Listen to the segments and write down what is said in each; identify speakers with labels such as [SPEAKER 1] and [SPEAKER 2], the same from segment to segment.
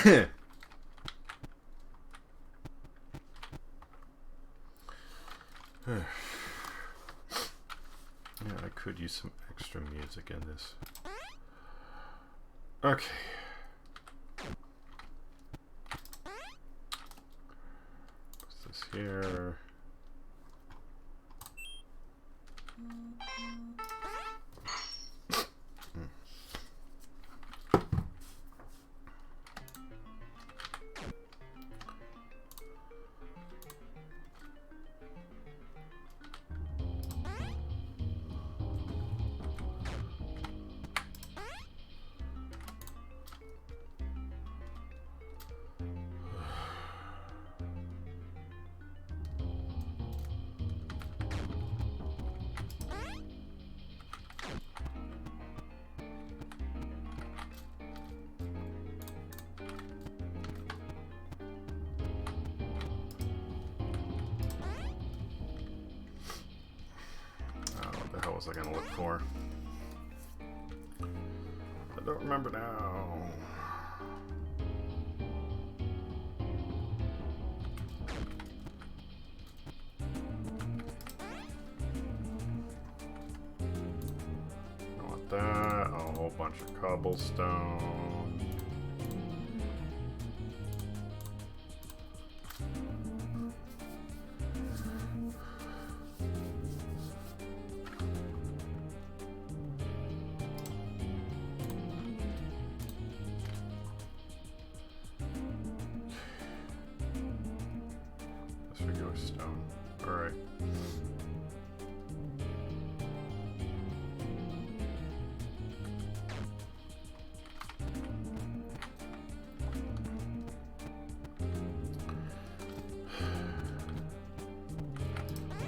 [SPEAKER 1] I could use some extra music in this. Okay. What's this here? What was I gonna look for? I don't remember now. I want that. A whole bunch of cobblestone. Stone. All right.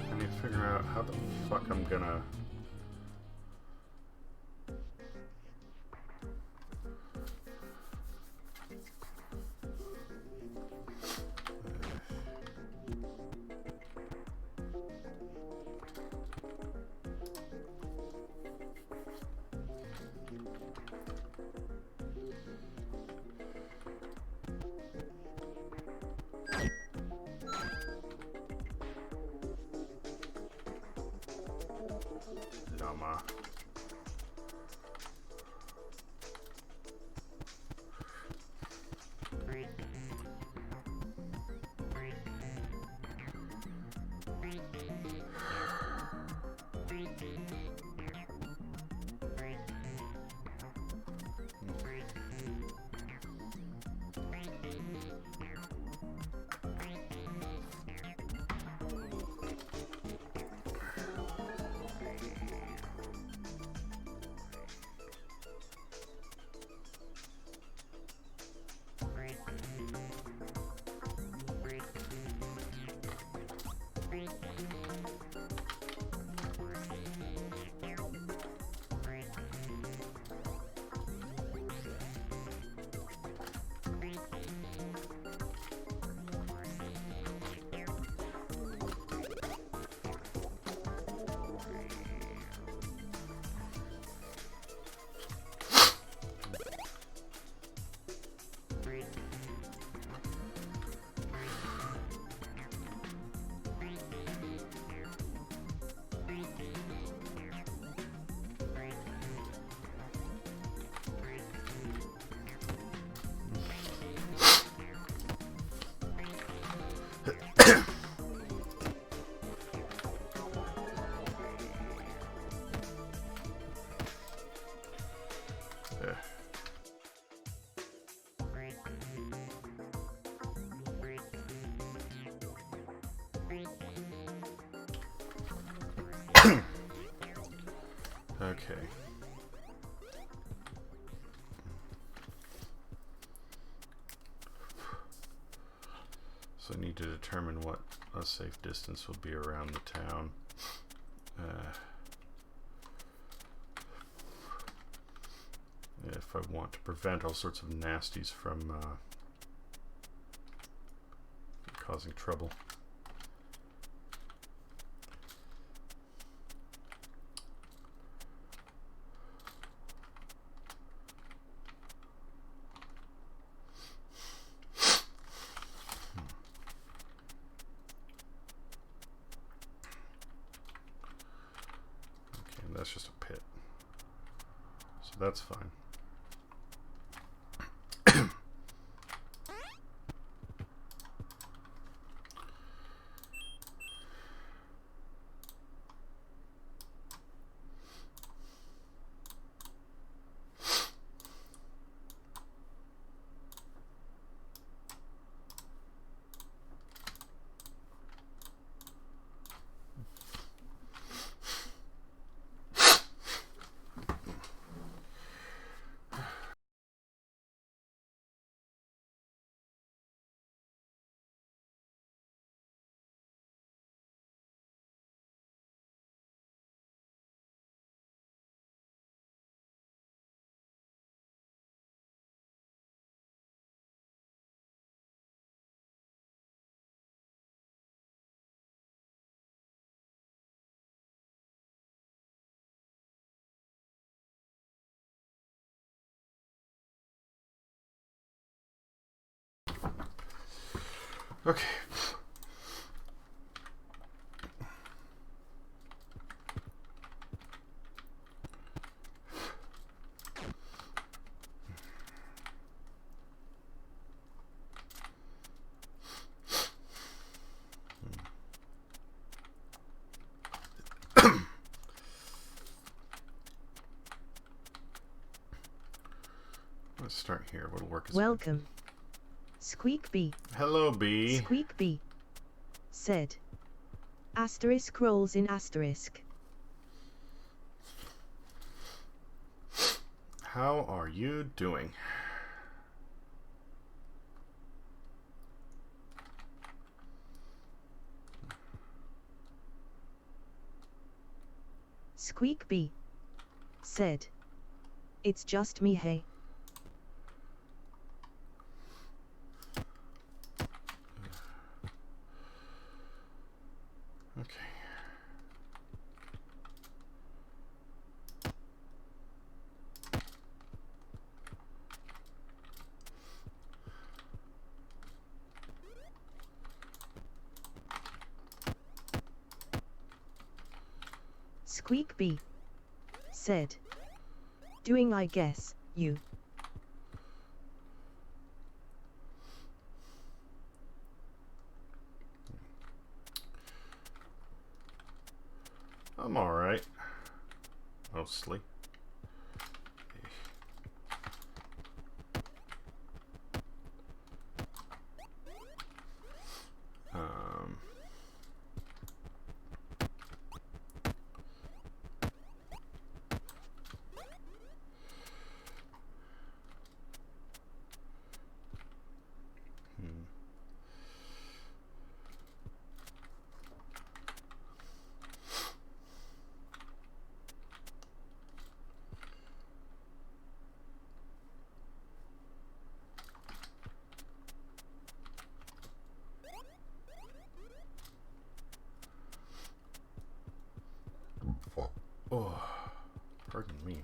[SPEAKER 1] I need to figure out how the fuck I'm gonna. Okay. So I need to determine what a safe distance will be around the town. If I want to prevent all sorts of nasties from causing trouble. that's just a pit. So that's fine. Okay. Let's start here. What'll work is
[SPEAKER 2] Welcome. Squeak Bee.
[SPEAKER 1] Hello, Bee.
[SPEAKER 2] Squeak Bee said. Asterisk rolls in asterisk.
[SPEAKER 1] How are you doing?
[SPEAKER 2] Squeak Bee said. It's just me, hey.
[SPEAKER 1] Okay.
[SPEAKER 2] Squeak Bee said. Doing, I guess, you.
[SPEAKER 1] I'm alright. Mostly. Oh, pardon me.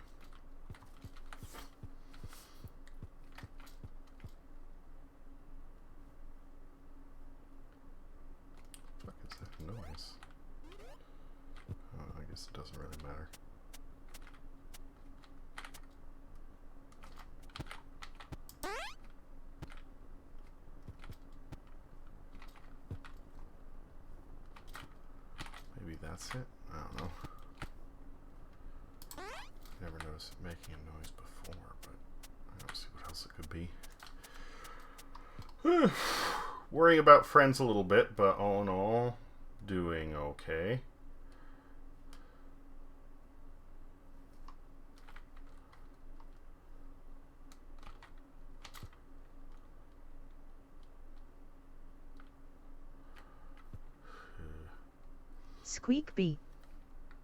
[SPEAKER 1] What is that noise? I guess it doesn't really matter. Maybe that's it? I don't know. Never noticed it making a noise before, but I don't see what else it could be. Worrying about friends a little bit, but all in all, doing okay.
[SPEAKER 2] Squeak Bee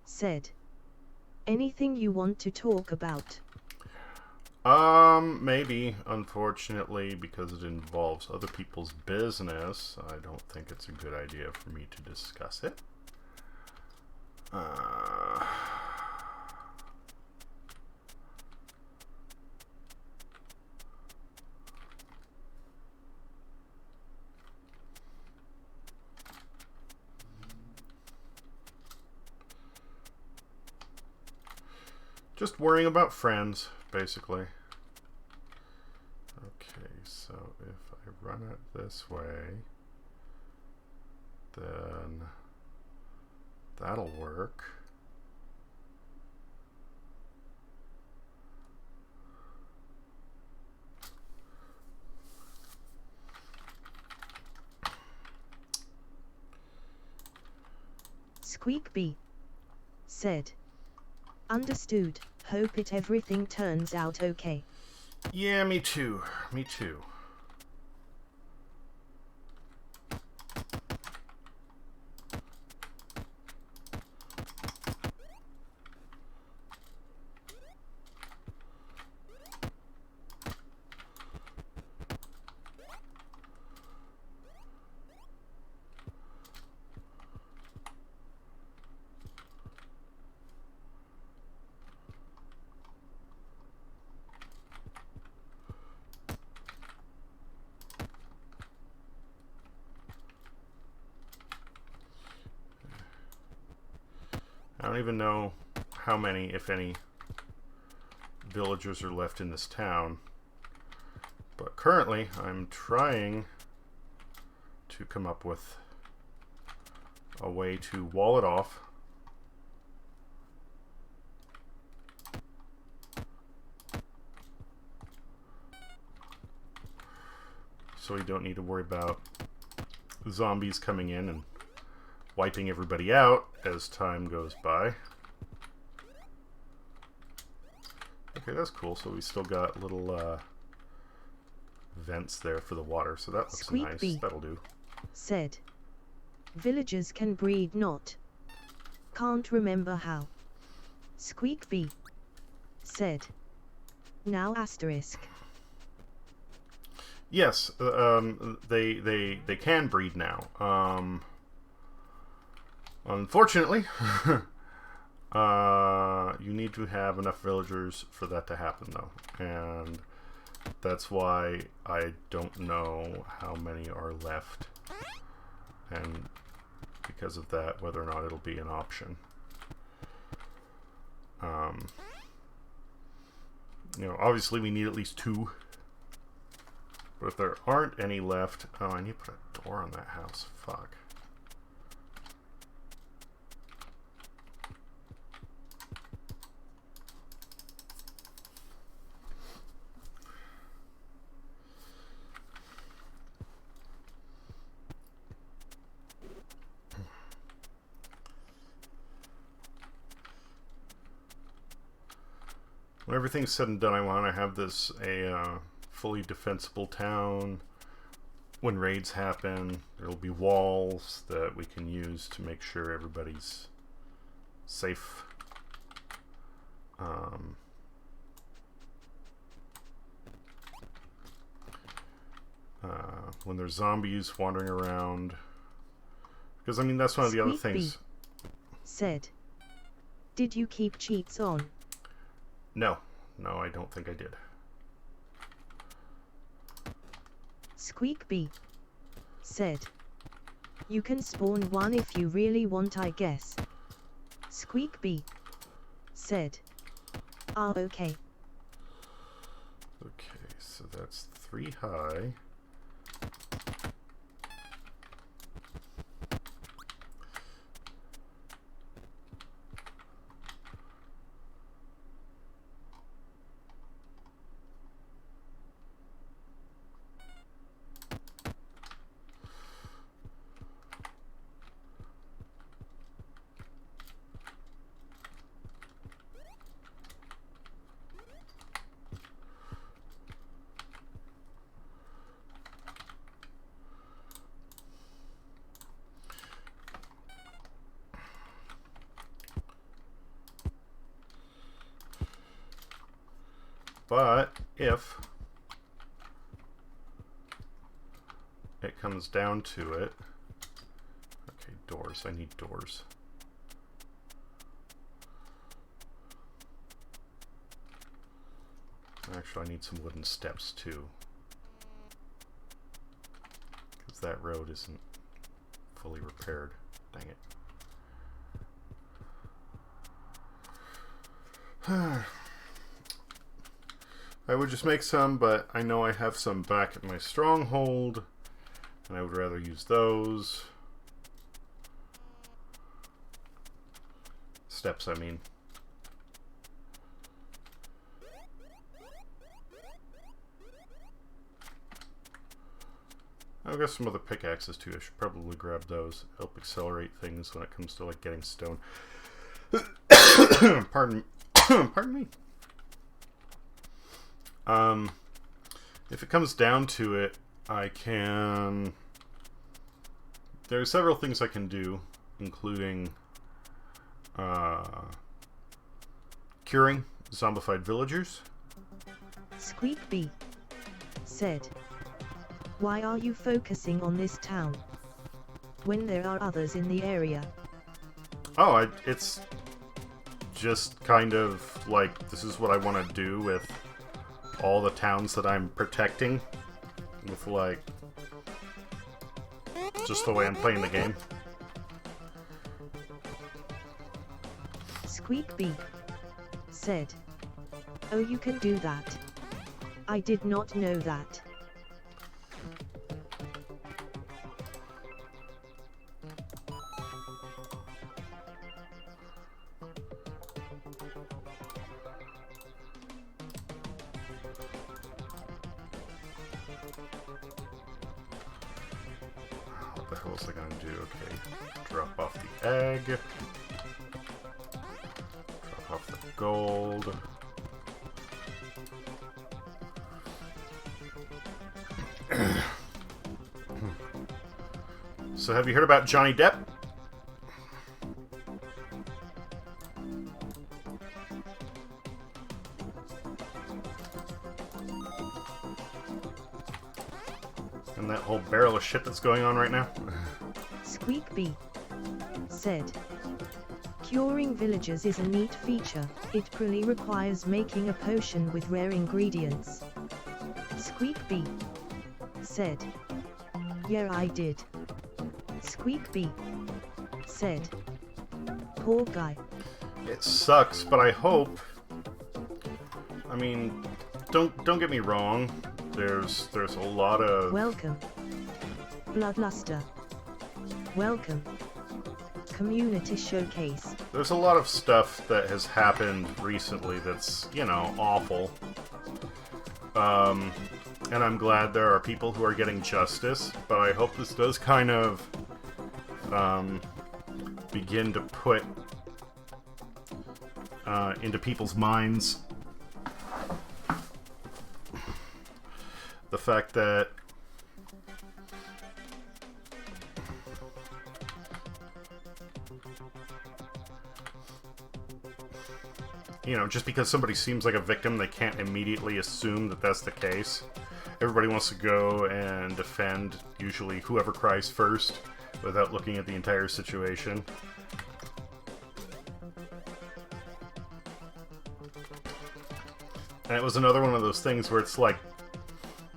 [SPEAKER 2] said. Anything you want to talk about?
[SPEAKER 1] Maybe. Unfortunately, because it involves other people's business, I don't think it's a good idea for me to discuss it. Just worrying about friends, basically. Okay, so if I run it this way, then that'll work.
[SPEAKER 2] Squeakbee said, understood, hope everything turns out okay.
[SPEAKER 1] Yeah, me too. Me too. I don't even know how many, if any, villagers are left in this town. But currently, I'm trying to come up with a way to wall it off. So we don't need to worry about zombies coming in and wiping everybody out as time goes by. Okay, that's cool. So we still got little vents there for the water, so that looks nice. That'll do.
[SPEAKER 2] Said, villagers can breed not. Can't remember how. Squeakbee said, now asterisk.
[SPEAKER 1] Yes, they can breed now. Unfortunately, you need to have enough villagers for that to happen, though, and that's why I don't know how many are left, and because of that, whether or not it'll be an option. You know, obviously we need at least 2. But if there aren't any left... Oh, I need to put a door on that house. Fuck. When everything's said and done, I want to have this a fully defensible town. When raids happen, there'll be walls that we can use to make sure everybody's safe. When there's zombies wandering around, because I mean that's one of the other things.
[SPEAKER 2] Said, did you keep cheats on?
[SPEAKER 1] No, I don't think I did.
[SPEAKER 2] Squeakbee said, you can spawn one if you really want, I guess. Squeakbee said, ah, okay.
[SPEAKER 1] Okay, so that's 3 high. But if it comes down to it, okay, doors, I need doors. Actually, I need some wooden steps too, because that road isn't fully repaired. Dang it. I would just make some, but I know I have some back at my stronghold, and I would rather use those. Steps, I mean. I've got some other pickaxes too. I should probably grab those. Help accelerate things when it comes to like getting stone. Pardon me. If it comes down to it, I can... There are several things I can do, including curing zombified villagers.
[SPEAKER 2] Squeak B said, "Why are you focusing on this town when there are others in the area?"
[SPEAKER 1] Oh, it's just kind of like, this is what I want to do with all the towns that I'm protecting, with like just the way I'm playing the game.
[SPEAKER 2] Squeak B said, "Oh, you can do that. I did not know that."
[SPEAKER 1] What the hell is I gonna do? Okay, drop off the egg. Drop off the gold. So have you heard about Johnny Depp? And that whole barrel of shit that's going on right now?
[SPEAKER 2] Squeak B said, "Curing villagers is a neat feature. It really requires making a potion with rare ingredients." Squeak B said, "Yeah, I did." Squeak B said, "Poor guy."
[SPEAKER 1] It sucks, but I hope... I mean, don't get me wrong. There's a lot of...
[SPEAKER 2] Welcome, Bloodluster. Welcome, Community Showcase.
[SPEAKER 1] There's a lot of stuff that has happened recently that's, you know, awful. And I'm glad there are people who are getting justice, but I hope this does kind of begin to put into people's minds the fact that you know, just because somebody seems like a victim, they can't immediately assume that that's the case. Everybody wants to go and defend, usually, whoever cries first, without looking at the entire situation. And it was another one of those things where it's like,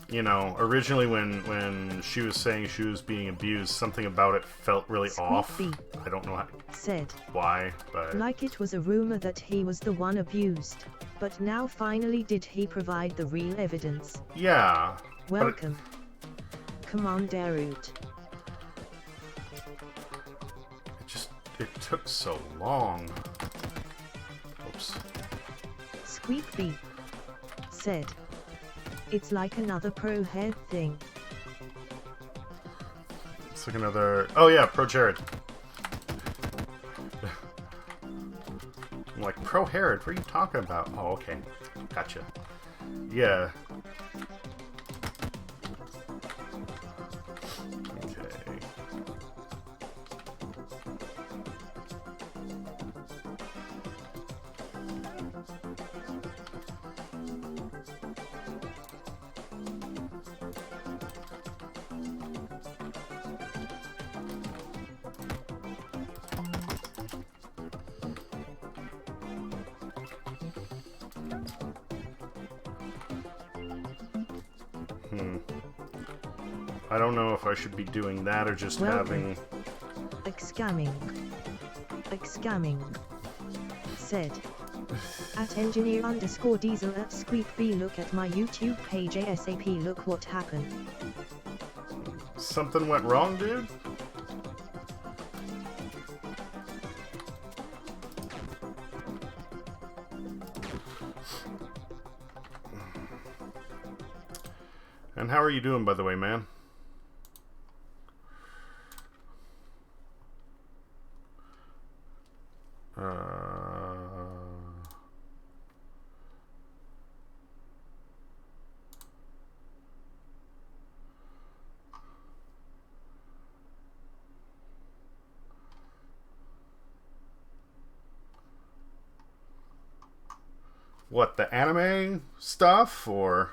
[SPEAKER 1] you know, originally when she was saying she was being abused, something about it felt really off.
[SPEAKER 2] B
[SPEAKER 1] I don't know
[SPEAKER 2] said,
[SPEAKER 1] why, but...
[SPEAKER 2] like it was a rumor that he was the one abused, but now finally did he provide the real evidence.
[SPEAKER 1] Yeah.
[SPEAKER 2] Welcome, Commanderute.
[SPEAKER 1] It took so long. Oops.
[SPEAKER 2] Squeak B said, "It's like another pro head thing."
[SPEAKER 1] It's like another... Oh yeah, Pro Jared. I'm like, Pro Herod, what are you talking about? Oh, okay. Gotcha. Yeah. Okay. I don't know if I should be doing that or just having...
[SPEAKER 2] Excamming said, At engineer_diesel at squeakb. Look at my YouTube page ASAP. Look what happened.
[SPEAKER 1] Something went wrong, dude? And how are you doing, by the way, man? What, the anime stuff, or?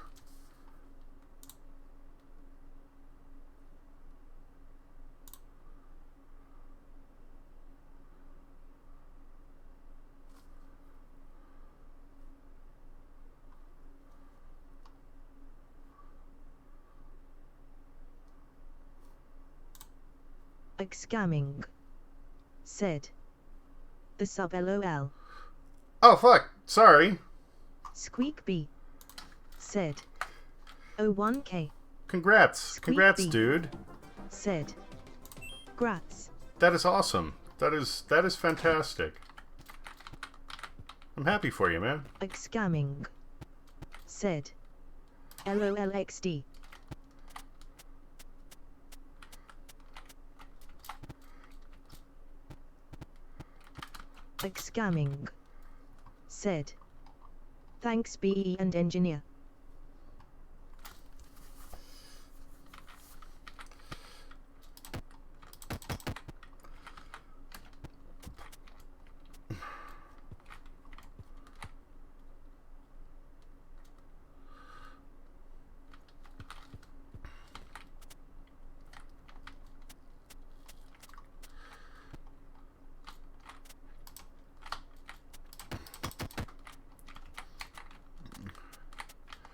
[SPEAKER 2] Scamming. Said. The sub LOL.
[SPEAKER 1] Oh, fuck. Sorry.
[SPEAKER 2] Squeakb. Said. 01k.
[SPEAKER 1] Congrats. Congrats,
[SPEAKER 2] Squeakb.
[SPEAKER 1] dude.
[SPEAKER 2] Said. Grats.
[SPEAKER 1] That is awesome. That is fantastic. I'm happy for you, man.
[SPEAKER 2] Scamming. Said. LOLXD. Scamming. Said. Thanks BE and engineer.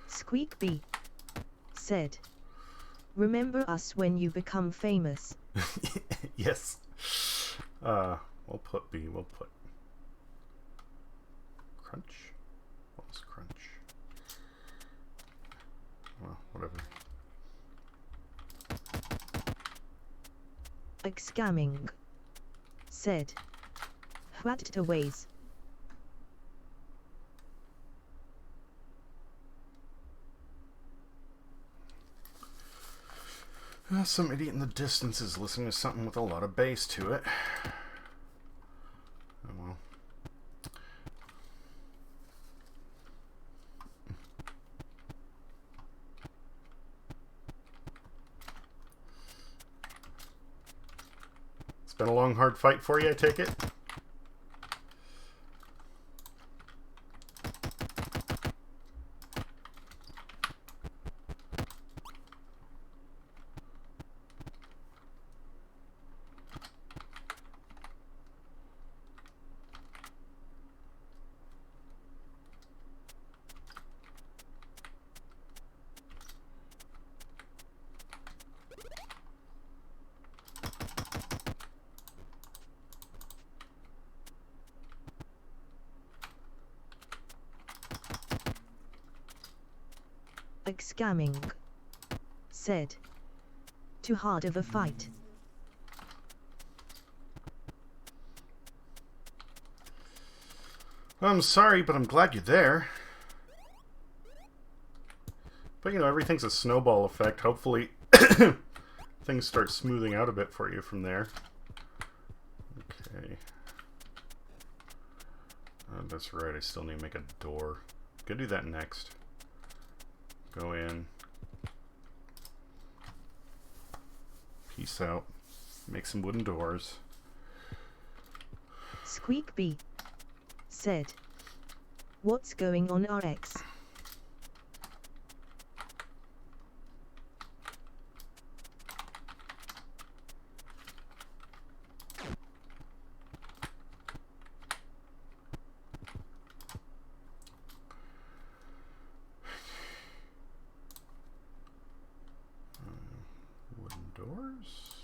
[SPEAKER 2] Squeakb. Said. Remember us when you become famous.
[SPEAKER 1] Yes. We'll put B. We'll put crunch. What was crunch? Well, whatever.
[SPEAKER 2] Scamming. Said. What to ways.
[SPEAKER 1] Some idiot in the distance is listening to something with a lot of bass to it. Oh well. It's been a long, hard fight for you, I take it?
[SPEAKER 2] Scamming. Said. Too hard of a fight.
[SPEAKER 1] I'm sorry, but I'm glad you're there. But you know, everything's a snowball effect. Hopefully things start smoothing out a bit for you from there. Okay. That's right, I still need to make a door. Gonna do that next. Go in. Peace out. Make some wooden doors.
[SPEAKER 2] Squeakb. Said. What's going on, RX?
[SPEAKER 1] Wooden doors.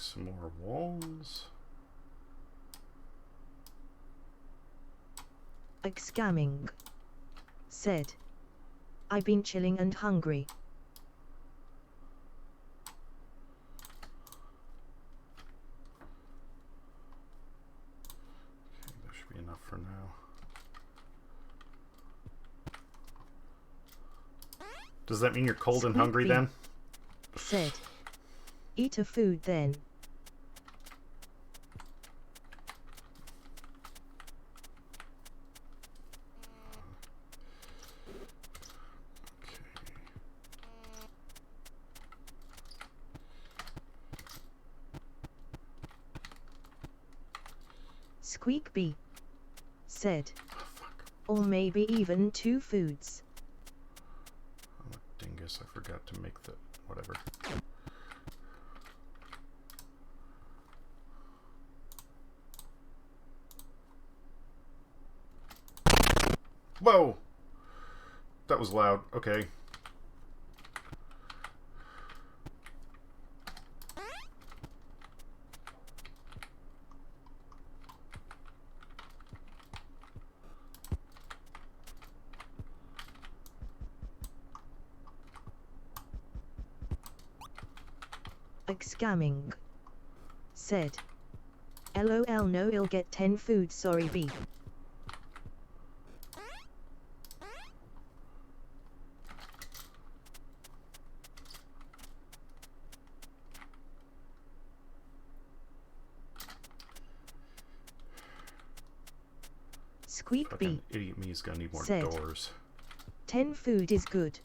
[SPEAKER 1] some more walls.
[SPEAKER 2] Scamming. Said. I've been chilling and hungry.
[SPEAKER 1] Okay, that should be enough for now. Does that mean you're cold and hungry then?
[SPEAKER 2] Said. Eat a food then. Squeak Bee. Said.
[SPEAKER 1] Oh, fuck.
[SPEAKER 2] Or maybe even 2 foods.
[SPEAKER 1] I'm a dingus. I forgot to make the... whatever. Whoa! That was loud. Okay.
[SPEAKER 2] Scamming. Said. LOL no I'll get 10 food sorry B. Squeak
[SPEAKER 1] Fucking
[SPEAKER 2] B.
[SPEAKER 1] idiot me is gonna need more
[SPEAKER 2] Said.
[SPEAKER 1] doors.
[SPEAKER 2] 10 food is good.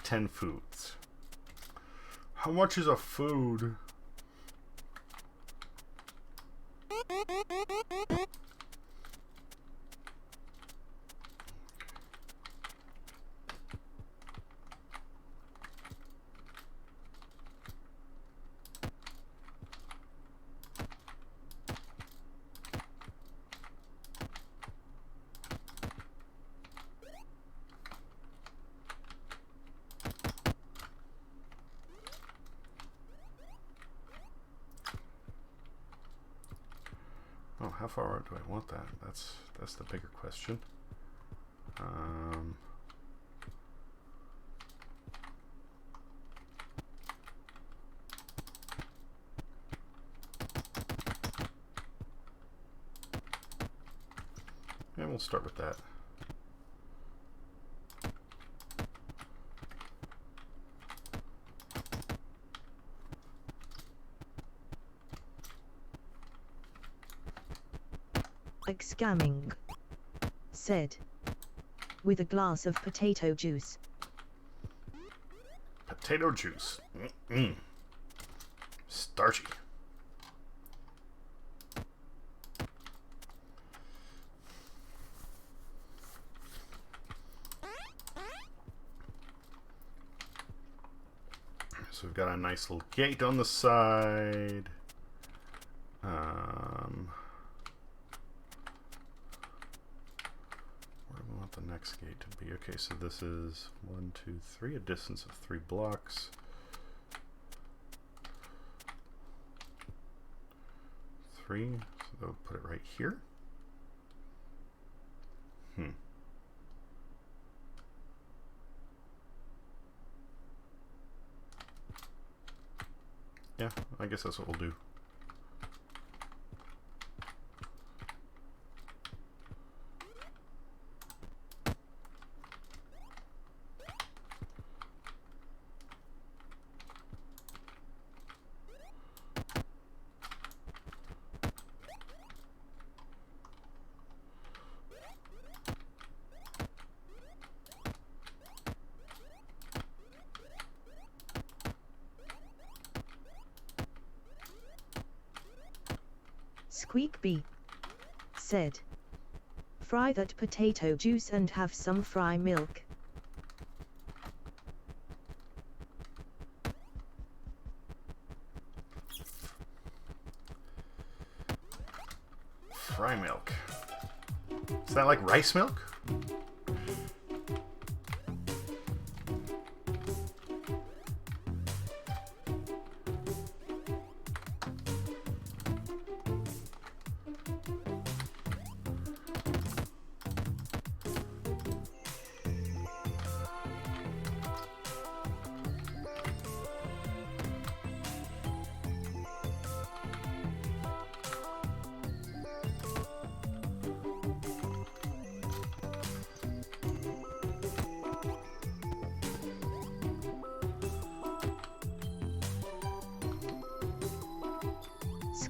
[SPEAKER 1] 10 foods. How much is a food? Oh, how far do I want that? That's the bigger question. And we'll start with that.
[SPEAKER 2] Scamming. Said. With a glass of potato juice.
[SPEAKER 1] Potato juice. Starchy. So we've got a nice little gate on the side. Where do we want the next gate to be? Okay, so this is 1, 2, 3, a distance of 3 blocks. 3, so they'll put it right here. Yeah, I guess that's what we'll do.
[SPEAKER 2] Squeak Bee. Said. Fry that potato juice and have some fry milk.
[SPEAKER 1] Fry milk. Is that like rice milk?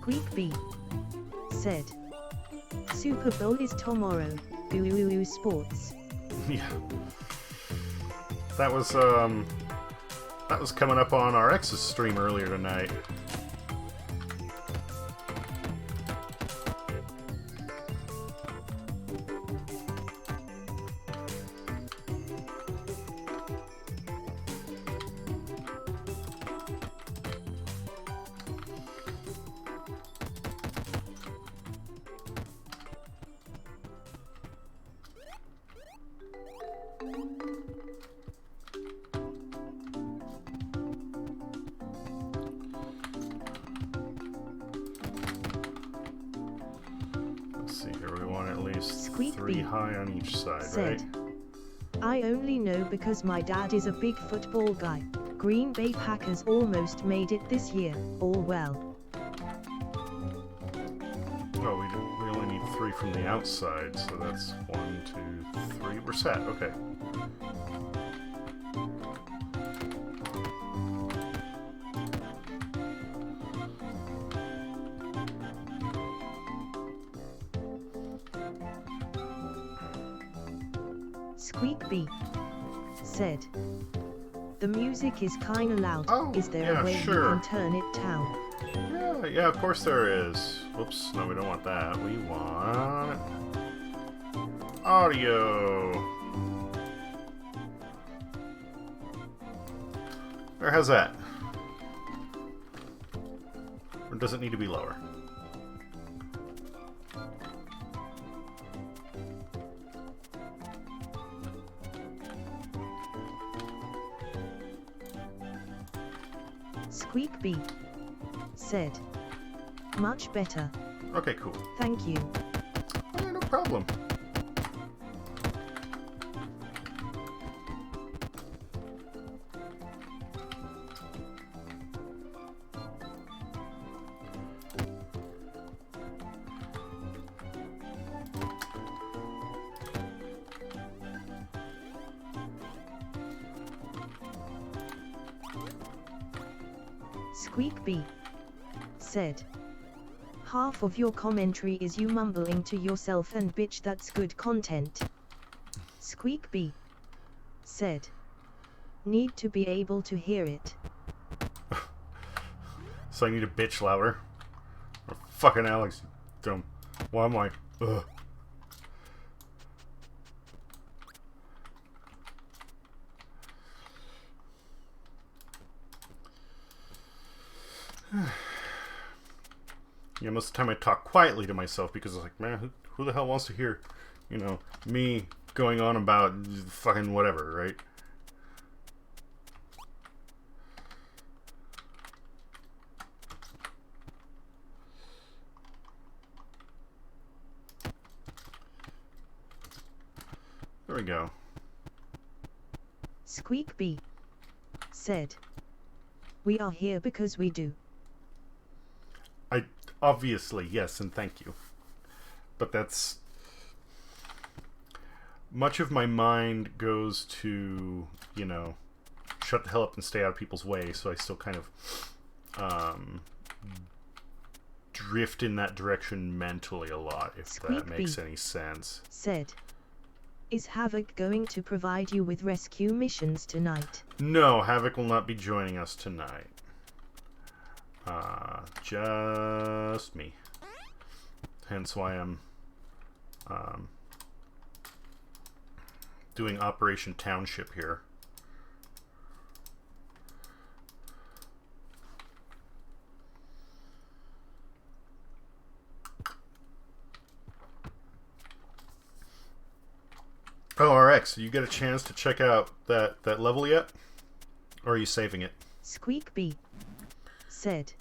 [SPEAKER 2] Squeak B said, Super Bowl is tomorrow. Ooh sports.
[SPEAKER 1] Yeah. That was coming up on our X's stream earlier tonight. Three high on each side,
[SPEAKER 2] said,
[SPEAKER 1] right?
[SPEAKER 2] I only know because my dad is a big football guy. Green Bay Packers almost made it this year. All well.
[SPEAKER 1] Oh, we only need 3 from the outside, so that's 1, 2, 3. We're set. Okay.
[SPEAKER 2] Squeak B said, the music is kinda loud.
[SPEAKER 1] Oh,
[SPEAKER 2] is there a way you can turn it down?
[SPEAKER 1] Yeah, of course there is. Whoops, no, we don't want that. We want audio. Or how's that? Or does it need to be lower?
[SPEAKER 2] Squeak B said, much better.
[SPEAKER 1] Okay, cool.
[SPEAKER 2] Thank you.
[SPEAKER 1] Oh, no problem.
[SPEAKER 2] Squeak B said, half of your commentary is you mumbling to yourself and bitch, that's good content. Squeak B said, need to be able to hear it.
[SPEAKER 1] So I need to bitch louder? Oh, fucking Alex, dumb. Why am I? Ugh. Yeah, most of the time I talk quietly to myself because it's like, man, who the hell wants to hear, you know, me going on about fucking whatever, right? There we go.
[SPEAKER 2] Squeak B said, we are here because we do.
[SPEAKER 1] Obviously, yes, and thank you. But that's... Much of my mind goes to, you know, shut the hell up and stay out of people's way, so I still kind of drift in that direction mentally a lot, if
[SPEAKER 2] Squeak
[SPEAKER 1] that makes
[SPEAKER 2] B
[SPEAKER 1] any sense.
[SPEAKER 2] said, is Havoc going to provide you with rescue missions tonight?
[SPEAKER 1] No, Havoc will not be joining us tonight. Just me. Hence why I'm doing Operation Township here. Oh, RX, did you get a chance to check out that level yet? Or are you saving it?
[SPEAKER 2] Squeak B said,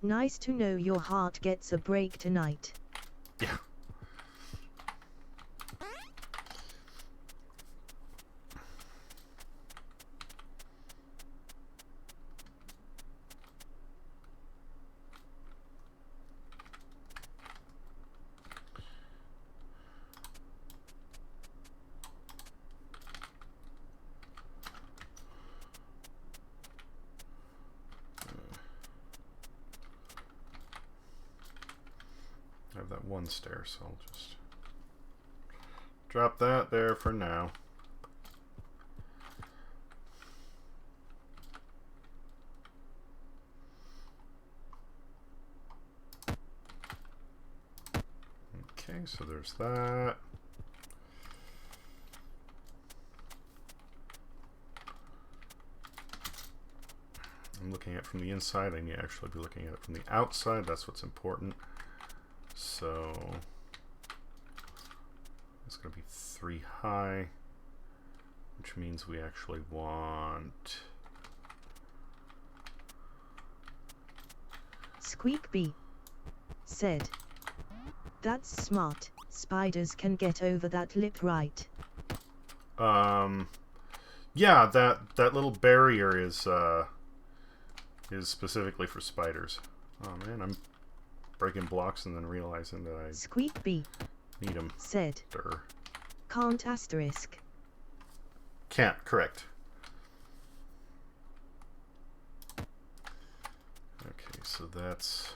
[SPEAKER 2] nice to know your heart gets a break tonight.
[SPEAKER 1] Yeah. I have that one stair, so I'll just drop that there for now. Okay, so there's that. I'm looking at it from the inside. I need to actually be looking at it from the outside. That's what's important. So it's going to be 3 high, which means we actually want...
[SPEAKER 2] Squeakbee said, "That's smart. Spiders can get over that lip, right?"
[SPEAKER 1] Yeah, that little barrier is specifically for spiders. Oh man, I'm breaking blocks and then realizing that I
[SPEAKER 2] Squeakbee
[SPEAKER 1] need them.
[SPEAKER 2] said, "Can't asterisk."
[SPEAKER 1] Can't, correct. Okay, so that's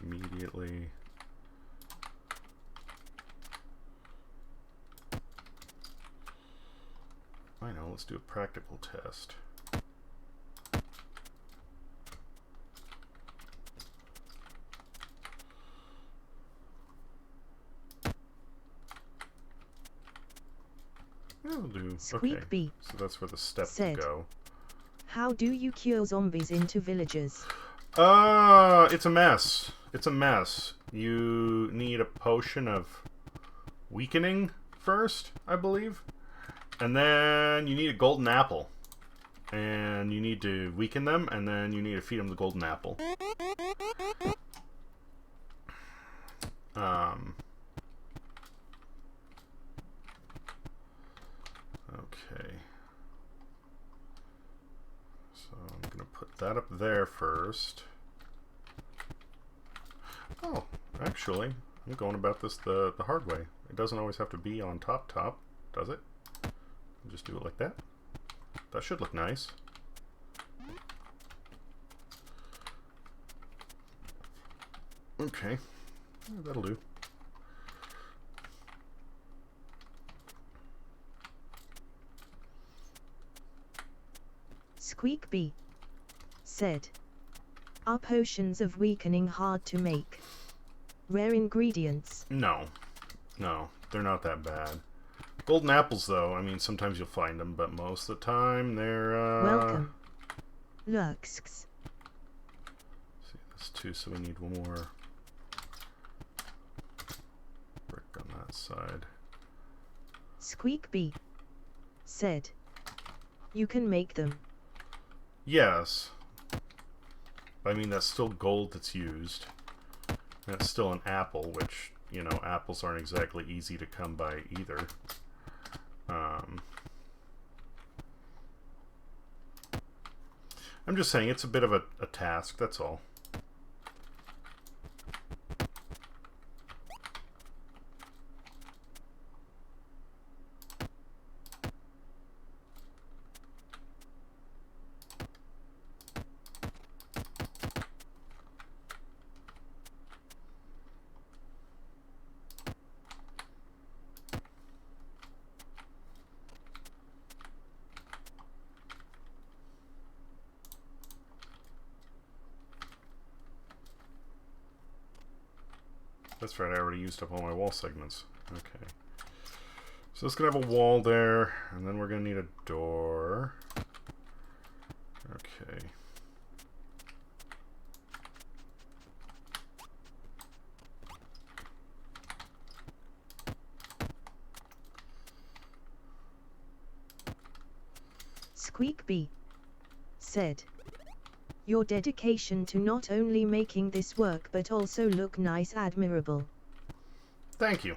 [SPEAKER 1] immediately... I know, let's do a practical test. We'll do, okay,
[SPEAKER 2] Squeakbee
[SPEAKER 1] so that's where the steps
[SPEAKER 2] said,
[SPEAKER 1] go.
[SPEAKER 2] "How do you cure zombies into villagers?"
[SPEAKER 1] It's a mess. It's a mess. You need a potion of weakening first, I believe. And then you need a golden apple. And you need to weaken them, and then you need to feed them the golden apple. Okay. So I'm going to put that up there first. Oh, actually, I'm going about this the hard way. It doesn't always have to be on top, does it? Just do it like that. That should look nice. Okay, yeah, that'll do.
[SPEAKER 2] Squeakbee said, "Are potions of weakening hard to make? Rare ingredients?"
[SPEAKER 1] No, they're not that bad. Golden apples, though, I mean, sometimes you'll find them, but most of the time they're,
[SPEAKER 2] Welcome. Lurksks.
[SPEAKER 1] See, that's 2, so we need 1 more brick on that side.
[SPEAKER 2] Squeakbee said, "You can make them."
[SPEAKER 1] Yes. I mean, that's still gold that's used. That's still an apple, which, you know, apples aren't exactly easy to come by either. I'm just saying it's a bit of a task, that's all. That's right, I already used up all my wall segments. Okay. So it's going to have a wall there, and then we're going to need a door. Okay.
[SPEAKER 2] Squeakbee said, "Your dedication to not only making this work but also look nice admirable."
[SPEAKER 1] Thank you.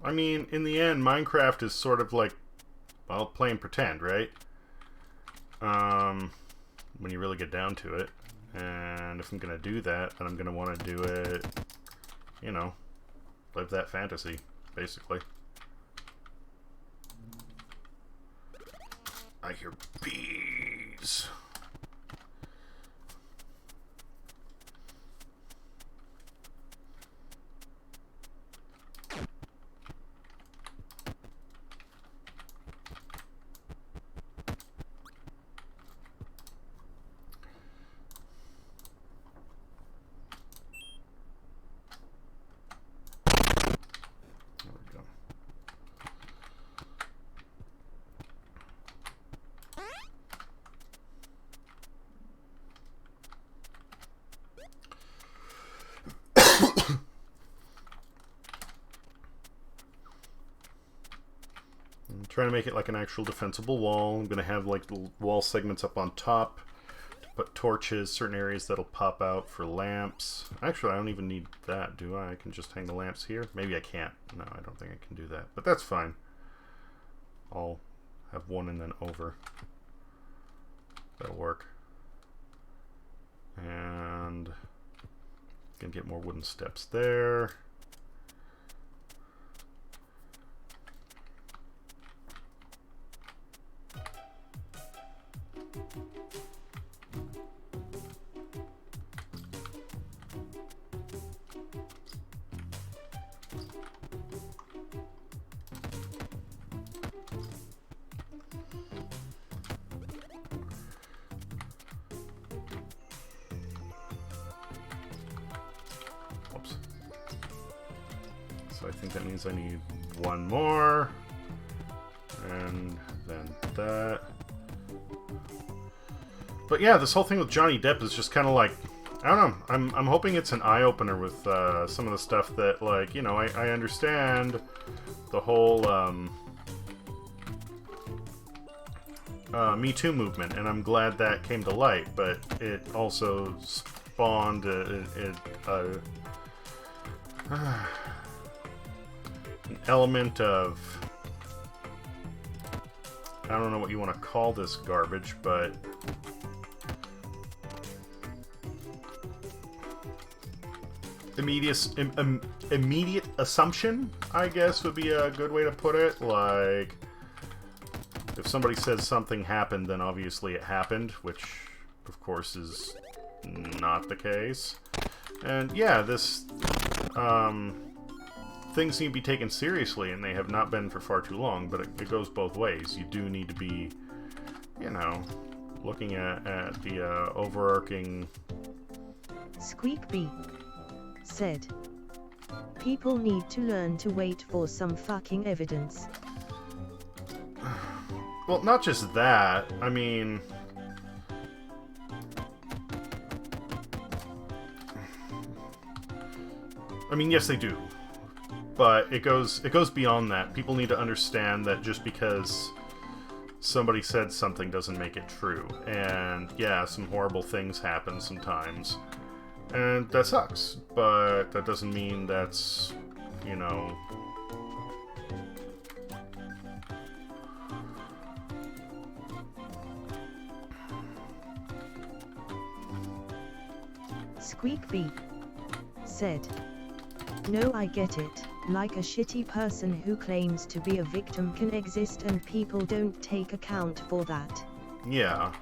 [SPEAKER 1] I mean, in the end, Minecraft is sort of like, well, playing pretend, right? When you really get down to it. And if I'm going to do that, then I'm going to want to do it, you know, live that fantasy, basically. I hear bees. Trying to make it like an actual defensible wall. I'm going to have like the wall segments up on top to put torches, certain areas that'll pop out for lamps. Actually, I don't even need that, do I? I can just hang the lamps here. Maybe I can't. No, I don't think I can do that. But that's fine. I'll have one and then over. That'll work. And gonna get more wooden steps there. So I think that means I need one more, and then that. But yeah, this whole thing with Johnny Depp is just kind of like, I don't know. I'm hoping it's an eye-opener with some of the stuff that, like, you know, I understand the whole Me Too movement, and I'm glad that came to light, but it also spawned an element of, I don't know what you want to call this garbage, but immediate assumption, I guess, would be a good way to put it. Like, if somebody says something happened, then obviously it happened, which of course is not the case. And yeah, this things need to be taken seriously, and they have not been for far too long, but it goes both ways. You do need to be, you know, looking at the overarching...
[SPEAKER 2] Squeakbee said, people need to learn to wait for some fucking evidence.
[SPEAKER 1] Well, not just that. I mean... yes, they do. But it goes beyond that. People need to understand that just because somebody said something doesn't make it true. And yeah, some horrible things happen sometimes. And that sucks. But that doesn't mean that's, you know...
[SPEAKER 2] Squeakbee said, no, I get it, like a shitty person who claims to be a victim can exist and people don't take account for that.
[SPEAKER 1] Yeah.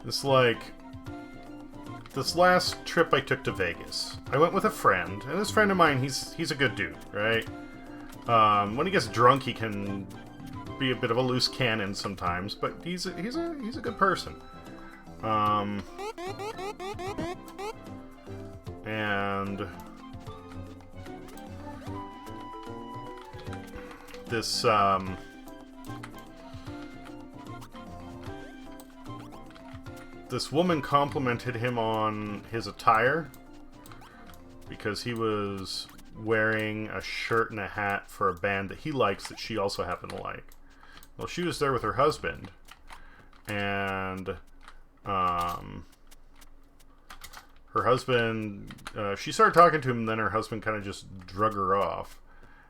[SPEAKER 1] It's like, this last trip I took to Vegas, I went with a friend, and this friend of mine, he's a good dude, right? When he gets drunk, he can be a bit of a loose cannon sometimes, but he's a good person. And this this woman complimented him on his attire because he was wearing a shirt and a hat for a band that he likes that she also happened to like. Well, she was there with her husband, and her husband, she started talking to him, and then her husband kind of just drug her off.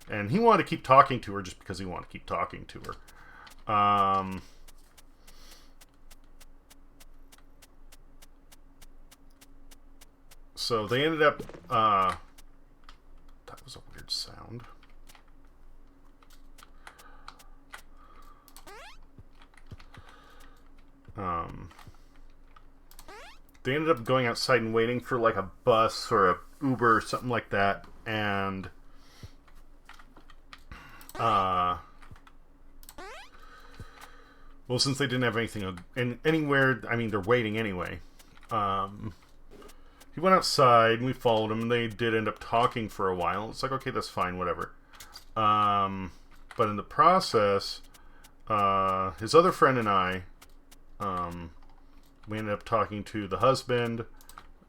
[SPEAKER 1] And he wanted to keep talking to her just because he wanted to keep talking to her. So they ended up... that was a weird sound. They ended up going outside and waiting for like a bus or a Uber or something like that, and well, since they didn't have anything anywhere, I mean, they're waiting anyway. He went outside and we followed him, and they did end up talking for a while. It's like, okay, that's fine, whatever. But in the process, his other friend and I, we ended up talking to the husband,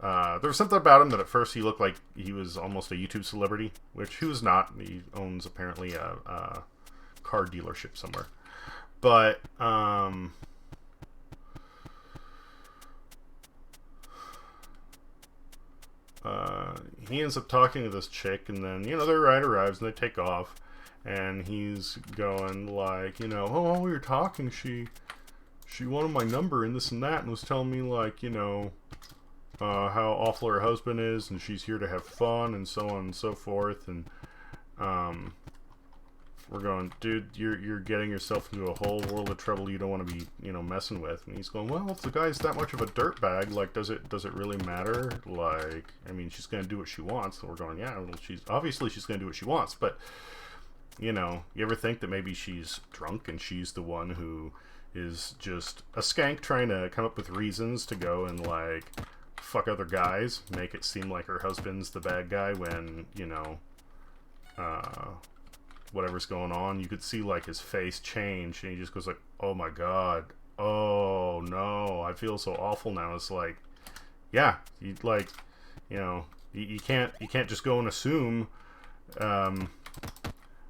[SPEAKER 1] There was something about him that at first he looked like he was almost a YouTube celebrity, which he was not. He owns apparently a car dealership somewhere. But he ends up talking to this chick, and then, you know, their ride arrives and they take off, and he's going like, you know, oh, while we were talking, she wanted my number and this and that, and was telling me, like, you know, how awful her husband is, and she's here to have fun, and so on and so forth. And we're going, dude, you're getting yourself into a whole world of trouble you don't want to be, you know, messing with. And he's going, well, if the guy's that much of a dirtbag, like, does it really matter? Like, I mean, she's gonna do what she wants. And we're going, yeah, well, she's gonna do what she wants, but, you know, you ever think that maybe she's drunk and she's the one who is just a skank trying to come up with reasons to go and, like, fuck other guys, make it seem like her husband's the bad guy when, you know, whatever's going on, you could see, like, his face change, and he just goes like, oh my god, oh no, I feel so awful now. It's like, yeah, you, like, you know, you can't just go and assume, and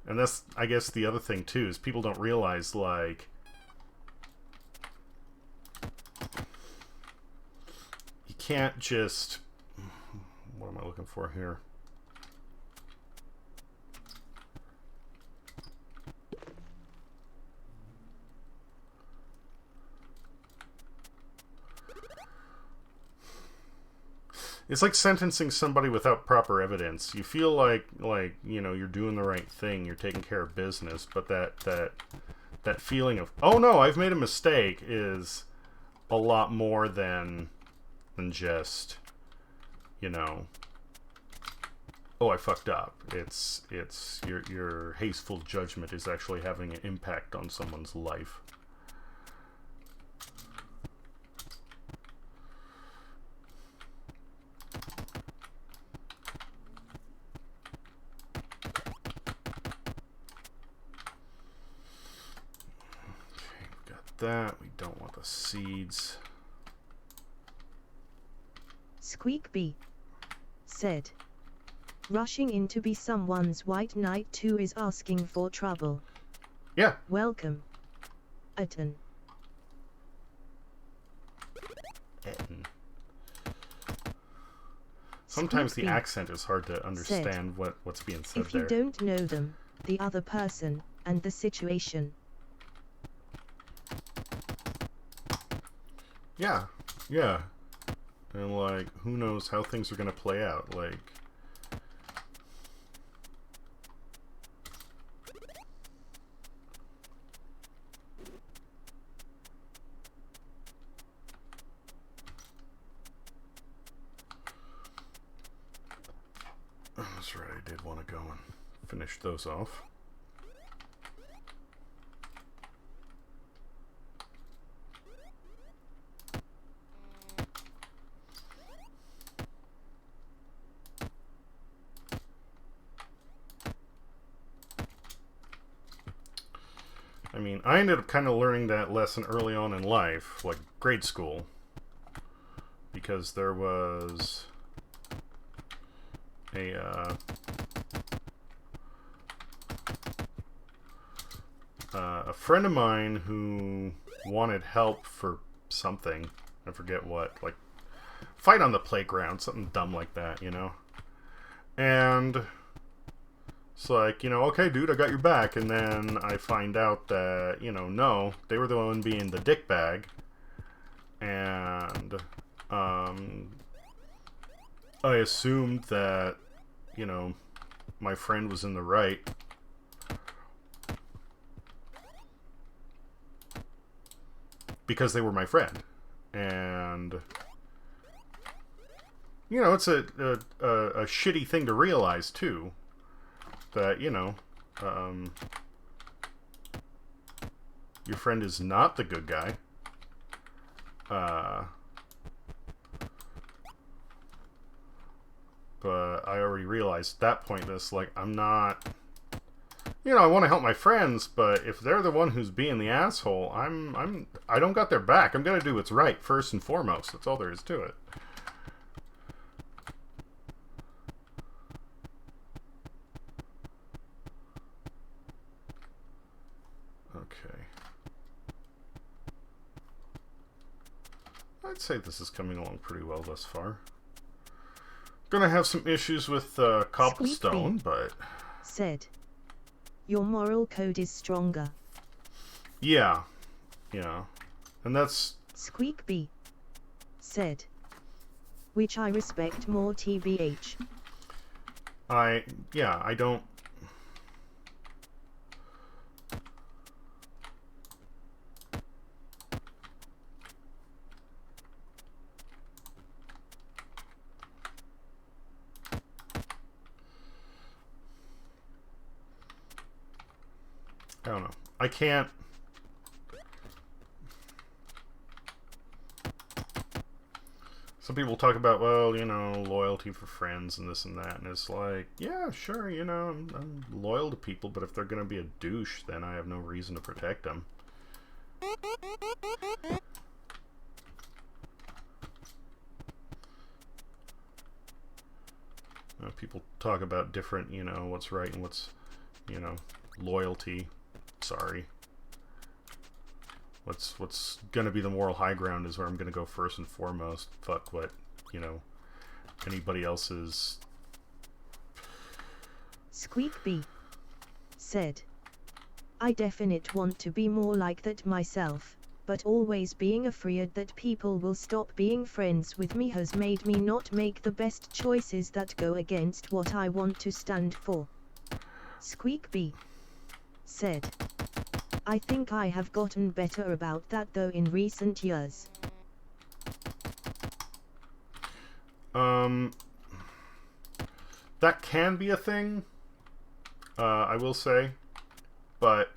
[SPEAKER 1] that's, I guess, the other thing too, is people don't realize, like, you can't just, what am I looking for here? It's like sentencing somebody without proper evidence. You feel like, you know, you're doing the right thing, you're taking care of business, but that feeling of, oh no, I've made a mistake, is a lot more than just, you know, oh, I fucked up. It's your hasteful judgment is actually having an impact on someone's life. That we don't want the seeds.
[SPEAKER 2] Squeakbee said, rushing in to be someone's white knight too is asking for trouble.
[SPEAKER 1] Yeah.
[SPEAKER 2] Welcome, Etten.
[SPEAKER 1] Sometimes the accent is hard to understand what's being said
[SPEAKER 2] if
[SPEAKER 1] there.
[SPEAKER 2] you don't know them, the other person, and the situation.
[SPEAKER 1] Yeah, yeah. And, like, who knows how things are going to play out, like... Oh, that's right, I did want to go and finish those off. I mean, I ended up kind of learning that lesson early on in life, like grade school, because there was a friend of mine who wanted help for something. I forget what, like fight on the playground, something dumb like that, you know? And it's like, you know, okay, dude, I got your back. And then I find out that, you know, no, they were the one being the dick bag. And I assumed that, you know, my friend was in the right. Because they were my friend. And, you know, it's a shitty thing to realize, too. That, you know, your friend is not the good guy. But I already realized at that point this, like, I'm not, you know, I want to help my friends, but if they're the one who's being the asshole, I don't got their back. I'm gonna do what's right first and foremost. That's all there is to it. I'd say this is coming along pretty well thus far. Gonna have some issues with cobblestone, but...
[SPEAKER 2] Said. Your moral code is stronger.
[SPEAKER 1] Yeah. Yeah. And that's...
[SPEAKER 2] Squeakbee. Said. Which I respect more TBH.
[SPEAKER 1] Yeah, I don't... I don't know. I can't... Some people talk about, well, you know, loyalty for friends and this and that, and it's like, yeah, sure, you know, I'm loyal to people, but if they're going to be a douche, then I have no reason to protect them. People talk about different, you know, what's right and what's, you know, loyalty. Sorry. What's gonna be the moral high ground is where I'm gonna go first and foremost. Fuck what, you know, anybody else's.
[SPEAKER 2] Squeakbee. Said. I definite want to be more like that myself, but always being afraid that people will stop being friends with me has made me not make the best choices that go against what I want to stand for. Squeakbee. Said. I think I have gotten better about that though in recent years.
[SPEAKER 1] That can be a thing, I will say, but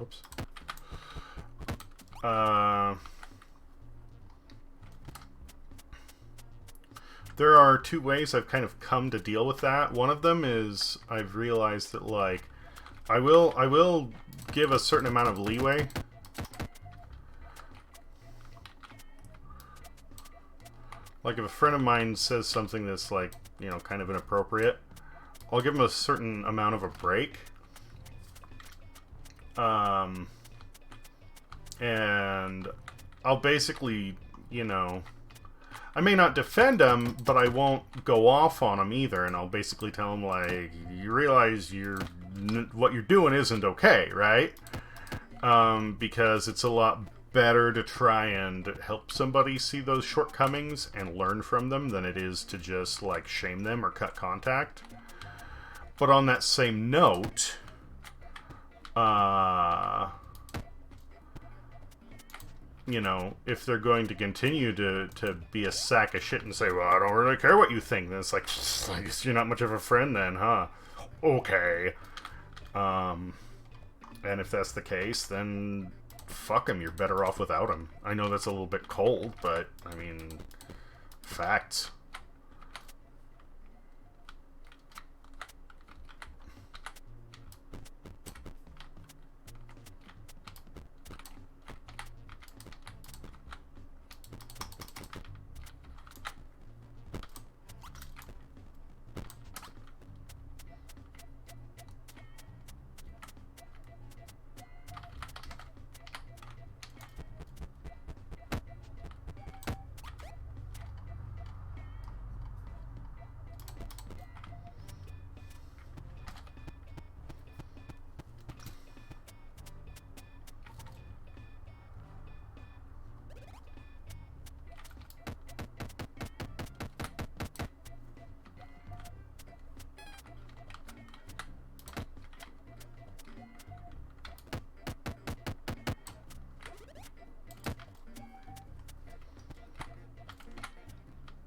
[SPEAKER 1] oops. There are two ways I've kind of come to deal with that. One of them is I've realized that, like, I will give a certain amount of leeway. Like, if a friend of mine says something that's, like, you know, kind of inappropriate, I'll give them a certain amount of a break. And I'll basically, you know, I may not defend them, but I won't go off on them either, and I'll basically tell them, like, you realize what you're doing isn't okay, right? Because it's a lot better to try and help somebody see those shortcomings and learn from them than it is to just, like, shame them or cut contact. But on that same note, you know, if they're going to continue to be a sack of shit and say, well, I don't really care what you think, then it's like, I guess you're not much of a friend then, huh? Okay. And if that's the case, then fuck him, you're better off without him. I know that's a little bit cold, but, I mean, facts.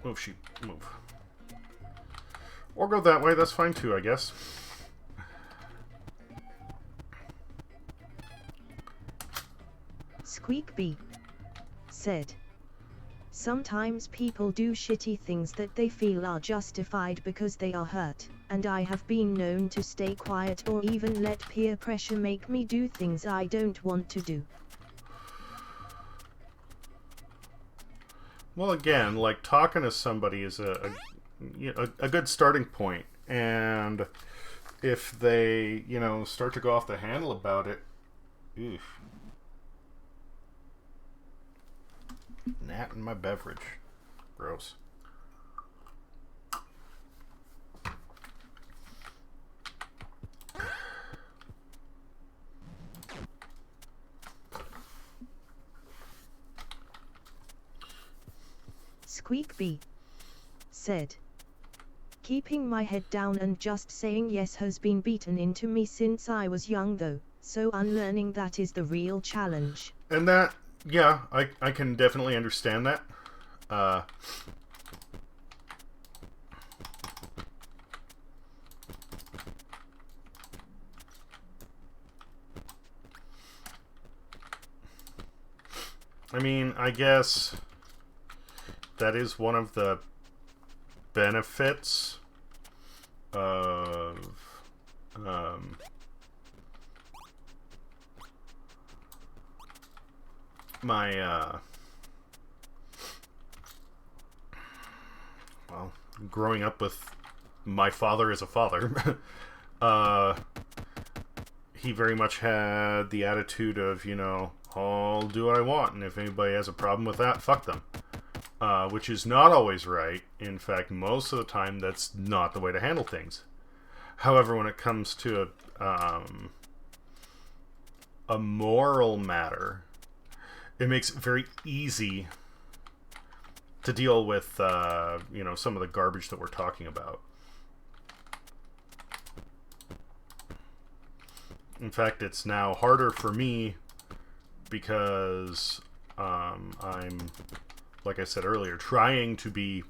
[SPEAKER 1] Move, sheep, move. Or go that way, that's fine too, I guess.
[SPEAKER 2] Squeakbee. Said. Sometimes people do shitty things that they feel are justified because they are hurt, and I have been known to stay quiet or even let peer pressure make me do things I don't want to do.
[SPEAKER 1] Well, again, like, talking to somebody is a good starting point, and if they, you know, start to go off the handle about it, oof. Gnat in my beverage. Gross.
[SPEAKER 2] Squeakbee said, keeping my head down and just saying yes has been beaten into me since I was young though, so unlearning that is the real challenge.
[SPEAKER 1] And that, yeah, I can definitely understand that. I mean, I guess that is one of the benefits of my well, growing up with my father as a father. He very much had the attitude of, you know, I'll do what I want, and if anybody has a problem with that, fuck them. Which is not always right. In fact, most of the time, that's not the way to handle things. However, when it comes to a moral matter, it makes it very easy to deal with, you know, some of the garbage that we're talking about. In fact, it's now harder for me because I'm, like I said earlier, trying to be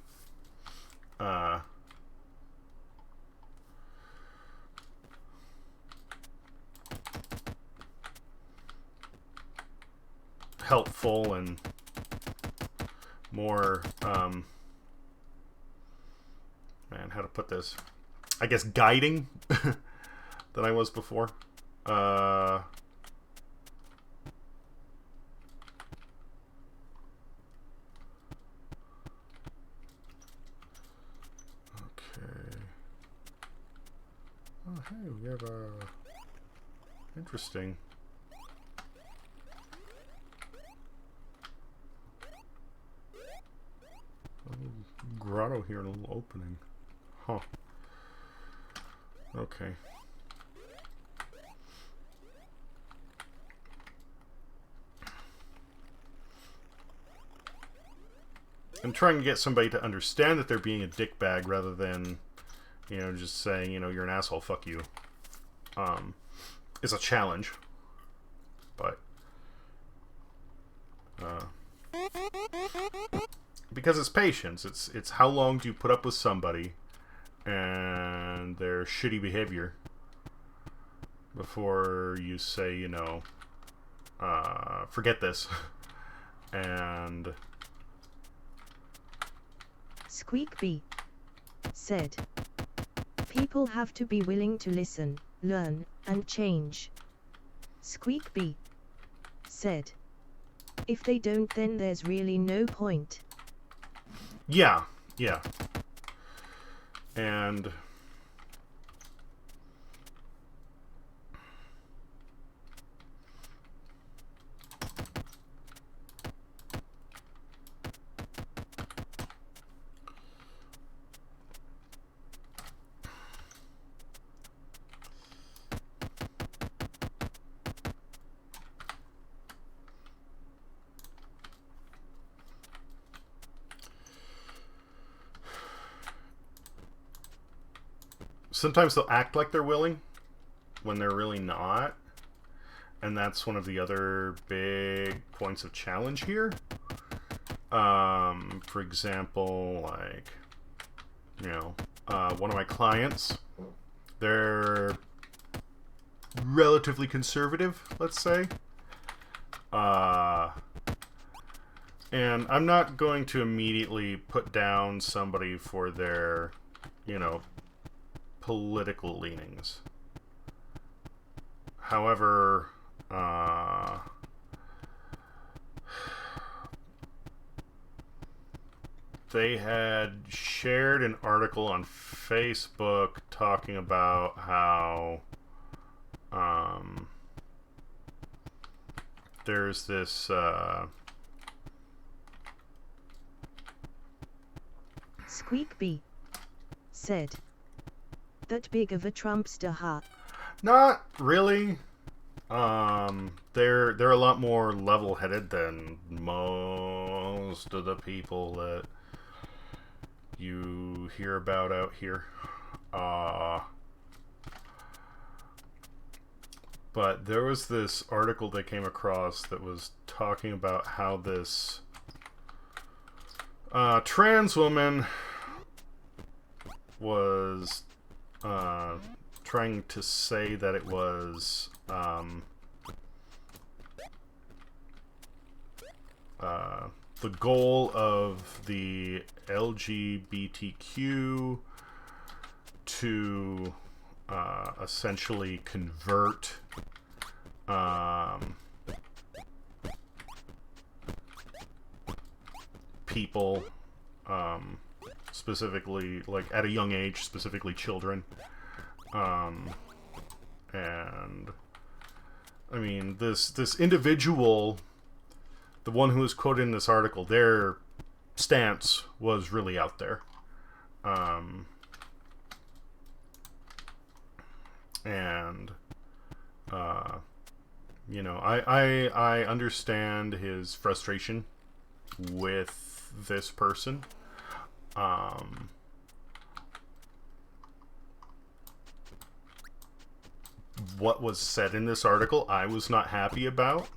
[SPEAKER 1] helpful and more, man, how to put this? I guess guiding than I was before. Okay. Oh, hey, we have a interesting. A little grotto here, a little opening. Huh. Okay. I'm trying to get somebody to understand that they're being a dickbag rather than, you know, just saying, you know, you're an asshole, fuck you. It's a challenge. But because it's patience. It's how long do you put up with somebody and their shitty behavior before you say, you know, forget this. And
[SPEAKER 2] Squeakbee said, people have to be willing to listen, learn, and change. Squeakbee said, if they don't, then there's really no point.
[SPEAKER 1] yeah. And sometimes they'll act like they're willing when they're really not. And that's one of the other big points of challenge here. For example, like, you know, one of my clients, they're relatively conservative, let's say. And I'm not going to immediately put down somebody for their, you know, political leanings. However, they had shared an article on Facebook talking about how there's this
[SPEAKER 2] Squeakbee said, "That big of a Trumpster, huh?"
[SPEAKER 1] Not really. They're a lot more level-headed than most of the people that you hear about out here. But there was this article that came across that was talking about how this trans woman was trying to say that it was the goal of the LGBTQ to essentially convert people, specifically, like, at a young age, specifically children. And I mean, this individual, the one who was quoted in this article, their stance was really out there. And you know, I understand his frustration with this person. What was said in this article, I was not happy about.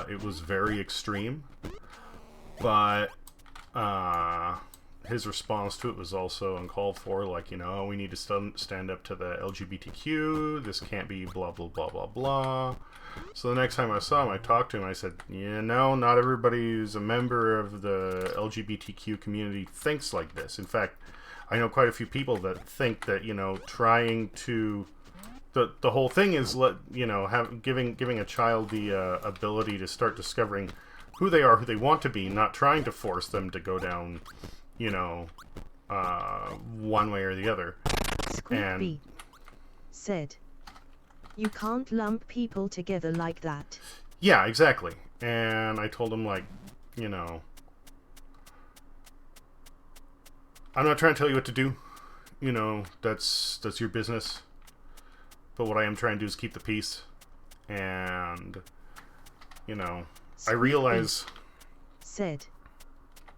[SPEAKER 1] It was very extreme, but his response to it was also uncalled for. Like, you know, we need to stand up to the LGBTQ. This can't be blah, blah, blah, blah, blah. So the next time I saw him, I talked to him. I said, you know, not everybody who's a member of the LGBTQ community thinks like this. In fact, I know quite a few people that think that, you know, trying to... The whole thing is, giving a child the ability to start discovering who they are, who they want to be, not trying to force them to go down, you know, one way or the other.
[SPEAKER 2] Squeakbee said, "You can't lump people together like that."
[SPEAKER 1] Yeah, exactly. And I told him, like, you know, I'm not trying to tell you what to do. You know, that's your business. But what I am trying to do is keep the peace. And, you know, I realize...
[SPEAKER 2] said,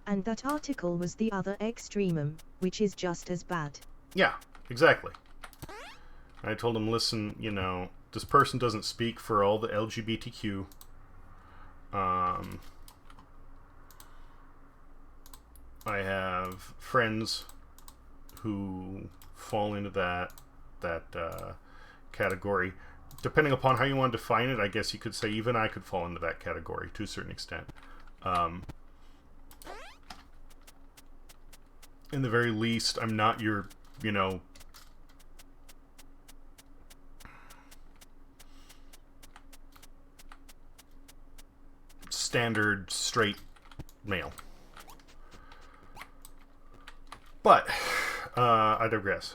[SPEAKER 2] "And that article was the other extremum, which is just as bad."
[SPEAKER 1] Yeah, exactly. I told him, listen, you know, this person doesn't speak for all the LGBTQ. I have friends who fall into that category. Depending upon how you want to define it, I guess you could say even I could fall into that category to a certain extent. In the very least, I'm not your, you know, standard straight male. But I digress.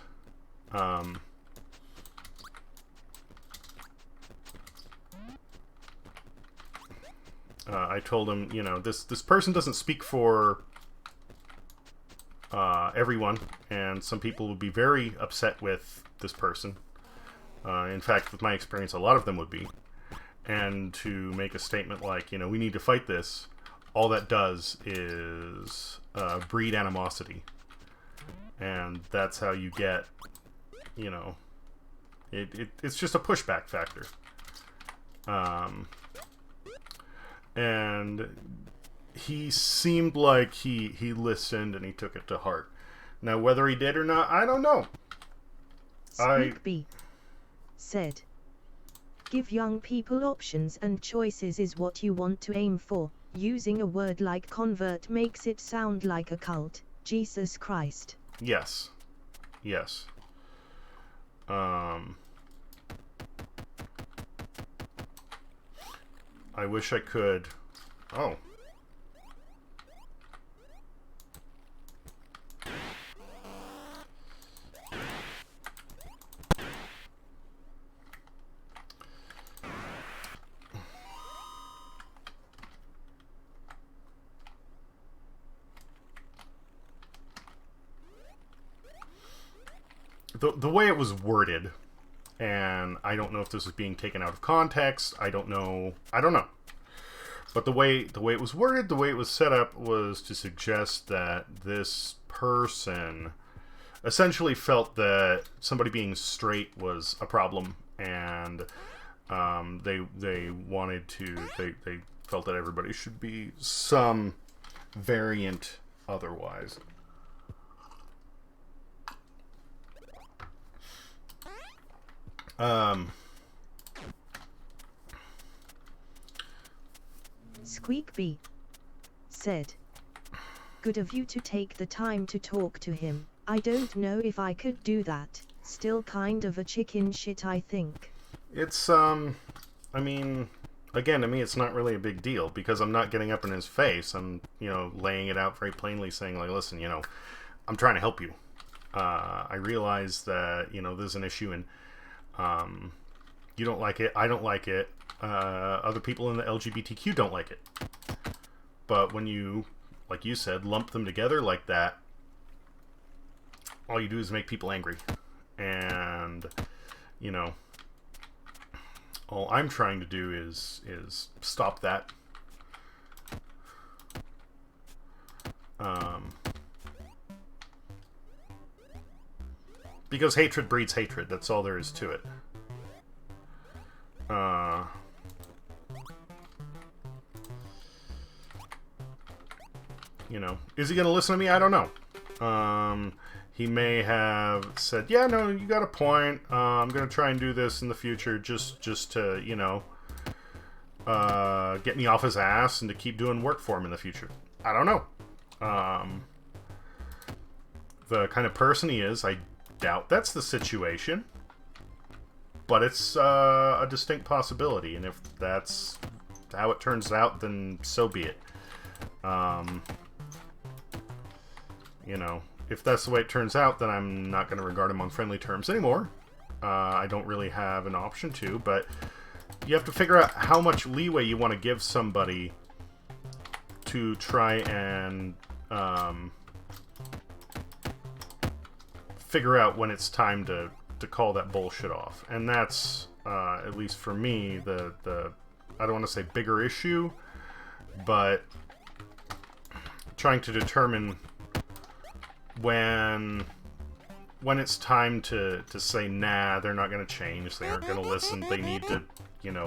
[SPEAKER 1] I told him, you know, this person doesn't speak for everyone, and some people would be very upset with this person. In fact, with my experience, a lot of them would be. And to make a statement like, you know, we need to fight this, all that does is breed animosity. And that's how you get, you know, it's just a pushback factor. And he seemed like he listened and he took it to heart. Now, whether he did or not, I don't know.
[SPEAKER 2] Squeakbee said, "Give young people options and choices is what you want to aim for. Using a word like convert makes it sound like a cult. Jesus Christ."
[SPEAKER 1] Yes. Yes. I wish I could... Oh. the way it was worded, and I don't know if this was being taken out of context. I don't know. But the way it was worded, the way it was set up, was to suggest that this person essentially felt that somebody being straight was a problem, and they wanted to. They felt that everybody should be some variant otherwise.
[SPEAKER 2] Squeakbee said, "Good of you to take the time to talk to him. I don't know if I could do that. Still kind of a chicken shit, I think."
[SPEAKER 1] It's, I mean, again, to me, it's not really a big deal, because I'm not getting up in his face. I'm, laying it out very plainly, saying, like, listen, I'm trying to help you. I realize that, there's an issue, and, you don't like it, I don't like it, other people in the LGBTQ don't like it. But when you, like you said, lump them together like that, all you do is make people angry. And, all I'm trying to do is stop that. Because hatred breeds hatred. That's all there is to it. Is he going to listen to me? I don't know. He may have said, yeah, no, you got a point. I'm going to try and do this in the future just to, get me off his ass and to keep doing work for him in the future. I don't know. The kind of person he is, I doubt that's the situation. But it's a distinct possibility, and if that's how it turns out, then so be it. If that's the way it turns out, then I'm not going to regard him on friendly terms anymore. I don't really have an option to, but you have to figure out how much leeway you want to give somebody to try and figure out when it's time to call that bullshit off. And that's, at least for me, the I don't want to say bigger issue, but trying to determine when it's time to say, nah, they're not going to change, they aren't going to listen, they need to,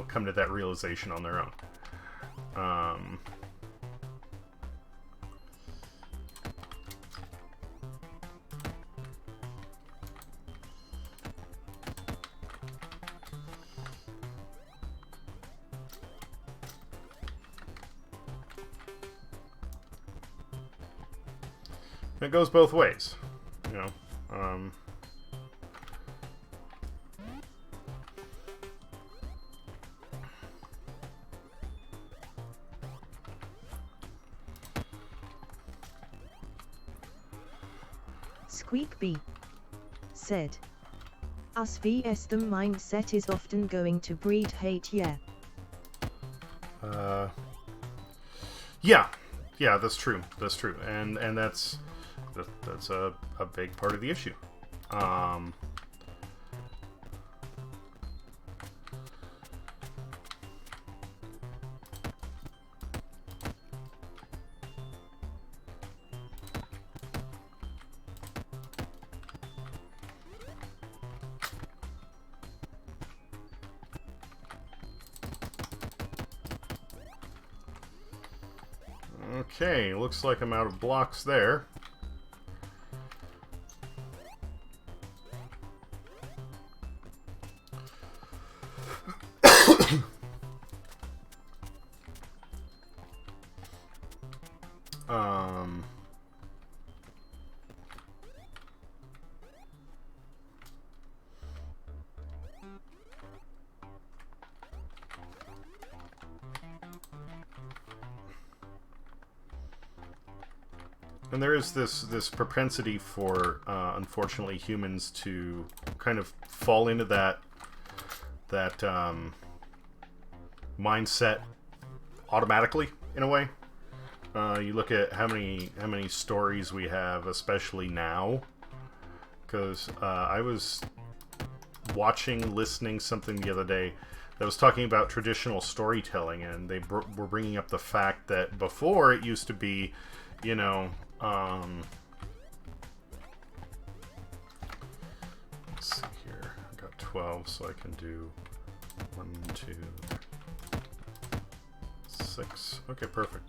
[SPEAKER 1] come to that realization on their own. It goes both ways,
[SPEAKER 2] Squeakbee said, "Us vs them mindset is often going to breed hate, yeah."
[SPEAKER 1] Yeah, that's true. And that's a big part of the issue. Okay, looks like I'm out of blocks there. And there is this propensity for, unfortunately, humans to kind of fall into that mindset automatically, in a way. You look at how many stories we have, especially now, because I was listening something the other day that was talking about traditional storytelling, and they were bringing up the fact that before it used to be, you know, let's see here. I got 12, so I can do 1, 2, 6. Okay, perfect.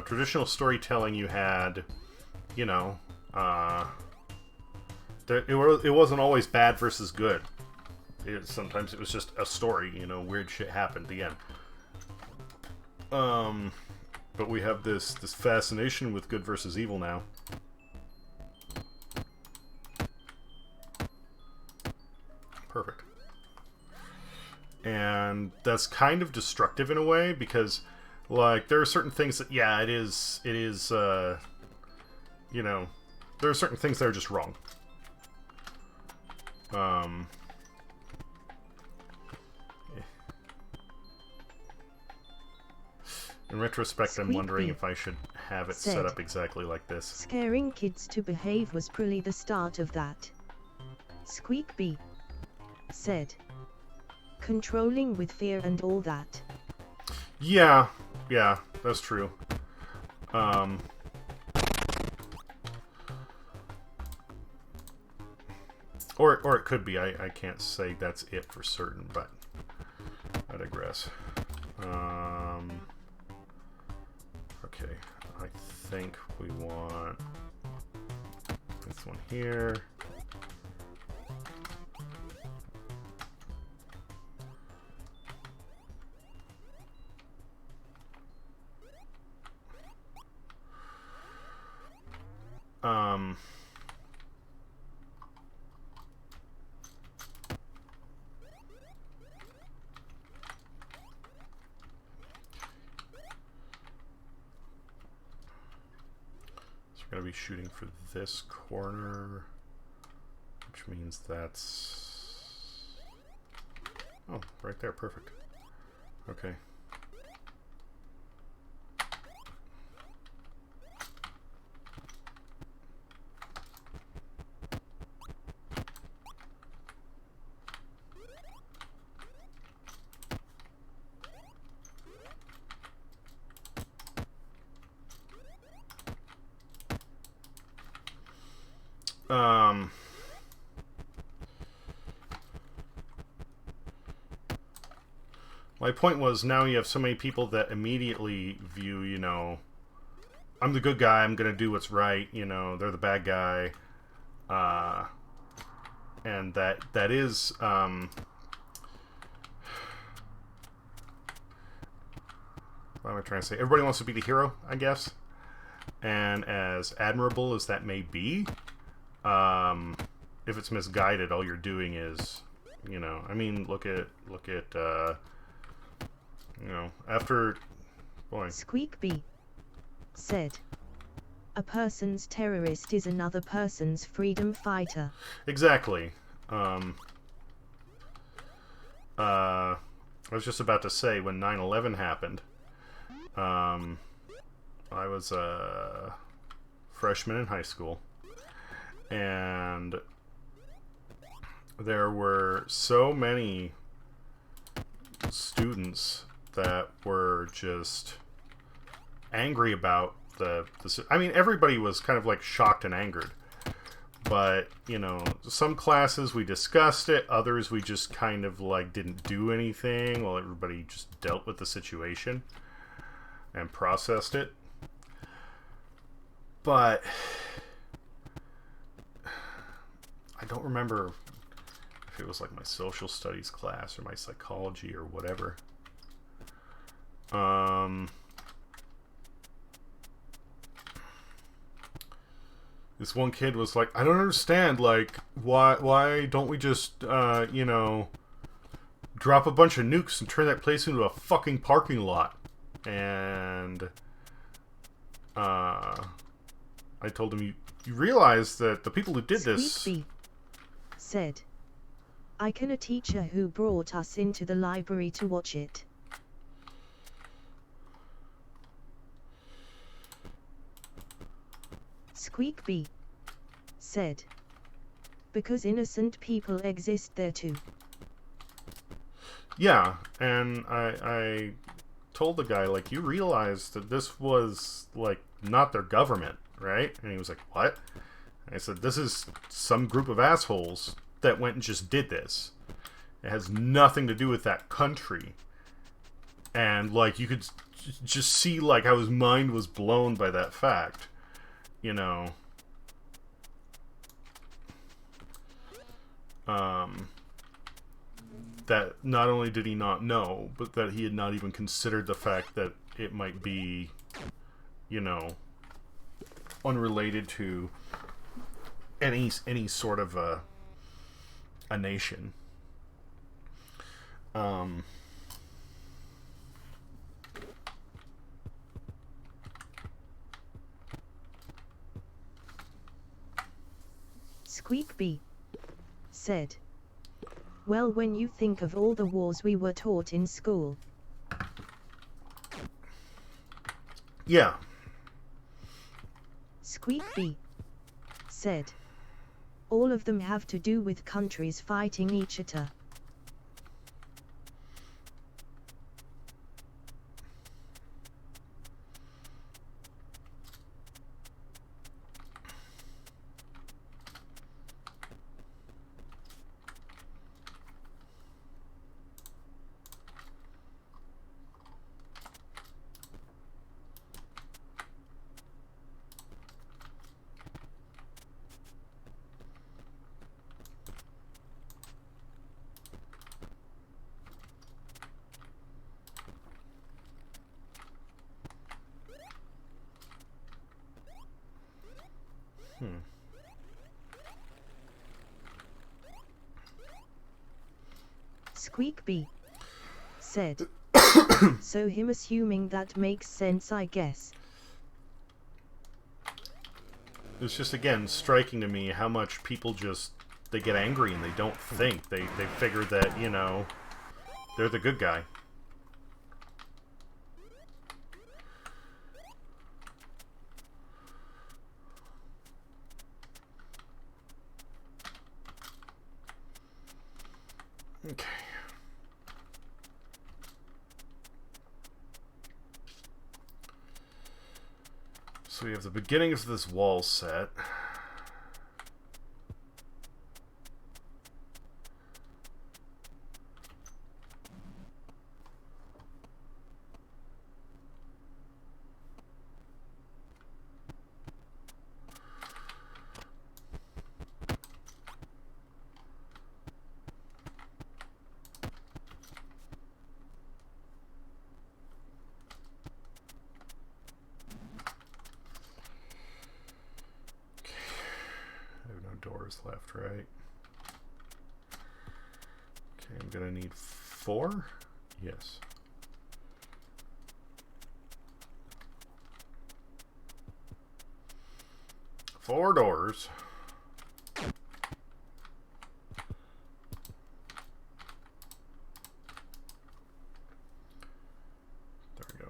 [SPEAKER 1] Traditional storytelling, you had, you know, it wasn't always bad versus good. Sometimes it was just a story, you know, weird shit happened at the end. But we have this fascination with good versus evil now. Perfect. And that's kind of destructive in a way, because, like, there are certain things that, yeah, it is, you know, there are certain things that are just wrong. In retrospect, I'm wondering if I should have it set up exactly like this.
[SPEAKER 2] Scaring kids to behave was probably the start of that. Squeakbee said. Controlling with fear and all that.
[SPEAKER 1] Yeah, that's true. Or it could be. I can't say that's it for certain, but I digress. Okay, I think we want this one here. We're going to be shooting for this corner, which means that's... Oh, right there, perfect. Okay. My point was, now you have so many people that immediately view, you know, I'm the good guy, I'm gonna do what's right, you know, they're the bad guy, and that is, what am I trying to say? Everybody wants to be the hero, I guess, and as admirable as that may be, if it's misguided, all you're doing is, you know, I mean, look at, you know, after, boy.
[SPEAKER 2] Squeakbee said, a person's terrorist is another person's freedom fighter.
[SPEAKER 1] Exactly. I was just about to say, when 9/11 happened, I was a freshman in high school, and there were so many students that were just angry about I mean, everybody was kind of like shocked and angered. But, you know, some classes we discussed it, others we just kind of like didn't do anything while everybody just dealt with the situation and processed it. But I don't remember if it was like my social studies class or my psychology or whatever. This one kid was like, I don't understand, like, why don't we just, you know, drop a bunch of nukes and turn that place into a fucking parking lot? And I told him, you realize that the people who did this...
[SPEAKER 2] Squeakbee said, I can a teacher who brought us into the library to watch it. Squeakbee said, because innocent people exist there too.
[SPEAKER 1] Yeah, and I told the guy, like, you realize that this was, like, not their government, right? And he was like, what? And I said, this is some group of assholes that went and just did this. It has nothing to do with that country. And, like, you could just see, like, how his mind was blown by that fact. You know. That not only did he not know, but that he had not even considered the fact that it might be, you know, unrelated to any sort of a nation.
[SPEAKER 2] Squeakbee said, well, when you think of all the wars we were taught in school.
[SPEAKER 1] Yeah.
[SPEAKER 2] Squeakbee said, all of them have to do with countries fighting each other. Squeakbee said, so him assuming that makes sense, I guess.
[SPEAKER 1] It's just, again, striking to me how much people just, they get angry and they don't think. They figure that, you know, they're the good guy. Okay. So we have the beginning of this wall set. Doors left, right? Okay, I'm gonna need 4. Yes. 4 doors. There we go.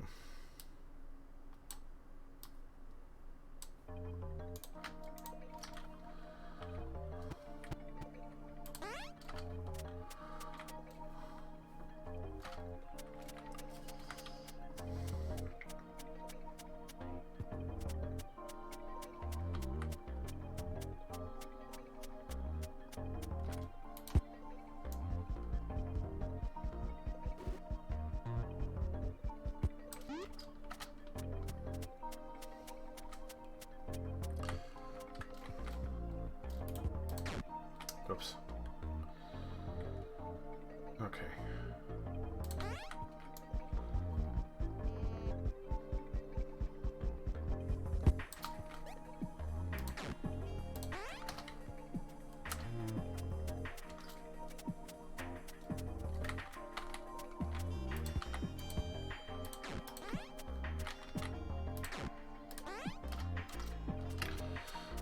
[SPEAKER 1] Oops. Okay.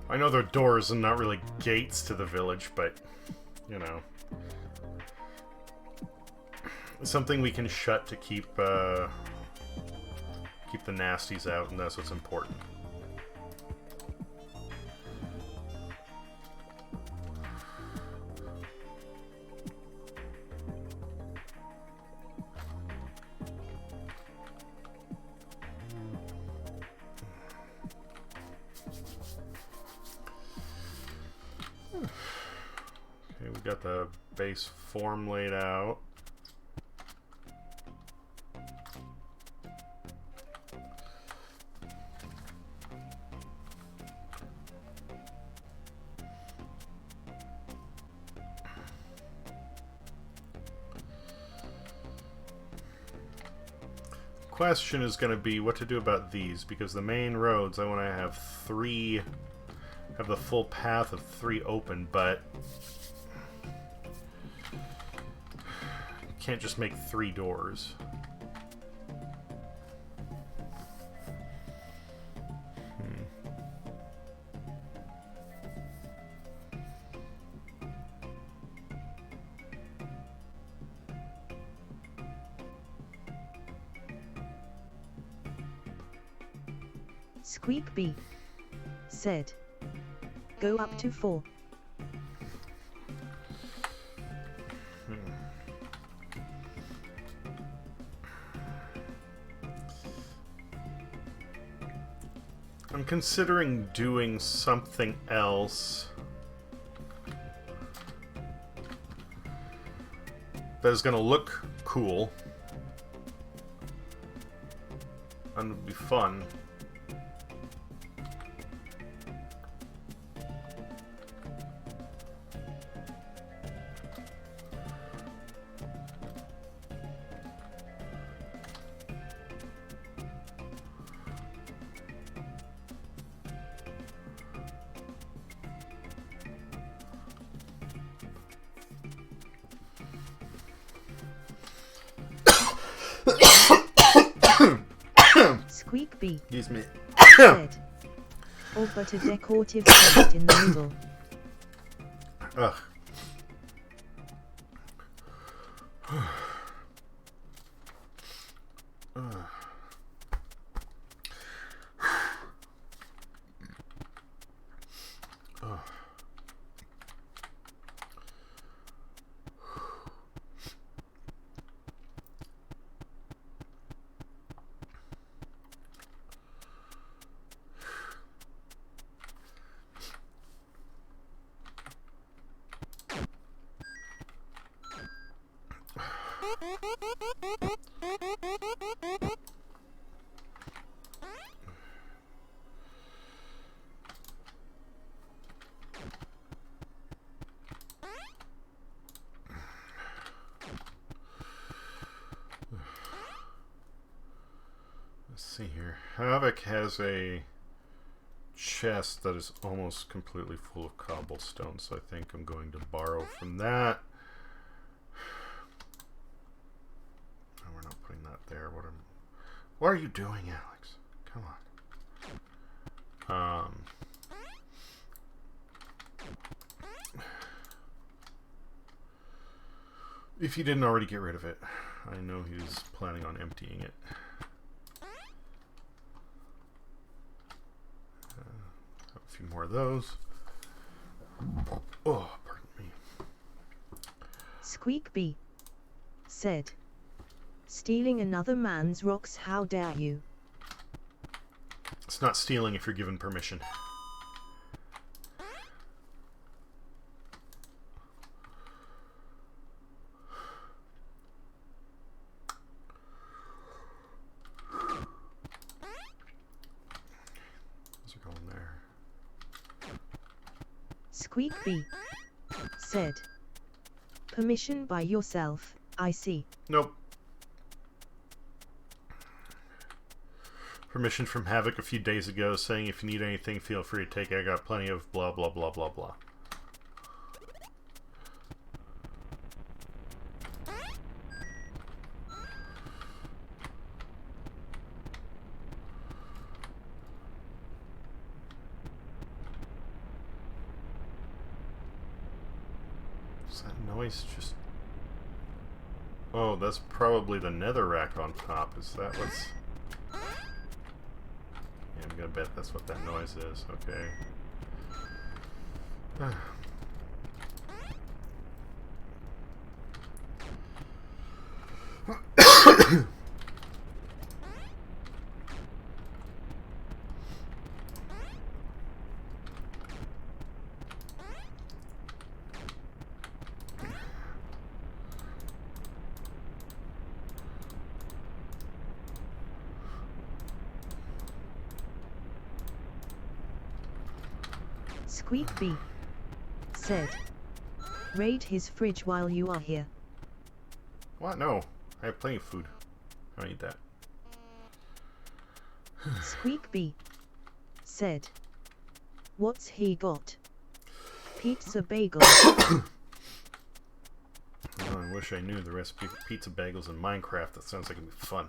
[SPEAKER 1] I know they're doors and not really gates to the village, but, you know. Something we can shut to keep the nasties out, and that's what's important. Okay, we got the base form laid out. Question is going to be what to do about these, because the main roads I want to have have the full path of 3 open, but you can't just make 3 doors.
[SPEAKER 2] Squeak B said, go up to 4.
[SPEAKER 1] I'm considering doing something else that is going to look cool and would be fun.
[SPEAKER 2] Squeak B
[SPEAKER 1] Excuse me.
[SPEAKER 2] said, or put a decorative text in the middle.
[SPEAKER 1] Ugh. Let's see here. Havoc has a chest that is almost completely full of cobblestone, so I think I'm going to borrow from that. Oh, we're not putting that there. What are you doing, Alex? Come on. If he didn't already get rid of it, I know he was planning on emptying it. A few more of those. Oh, pardon me.
[SPEAKER 2] Squeak B said, stealing another man's rocks, how dare you?
[SPEAKER 1] It's not stealing if you're given permission. Those are going there.
[SPEAKER 2] Squeak B said, permission by yourself, I see.
[SPEAKER 1] Nope. Permission from Havoc a few days ago saying if you need anything, feel free to take it. I got plenty of blah, blah, blah, blah, blah. Is that noise just... Oh, that's probably the netherrack on top. Is that what's... Yeah, I'm gonna bet that's what that noise is. Okay.
[SPEAKER 2] Squeak Bee said, raid his fridge while you are here.
[SPEAKER 1] What? No. I have plenty of food. I don't eat that.
[SPEAKER 2] Squeak Bee said, what's he got? Pizza bagel.
[SPEAKER 1] Oh, I wish I knew the recipe for pizza bagels in Minecraft. That sounds like it'd be fun.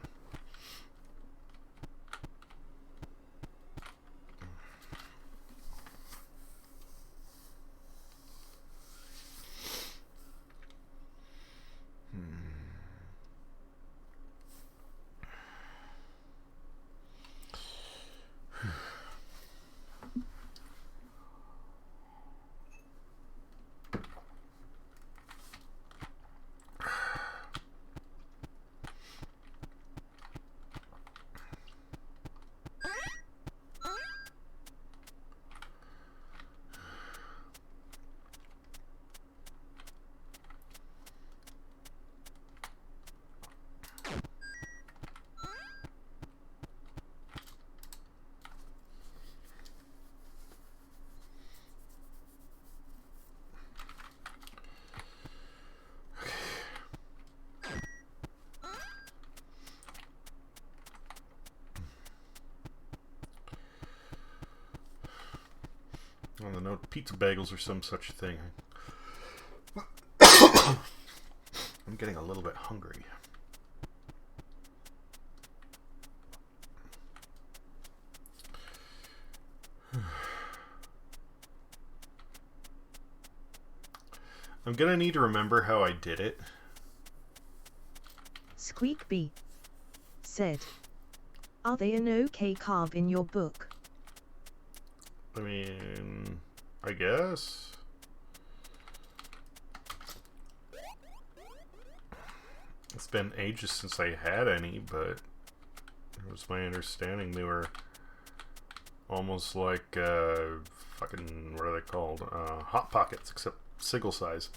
[SPEAKER 1] On the note, pizza bagels or some such thing. I'm getting a little bit hungry. I'm gonna need to remember how I did it.
[SPEAKER 2] Squeak Bee said, are they an okay carb in your book?
[SPEAKER 1] I mean, I guess. It's been ages since I had any, but it was my understanding they were almost like fucking, what are they called? Hot Pockets, except single size.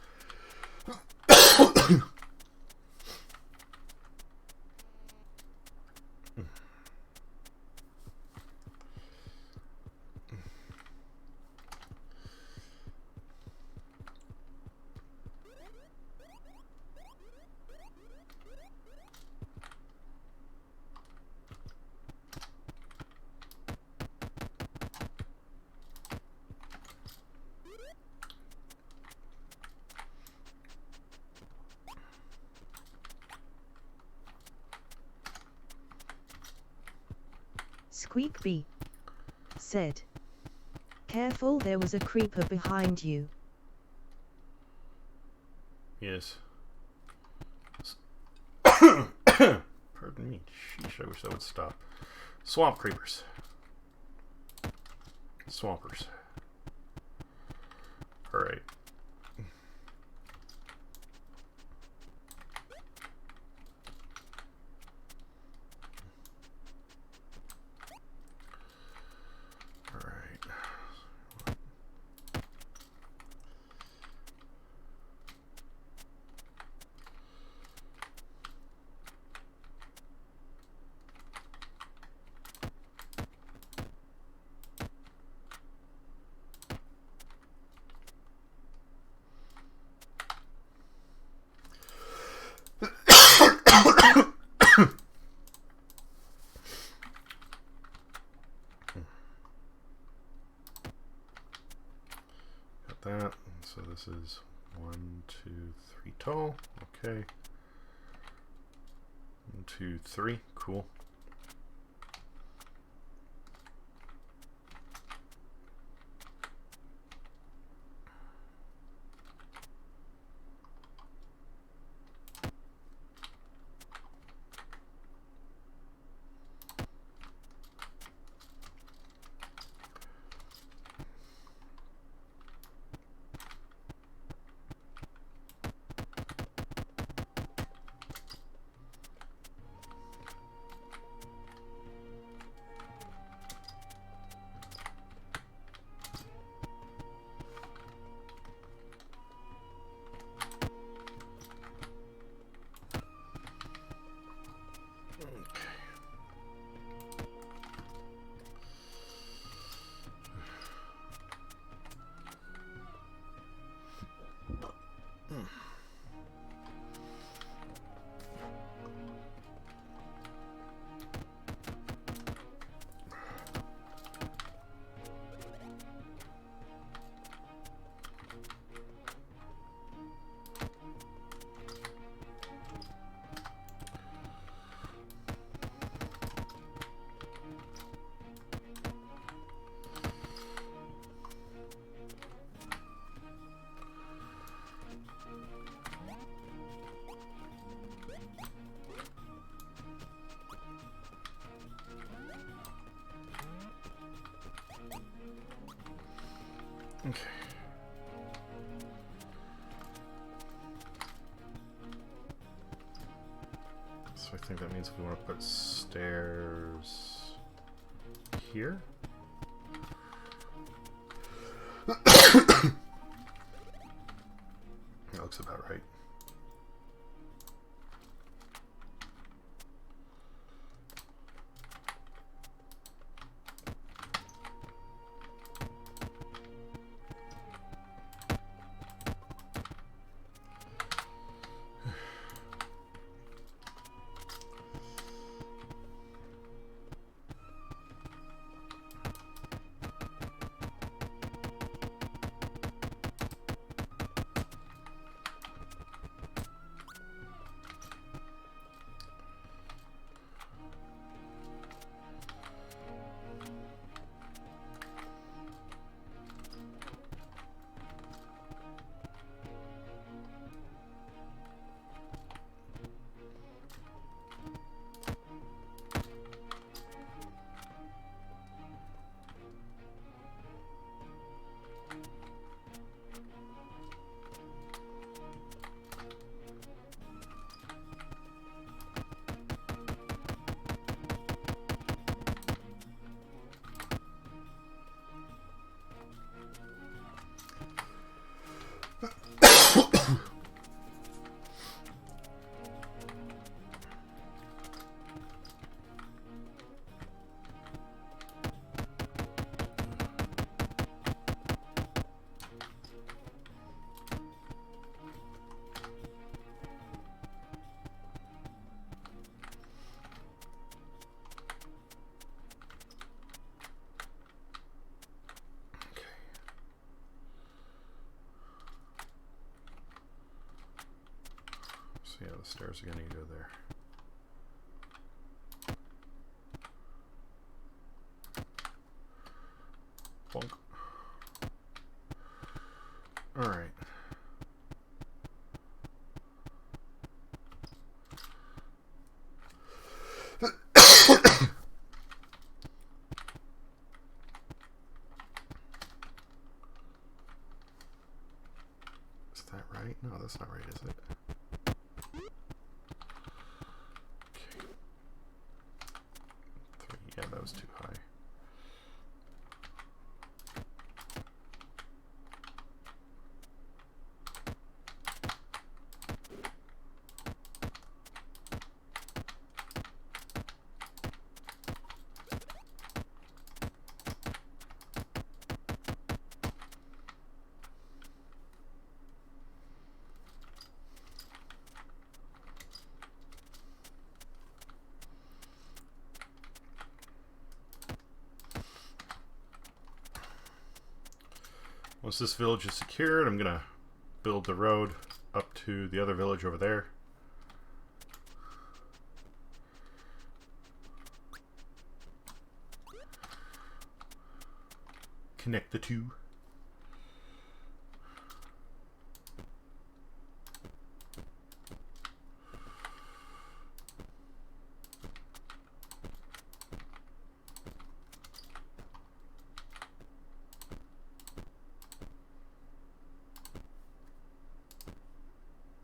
[SPEAKER 2] Squeak Bee said, careful, there was a creeper behind you.
[SPEAKER 1] Yes. Pardon me. Sheesh, I wish that would stop. Swamp creepers. Swampers. Alright. That, so this is 1, 2, 3 tall. Okay. 1, 2, 3. Cool. Okay. So I think that means we want to put stairs here. That looks about right. Yeah, the stairs are going to go there. Plunk. All right. Is that right? No, that's not right, is it? Yeah, that was too high. Once this village is secured, I'm gonna build the road up to the other village over there. Connect the two.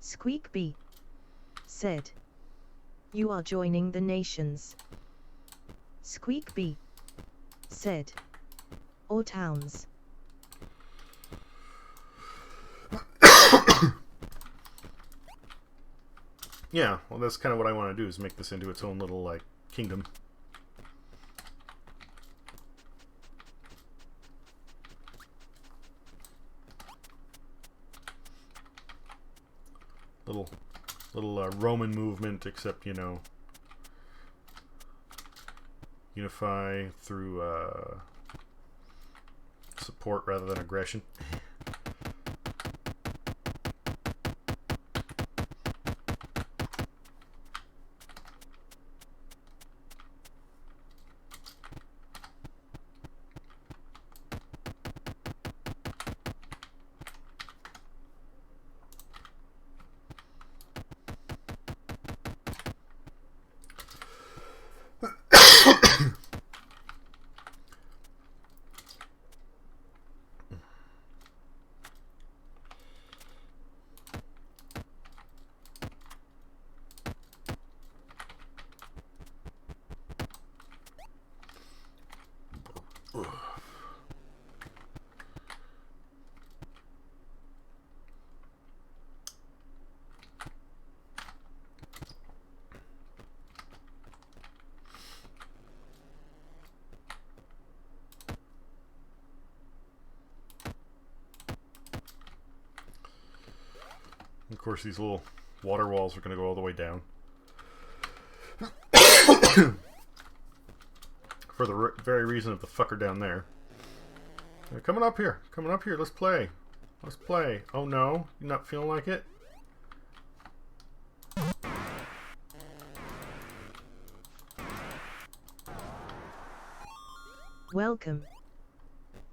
[SPEAKER 2] Squeakbee said, "You are joining the nations." Squeakbee said, "Or towns."
[SPEAKER 1] Yeah, well, that's kind of what I want to do, is make this into its own little, like, kingdom. Little Roman movement, except, you know, unify through support rather than aggression. Of course, these little water walls are going to go all the way down. For the very reason of the fucker down there. Coming up here. Coming up here. Let's play. Let's play. Oh no. You're not feeling like it?
[SPEAKER 2] Welcome.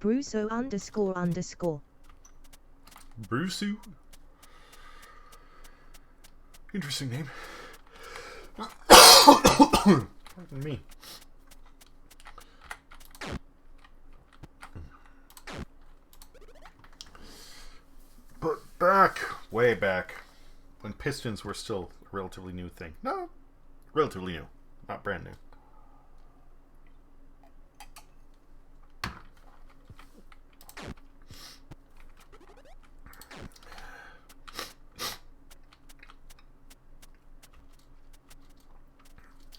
[SPEAKER 2] Bruso __.
[SPEAKER 1] Brusu? Interesting name. Pardon me. But back, way back, when pistons were still a relatively new thing. No, relatively new, not brand new.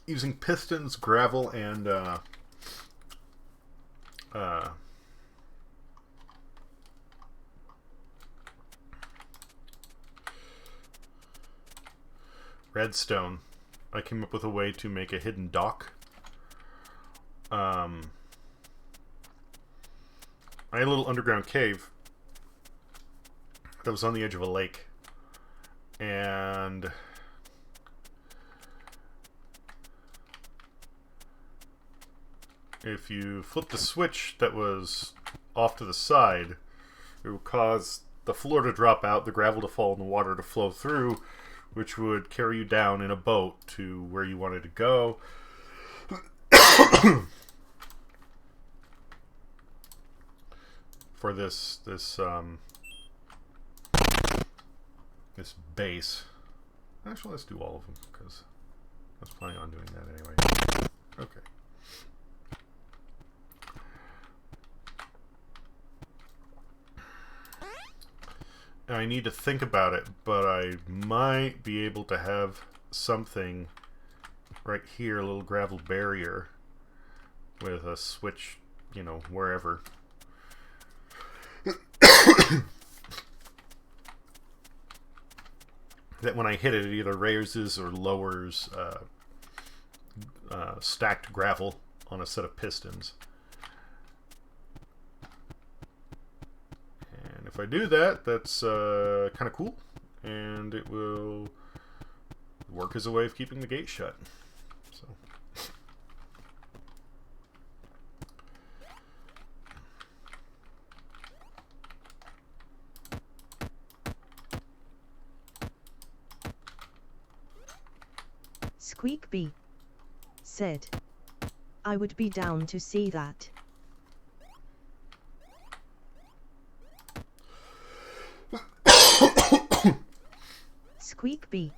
[SPEAKER 1] Using pistons, gravel, and redstone, I came up with a way to make a hidden dock. I had a little underground cave that was on the edge of a lake, and if you flip the switch that was off to the side, it would cause the floor to drop out, the gravel to fall, and the water to flow through, which would carry you down in a boat to where you wanted to go. For this base. Actually, let's do all of them, because I was planning on doing that anyway. Okay. I need to think about it, but I might be able to have something right here, a little gravel barrier with a switch, you know, wherever. That when I hit it, it either raises or lowers stacked gravel on a set of pistons. If I do that, that's kind of cool, and it will work as a way of keeping the gate shut. So.
[SPEAKER 2] Squeakbee said, I would be down to see that. Squeakbee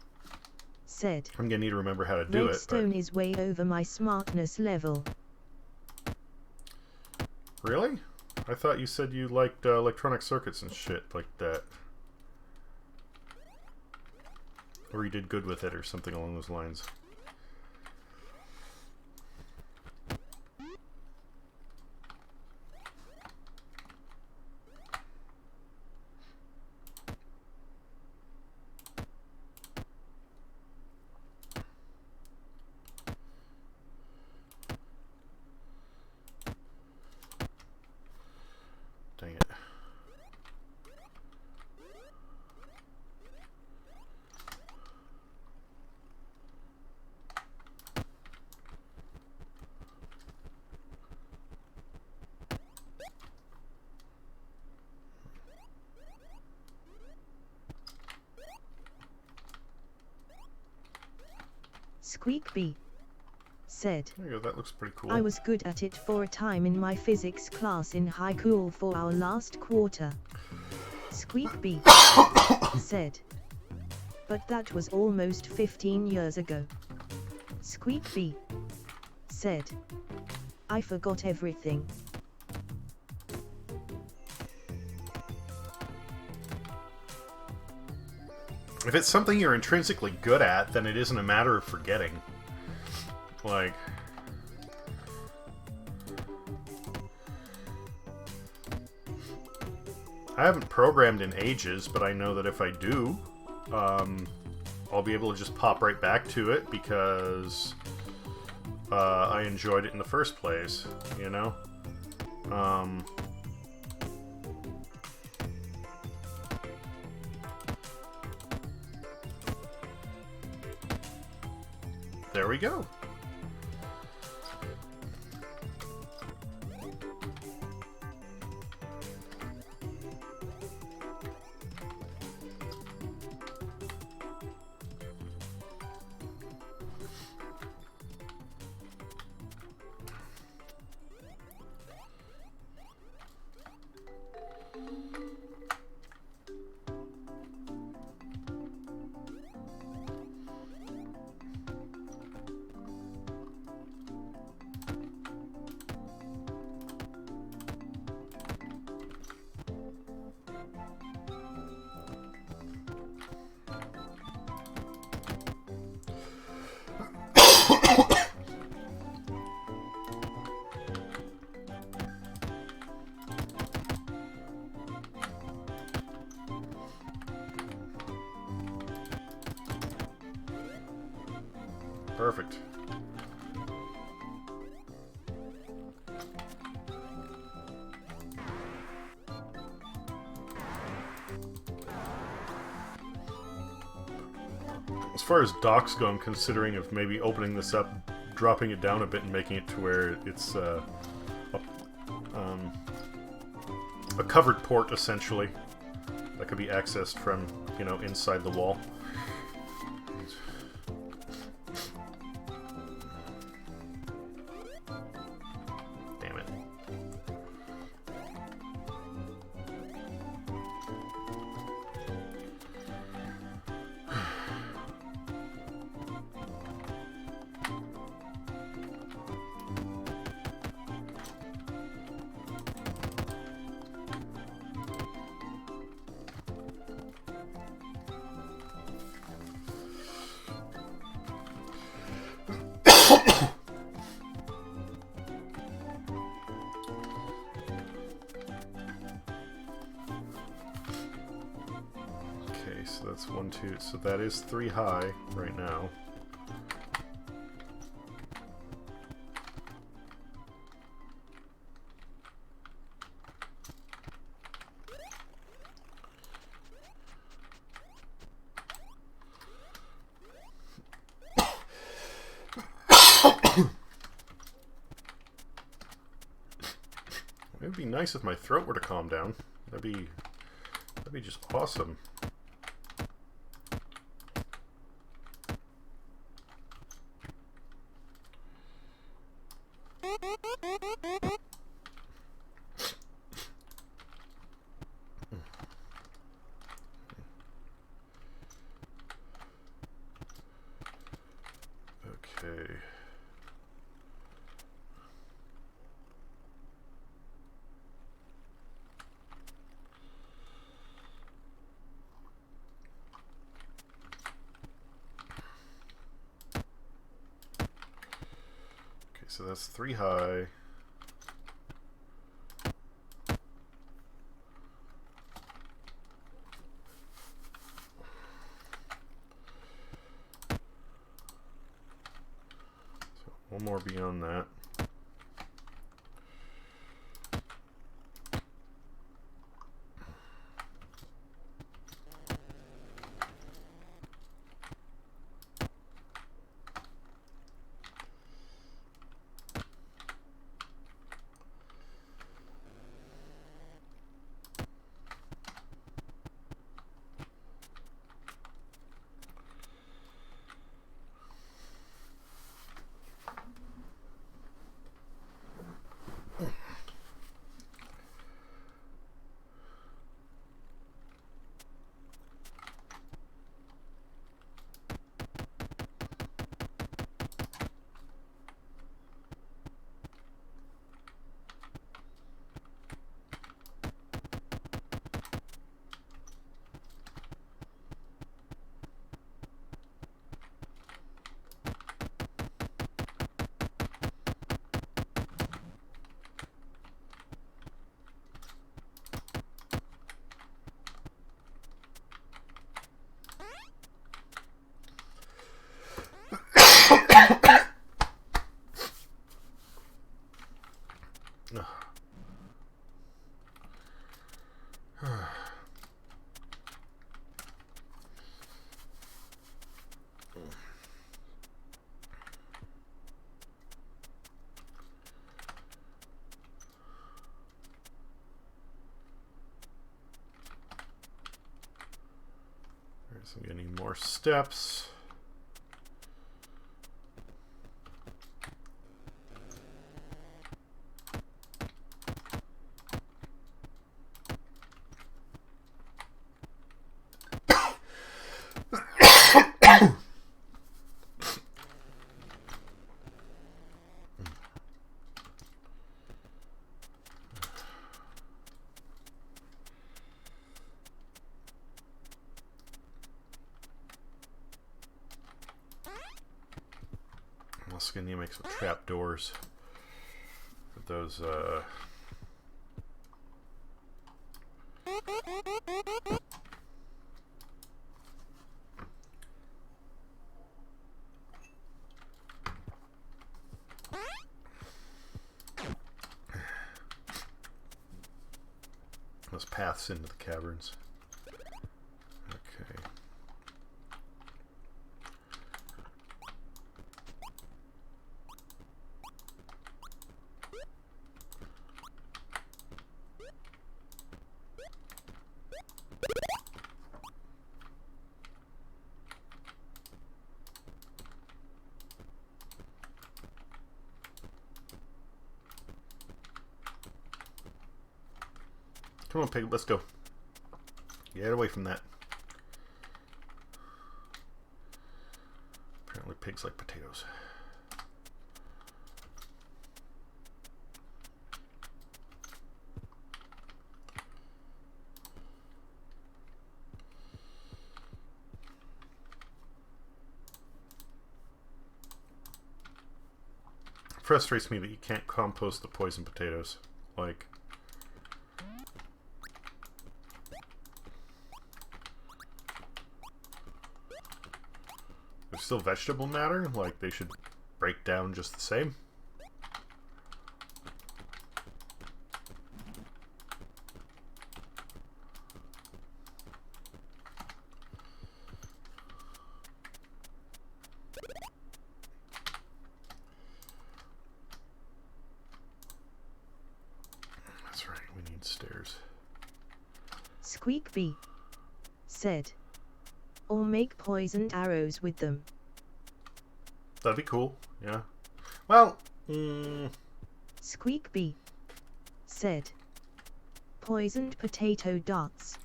[SPEAKER 2] said,
[SPEAKER 1] I'm gonna need to remember how to do
[SPEAKER 2] Redstone is way over my smartness level.
[SPEAKER 1] Really? I thought you said you liked electronic circuits and shit like that. Or you did good with it or something along those lines.
[SPEAKER 2] Squeak said.
[SPEAKER 1] There you go, that looks pretty cool.
[SPEAKER 2] I was good at it for a time in my physics class in high school for our last quarter. Squeak said. But that was almost 15 years ago. Squeak said. I forgot everything.
[SPEAKER 1] If it's something you're intrinsically good at, then it isn't a matter of forgetting. Like... I haven't programmed in ages, but I know that if I do, I'll be able to just pop right back to it because I enjoyed it in the first place, you know? There we go. Perfect. As far as docks go, I'm considering of maybe opening this up, dropping it down a bit, and making it to where it's a covered port, essentially, that could be accessed from, you know, inside the wall. Damn it. So that's 1, 2, so that is 3 high right now. It would be nice if my throat were to calm down. That'd be just awesome. Okay. So that's 3 high. So one more beyond that. Guess I'm gonna need more steps. Also gonna need to make some trapdoors for those paths into the caverns. Okay. Come on, pig, let's go. Get away from that. Apparently pigs like potatoes. It frustrates me that you can't compost the poison potatoes. Like, there's still vegetable matter, like they should break down just the same. That's right, we need stairs.
[SPEAKER 2] Squeak Bee said, or make poisoned arrows with them.
[SPEAKER 1] That'd be cool, yeah. Well,
[SPEAKER 2] Squeak Bee said, poisoned potato darts.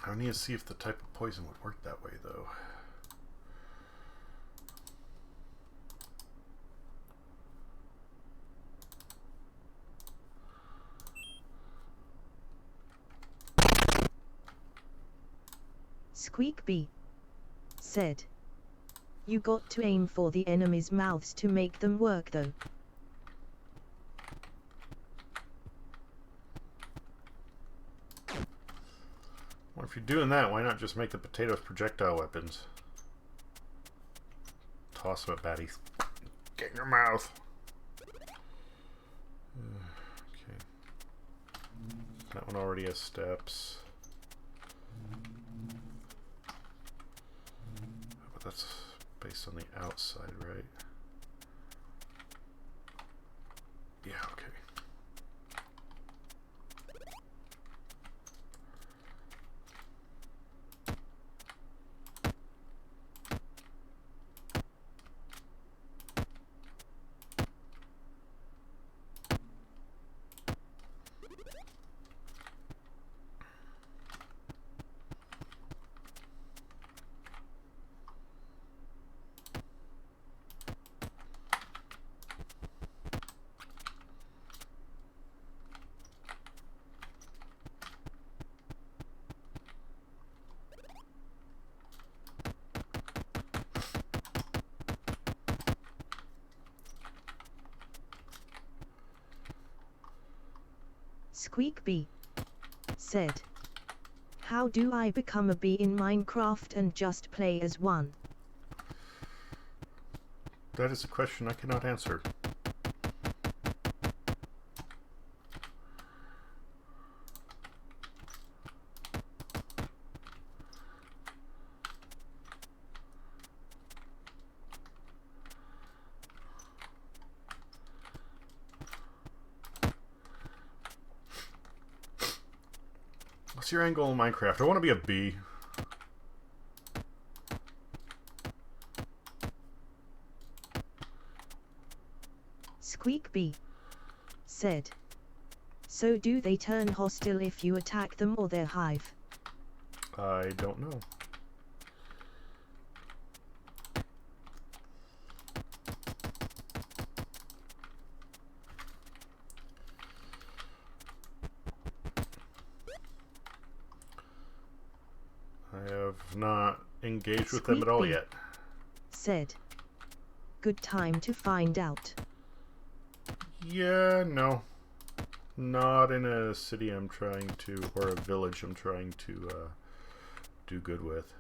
[SPEAKER 1] I need to see if the type of poison would work that way, though.
[SPEAKER 2] Squeak Bee said, you got to aim for the enemy's mouths to make them work though.
[SPEAKER 1] Well, if you're doing that, why not just make the potatoes projectile weapons? Toss them at baddies. Get in your mouth. Okay. That one already has steps. But that's based on the outside, right? Yeah, okay.
[SPEAKER 2] Squeak Bee said, how do I become a bee in Minecraft and just play as one?
[SPEAKER 1] That is a question I cannot answer. What's your angle in Minecraft? I want to be a bee.
[SPEAKER 2] Squeak Bee said, so do they turn hostile if you attack them or their hive?
[SPEAKER 1] I don't know. I have not engaged with them at all yet.
[SPEAKER 2] Said, good time to find out.
[SPEAKER 1] Yeah, no. Not in a city I'm trying to, or a village I'm trying to do good with.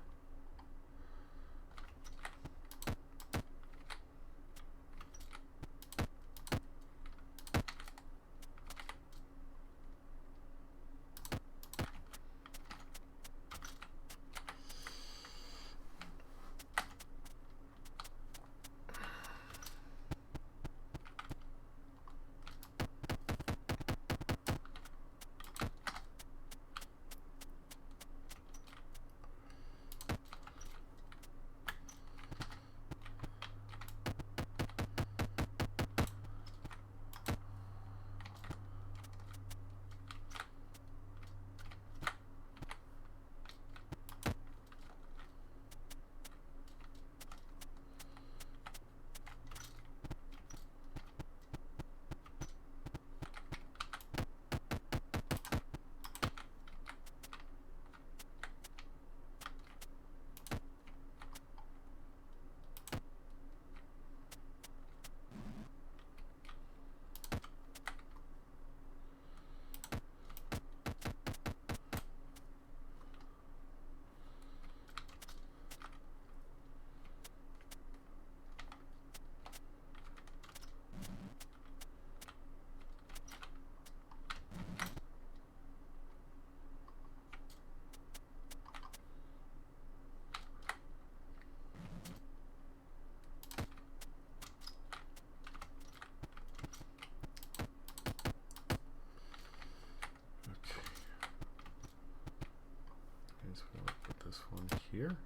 [SPEAKER 1] This one here.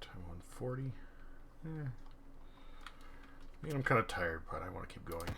[SPEAKER 1] Time 140. I mean, I'm kind of tired, but I want to keep going.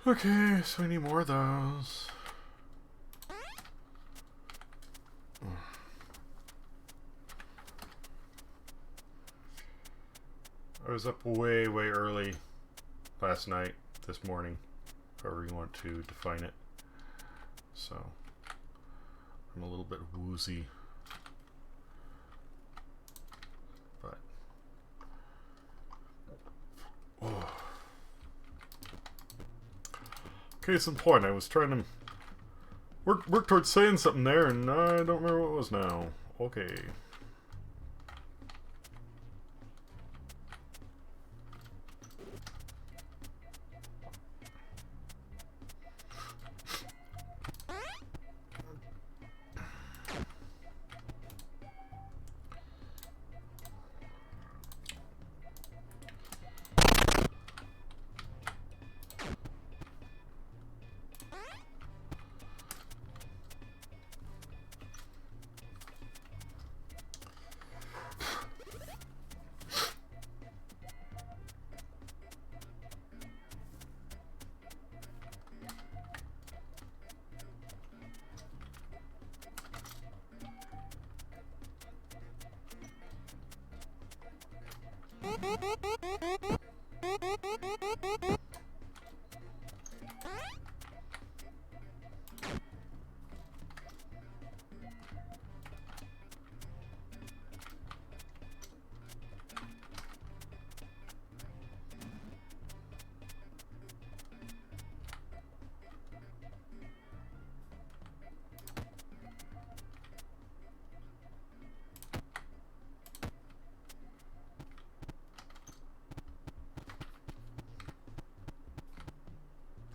[SPEAKER 1] Okay, so I need more of those. I was up way early last night, this morning, however you want to define it. So, I'm a little bit woozy. But, case in point, I was trying to work towards saying something there, and I don't remember what it was now. Okay.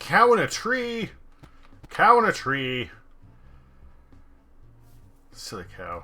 [SPEAKER 1] Cow in a tree! Cow in a tree! Silly cow.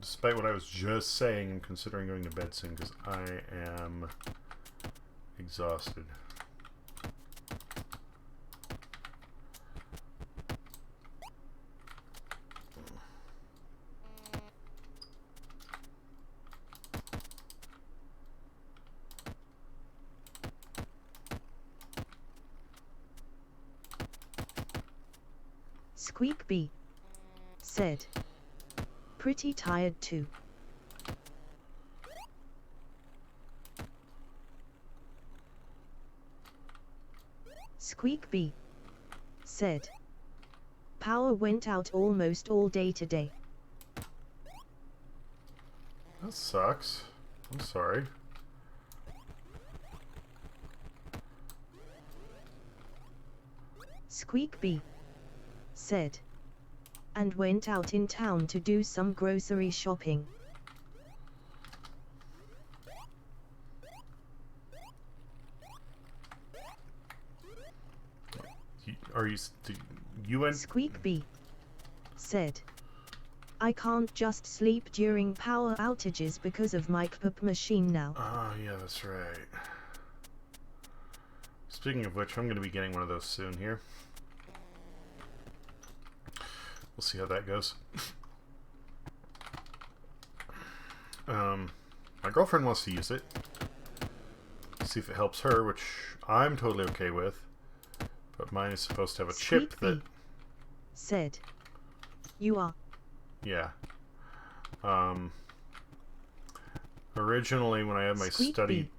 [SPEAKER 1] Despite what I was just saying, I'm considering going to bed soon because I am exhausted.
[SPEAKER 2] Squeakbee said, pretty tired too. Squeakbee said, power went out almost all day today.
[SPEAKER 1] That sucks. I'm sorry.
[SPEAKER 2] Squeakbee said, and went out in town to do some grocery shopping.
[SPEAKER 1] You went?
[SPEAKER 2] Squeakbee said, I can't just sleep during power outages because of my CPAP machine now.
[SPEAKER 1] Oh, yeah, that's right. Speaking of which, I'm going to be getting one of those soon here. We'll see how that goes. My girlfriend wants to use it. See if it helps her, which I'm totally okay with. But mine is supposed to have a chip that...
[SPEAKER 2] said, you are.
[SPEAKER 1] Yeah. Originally, when I had my study...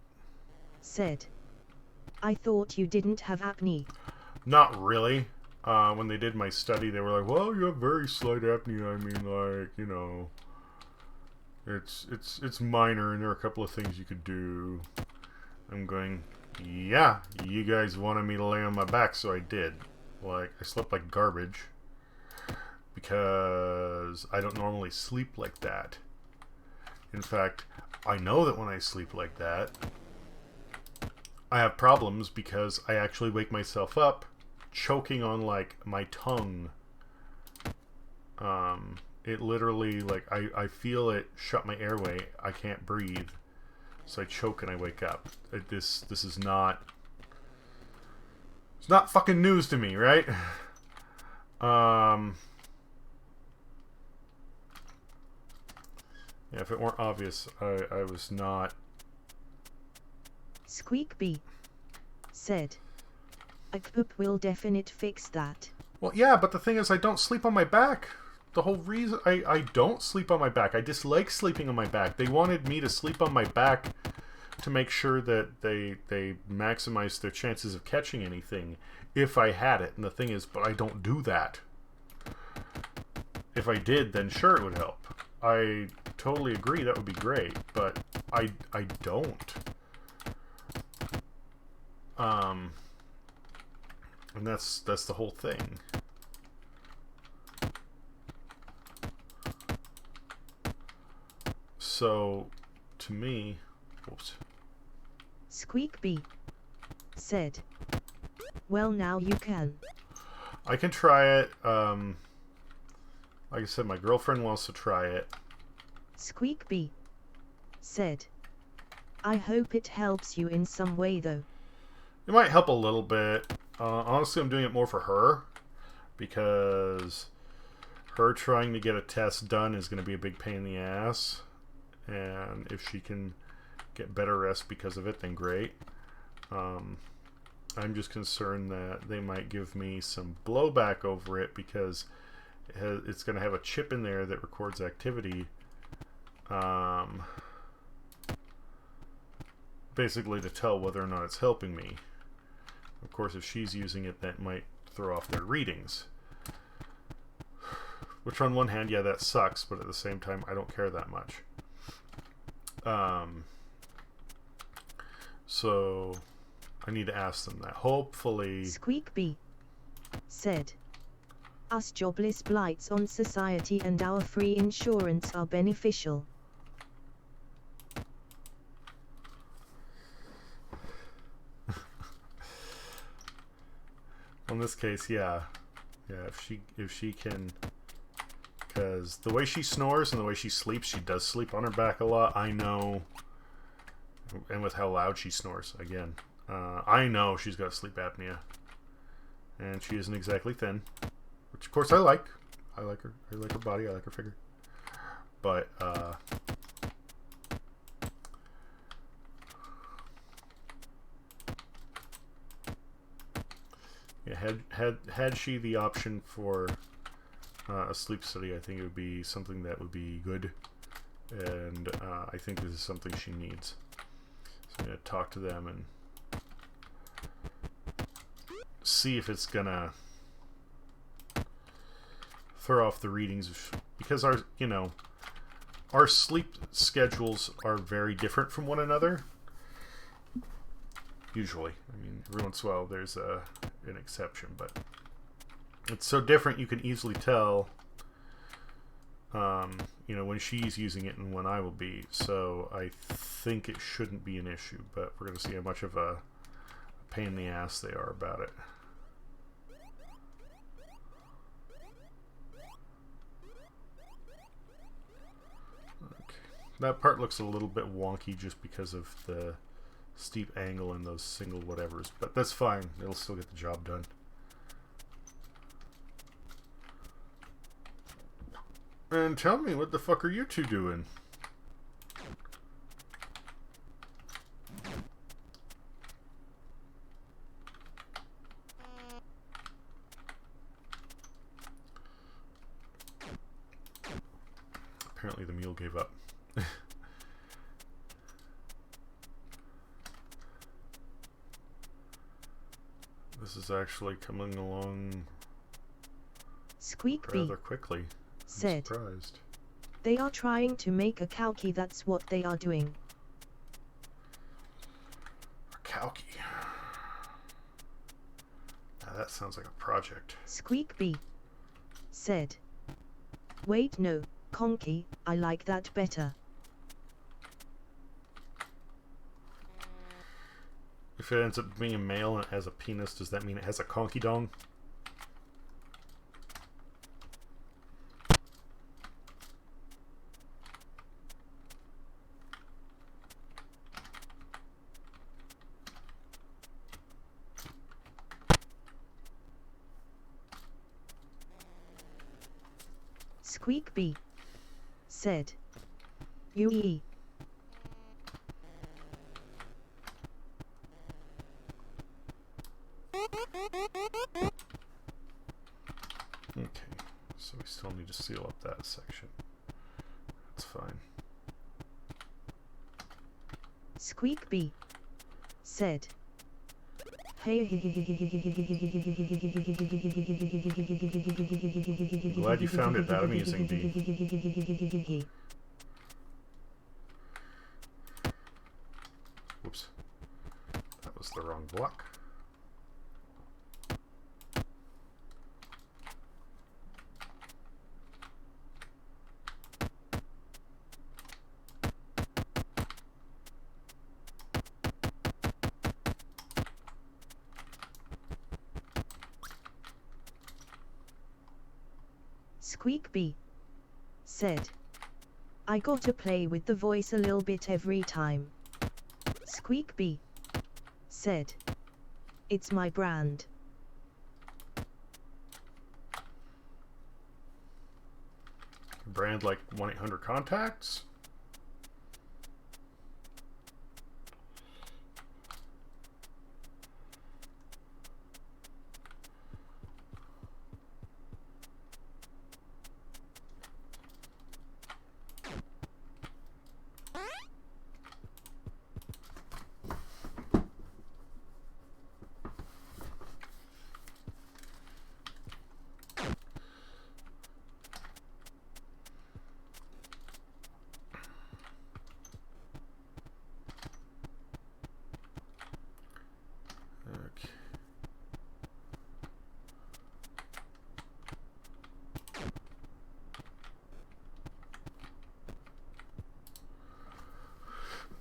[SPEAKER 2] said, I thought you didn't have apnea.
[SPEAKER 1] Not really. When they did my study, they were like, well, you have very slight apnea. I mean, like, you know, it's minor, and there are a couple of things you could do. I'm going, yeah, you guys wanted me to lay on my back, so I did. Like, I slept like garbage because I don't normally sleep like that. In fact, I know that when I sleep like that, I have problems because I actually wake myself up choking on like my tongue. It literally, like, I feel it shut my airway. I can't breathe, so I choke and I wake up. This is not, it's not fucking news to me, right? Yeah, if it weren't obvious, I was not.
[SPEAKER 2] Squeakbee said, a CPAP will definitely fix that.
[SPEAKER 1] Well, yeah, but the thing is, I don't sleep on my back. The whole reason I don't sleep on my back, I dislike sleeping on my back. They wanted me to sleep on my back to make sure that they maximize their chances of catching anything if I had it. And the thing is, but I don't do that. If I did, then sure it would help. I totally agree, that would be great, but I don't. And that's the whole thing. So, to me, oops.
[SPEAKER 2] Squeak Bee said, well, now you can.
[SPEAKER 1] I can try it. Like I said, my girlfriend wants to try it.
[SPEAKER 2] Squeak Bee said, I hope it helps you in some way though.
[SPEAKER 1] It might help a little bit. Honestly, I'm doing it more for her, because her trying to get a test done is going to be a big pain in the ass. And if she can get better rest because of it, then great. I'm just concerned that they might give me some blowback over it, because it's going to have a chip in there that records activity. Basically to tell whether or not it's helping me. Of course, if she's using it, that might throw off their readings. Which on one hand, yeah, that sucks, but at the same time, I don't care that much. So I need to ask them that. Hopefully...
[SPEAKER 2] Squeak Bee said, us jobless blights on society and our free insurance are beneficial.
[SPEAKER 1] In this case, yeah. Yeah, if she can... Because the way she snores and the way she sleeps, she does sleep on her back a lot. I know. And with how loud she snores, again. I know she's got sleep apnea. And she isn't exactly thin. Which, of course, I like. I like her. I like her body. I like her figure. But, yeah, had she the option for a sleep study, I think it would be something that would be good. And I think this is something she needs. So I'm going to talk to them and see if it's going to throw off the readings. Because our sleep schedules are very different from one another. Usually. I mean, every once in a while there's an exception, but it's so different you can easily tell when she's using it and when I will be. So I think it shouldn't be an issue, but we're going to see how much of a pain in the ass they are about it. Okay. That part looks a little bit wonky just because of the steep angle and those single whatevers, but that's fine. It'll still get the job done. And tell me, what the fuck are you two doing? Apparently the mule gave up. This is actually coming along
[SPEAKER 2] Squeak Bee
[SPEAKER 1] rather quickly.
[SPEAKER 2] said,
[SPEAKER 1] Surprised.
[SPEAKER 2] they are trying to make a Kalki, that's what they are doing.
[SPEAKER 1] A Kalki. Now that sounds like a project.
[SPEAKER 2] Squeak Bee said, wait, no, Conky, I like that better.
[SPEAKER 1] If it ends up being a male and it has a penis, does that mean it has a conky dong?
[SPEAKER 2] Squeak Bee said, UE.
[SPEAKER 1] Okay, so we still need to seal up that section. That's fine.
[SPEAKER 2] Squeak Bee said, hey,
[SPEAKER 1] Glad you found it that amusing, Bee. Whoops. That was the wrong block.
[SPEAKER 2] Squeakbee said, I gotta play with the voice a little bit every time. Squeakbee said, it's my brand.
[SPEAKER 1] Brand like 1-800-CONTACTS?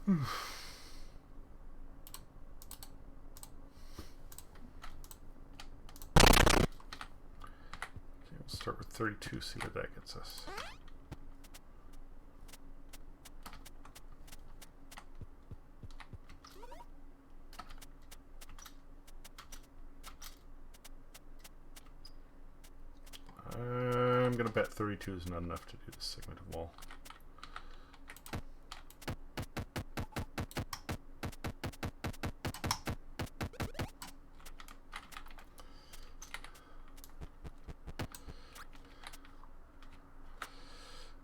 [SPEAKER 1] Okay, we'll start with 32, see what that gets us. I'm going to bet 32 is not enough to do this segment of wall.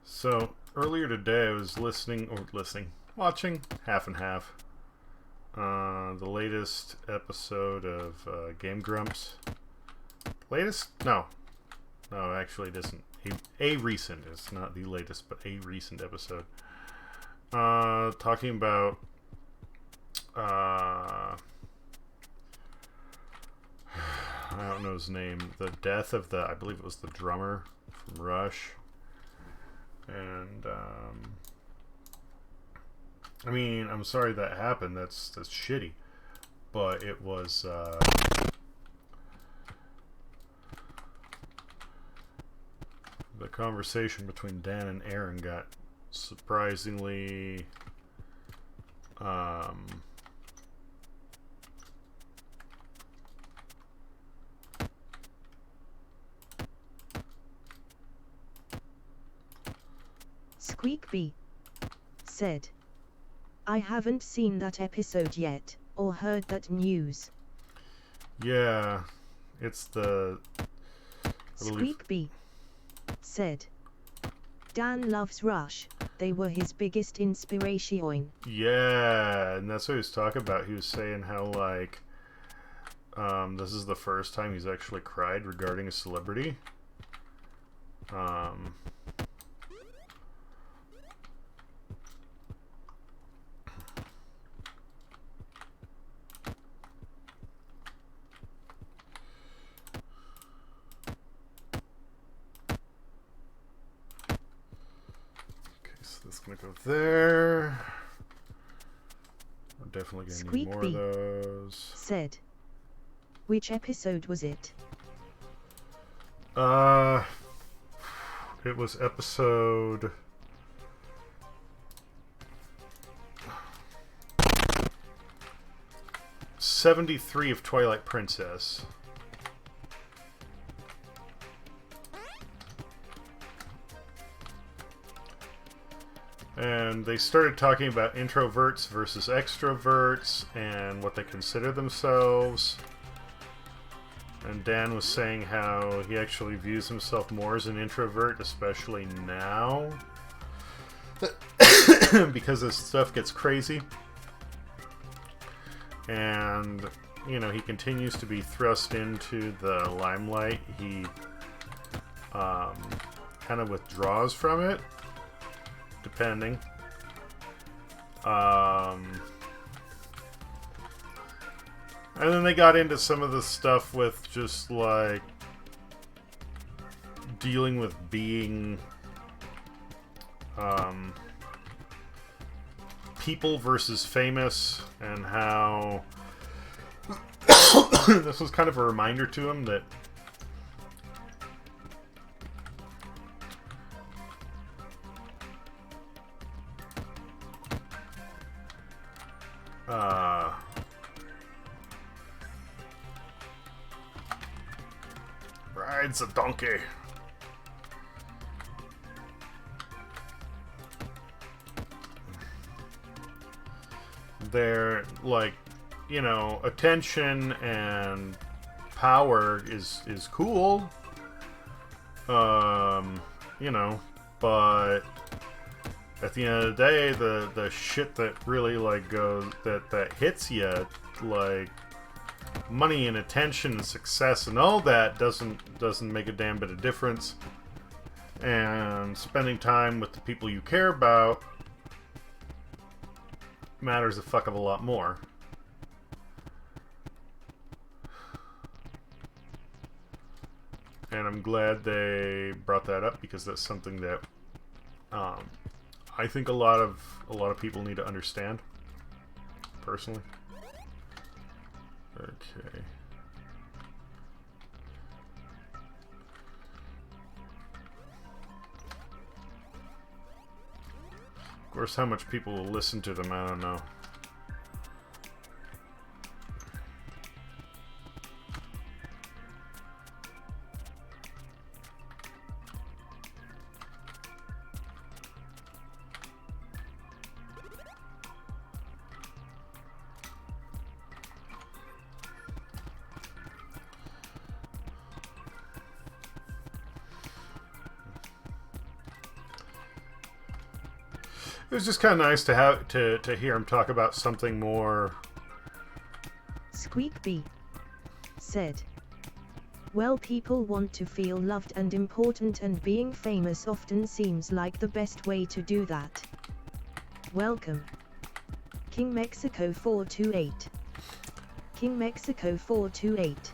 [SPEAKER 1] So earlier today I was watching half and half. The latest episode of Game Grumps. Latest? No, actually it isn't. A recent. It's not the latest, but a recent episode. Talking about I don't know his name. The death of I believe it was the drummer from Rush. And I mean, I'm sorry that happened. That's shitty. But it was the conversation between Dan and Aaron got surprisingly
[SPEAKER 2] Squeakbee said, I haven't seen that episode yet, or heard that news.
[SPEAKER 1] Yeah, it's the...
[SPEAKER 2] Squeakbee said, Dan loves Rush, they were his biggest inspiration.
[SPEAKER 1] Yeah, and that's what he was talking about. He was saying how, like, this is the first time he's actually cried regarding a celebrity. Gonna go there. We're definitely gonna need more of those.
[SPEAKER 2] Said, which episode was it?
[SPEAKER 1] It was episode 73 of Twilight Princess. And they started talking about introverts versus extroverts and what they consider themselves. And Dan was saying how he actually views himself more as an introvert, especially now. Because his stuff gets crazy. And, you know, he continues to be thrust into the limelight. He kind of withdraws from it. Depending. And then they got into some of the stuff with just like dealing with being people versus famous, and how this was kind of a reminder to him that Rides a donkey. They're like, you know, attention and power is cool. You know, but at the end of the day, the shit that really like goes that hits you, like money and attention and success and all that doesn't make a damn bit of difference. And spending time with the people you care about matters a fuck of a lot more. And I'm glad they brought that up, because that's something that I think a lot of people need to understand, personally. Okay. Of course, how much people will listen to them, I don't know. It was just kind of nice to have to hear him talk about something more.
[SPEAKER 2] Squeakbee said, "Well, people want to feel loved and important, and being famous often seems like the best way to do that. Welcome. King Mexico 428. King Mexico 428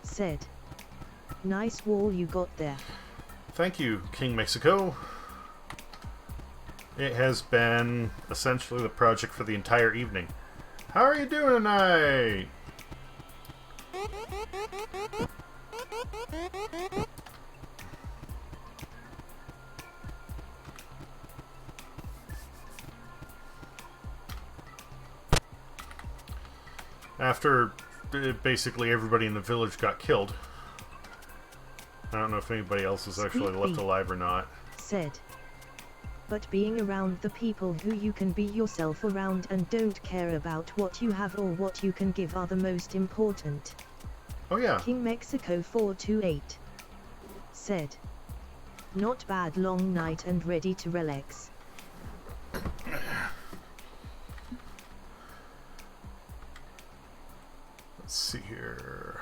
[SPEAKER 2] said, "Nice wall you got there."
[SPEAKER 1] Thank you, King Mexico. It has been essentially the project for the entire evening. How are you doing tonight? After basically everybody in the village got killed. I don't know if anybody else is actually left alive or not.
[SPEAKER 2] Said, "But being around the people who you can be yourself around and don't care about what you have or what you can give are the most important."
[SPEAKER 1] Oh yeah.
[SPEAKER 2] King Mexico 428 said, "Not bad, long night and ready to relax."
[SPEAKER 1] Let's see here.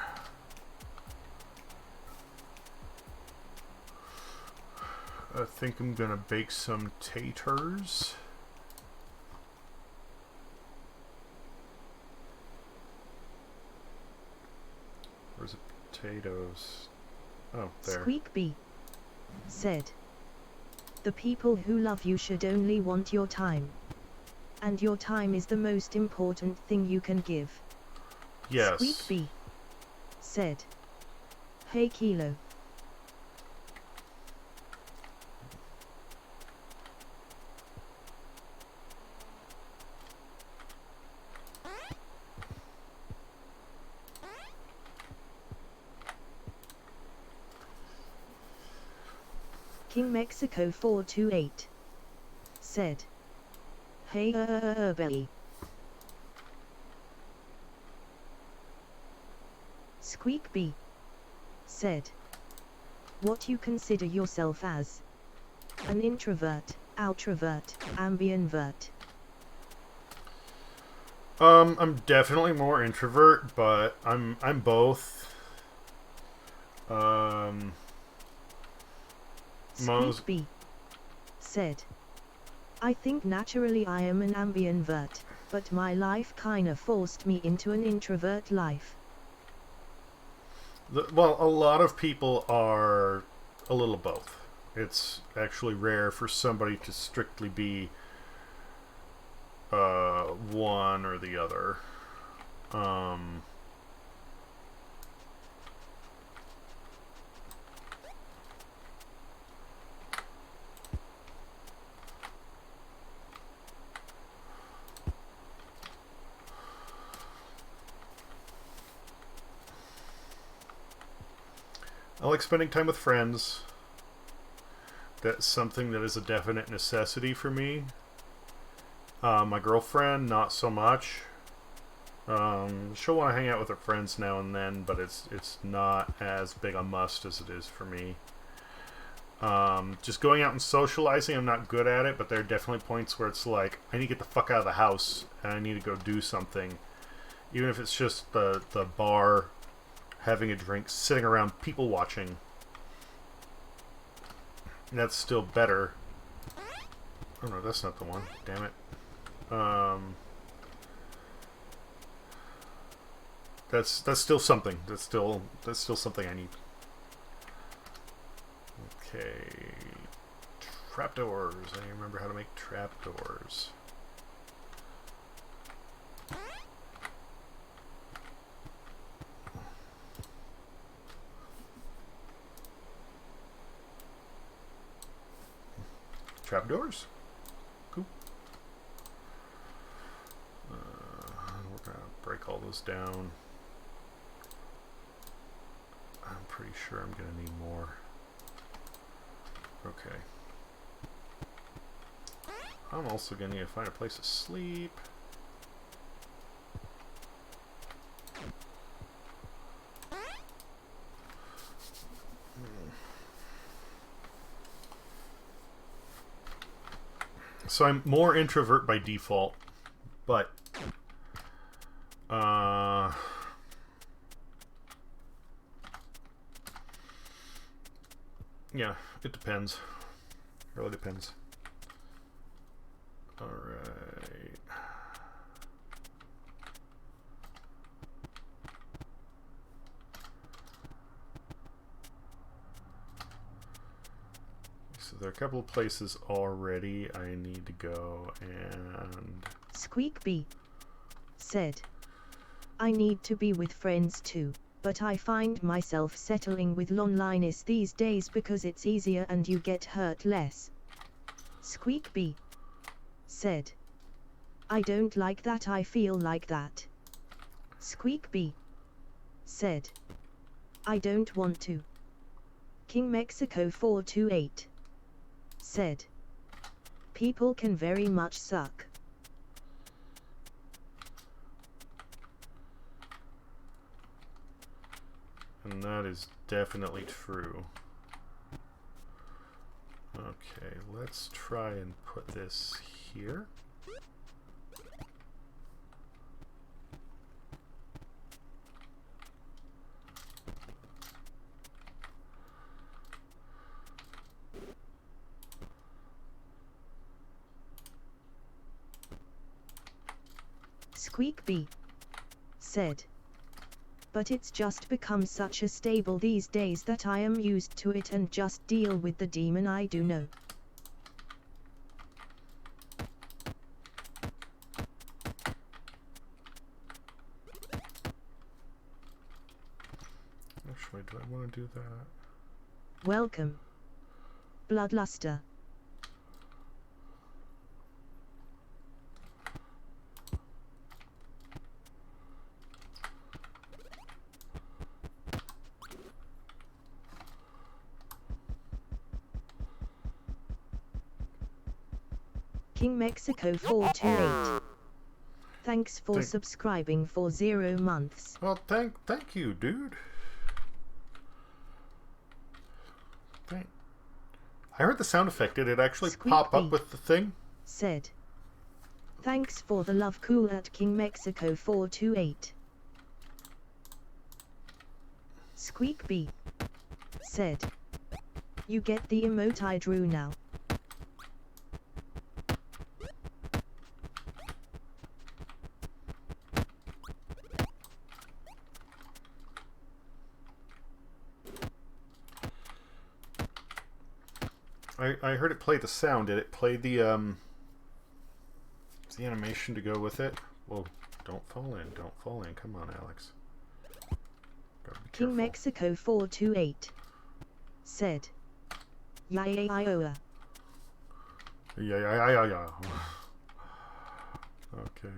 [SPEAKER 1] I think I'm gonna bake some taters. Where's the potatoes? Oh, there.
[SPEAKER 2] Squeakbee said, "The people who love you should only want your time. And your time is the most important thing you can give."
[SPEAKER 1] Yes.
[SPEAKER 2] Squeakbee said, "Hey Kilo." King Mexico 428 said, "Hey belly." Squeakbee said, "What you consider yourself as? An introvert, outrovert, ambivert?"
[SPEAKER 1] I'm definitely more introvert, but I'm both.
[SPEAKER 2] Squeakbee said, "I think naturally I am an ambivert, but my life kinda forced me into an introvert life."
[SPEAKER 1] Well, a lot of people are a little both. It's actually rare for somebody to strictly be one or the other. I like spending time with friends. That's something that is a definite necessity for me. My girlfriend, not so much. She'll want to hang out with her friends now and then, but it's not as big a must as it is for me. Just going out and socializing, I'm not good at it, but there are definitely points where it's like, I need to get the fuck out of the house, and I need to go do something. Even if it's just the bar, having a drink, sitting around, people watching. And that's still better. Oh no, that's not the one. Damn it. That's still something. That's still something I need. Okay. Trapdoors. I remember how to make trapdoors. Trapdoors. Cool. We're gonna break all those down. I'm pretty sure I'm gonna need more. Okay. I'm also gonna need to find a place to sleep. So I'm more introvert by default, but yeah, it depends. It really depends. All right. So there are a couple of places already I need to go, and
[SPEAKER 2] Squeakbee said, I need to be with friends too, but I find myself settling with loneliness these days because it's easier and you get hurt less. Squeakbee said, I don't like that, I feel like that. Squeakbee said, I don't want to. King Mexico 428 said, people can very much suck.
[SPEAKER 1] And that is definitely true. Okay, let's try and put this here.
[SPEAKER 2] Squeakbee said, but it's just become such a staple these days that I am used to it and just deal with the demon I do know.
[SPEAKER 1] Actually, do I want to do that?
[SPEAKER 2] Welcome, Bloodluster. King Mexico 428. Thanks for subscribing for 0 months.
[SPEAKER 1] Well, thank you, dude. I heard the sound effect. Did it actually pop up with the thing?
[SPEAKER 2] Said, thanks for the love, cool at King Mexico 428. Squeakbee said, you get the emote I drew now.
[SPEAKER 1] I heard it play the sound. Did it play the animation to go with it? Well, don't fall in. Don't fall in. Come on, Alex.
[SPEAKER 2] King Mexico 428 said, yeah.
[SPEAKER 1] Yeah. Okay.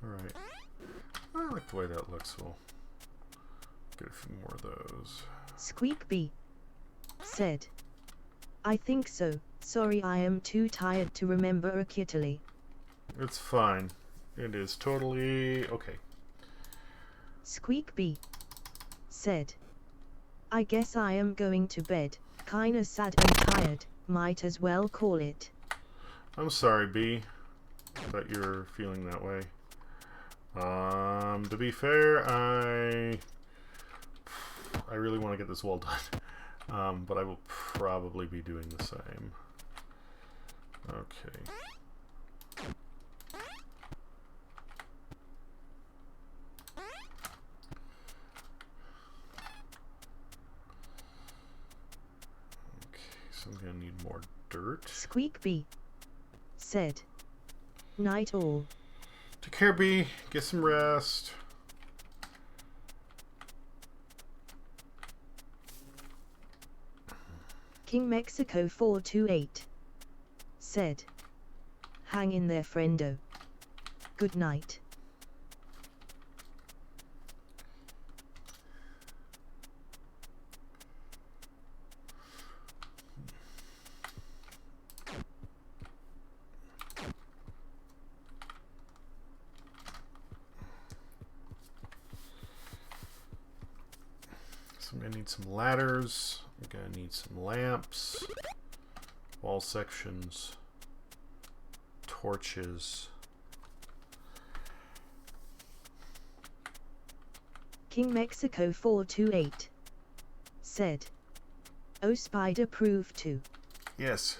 [SPEAKER 1] Alright. I like the way that looks. We'll get a few more of those.
[SPEAKER 2] Squeakbee said. I think so. Sorry, I am too tired to remember accurately.
[SPEAKER 1] It's fine. It is totally okay.
[SPEAKER 2] Squeak said. I guess I am going to bed. Kinda sad and tired, might as well call it.
[SPEAKER 1] I'm sorry, B, that you're feeling that way. To be fair, I really want to get this wall done. But I will probably be doing the same. Okay. So I'm gonna need more dirt.
[SPEAKER 2] Squeak said. Night all.
[SPEAKER 1] Take care, B. Get some rest.
[SPEAKER 2] King Mexico 428 said. Hang in there, friendo. Good night.
[SPEAKER 1] So I'm gonna need some ladders. I'm gonna need some lamps, wall sections, torches.
[SPEAKER 2] King Mexico 428 said. Oh, spider proof too.
[SPEAKER 1] Yes.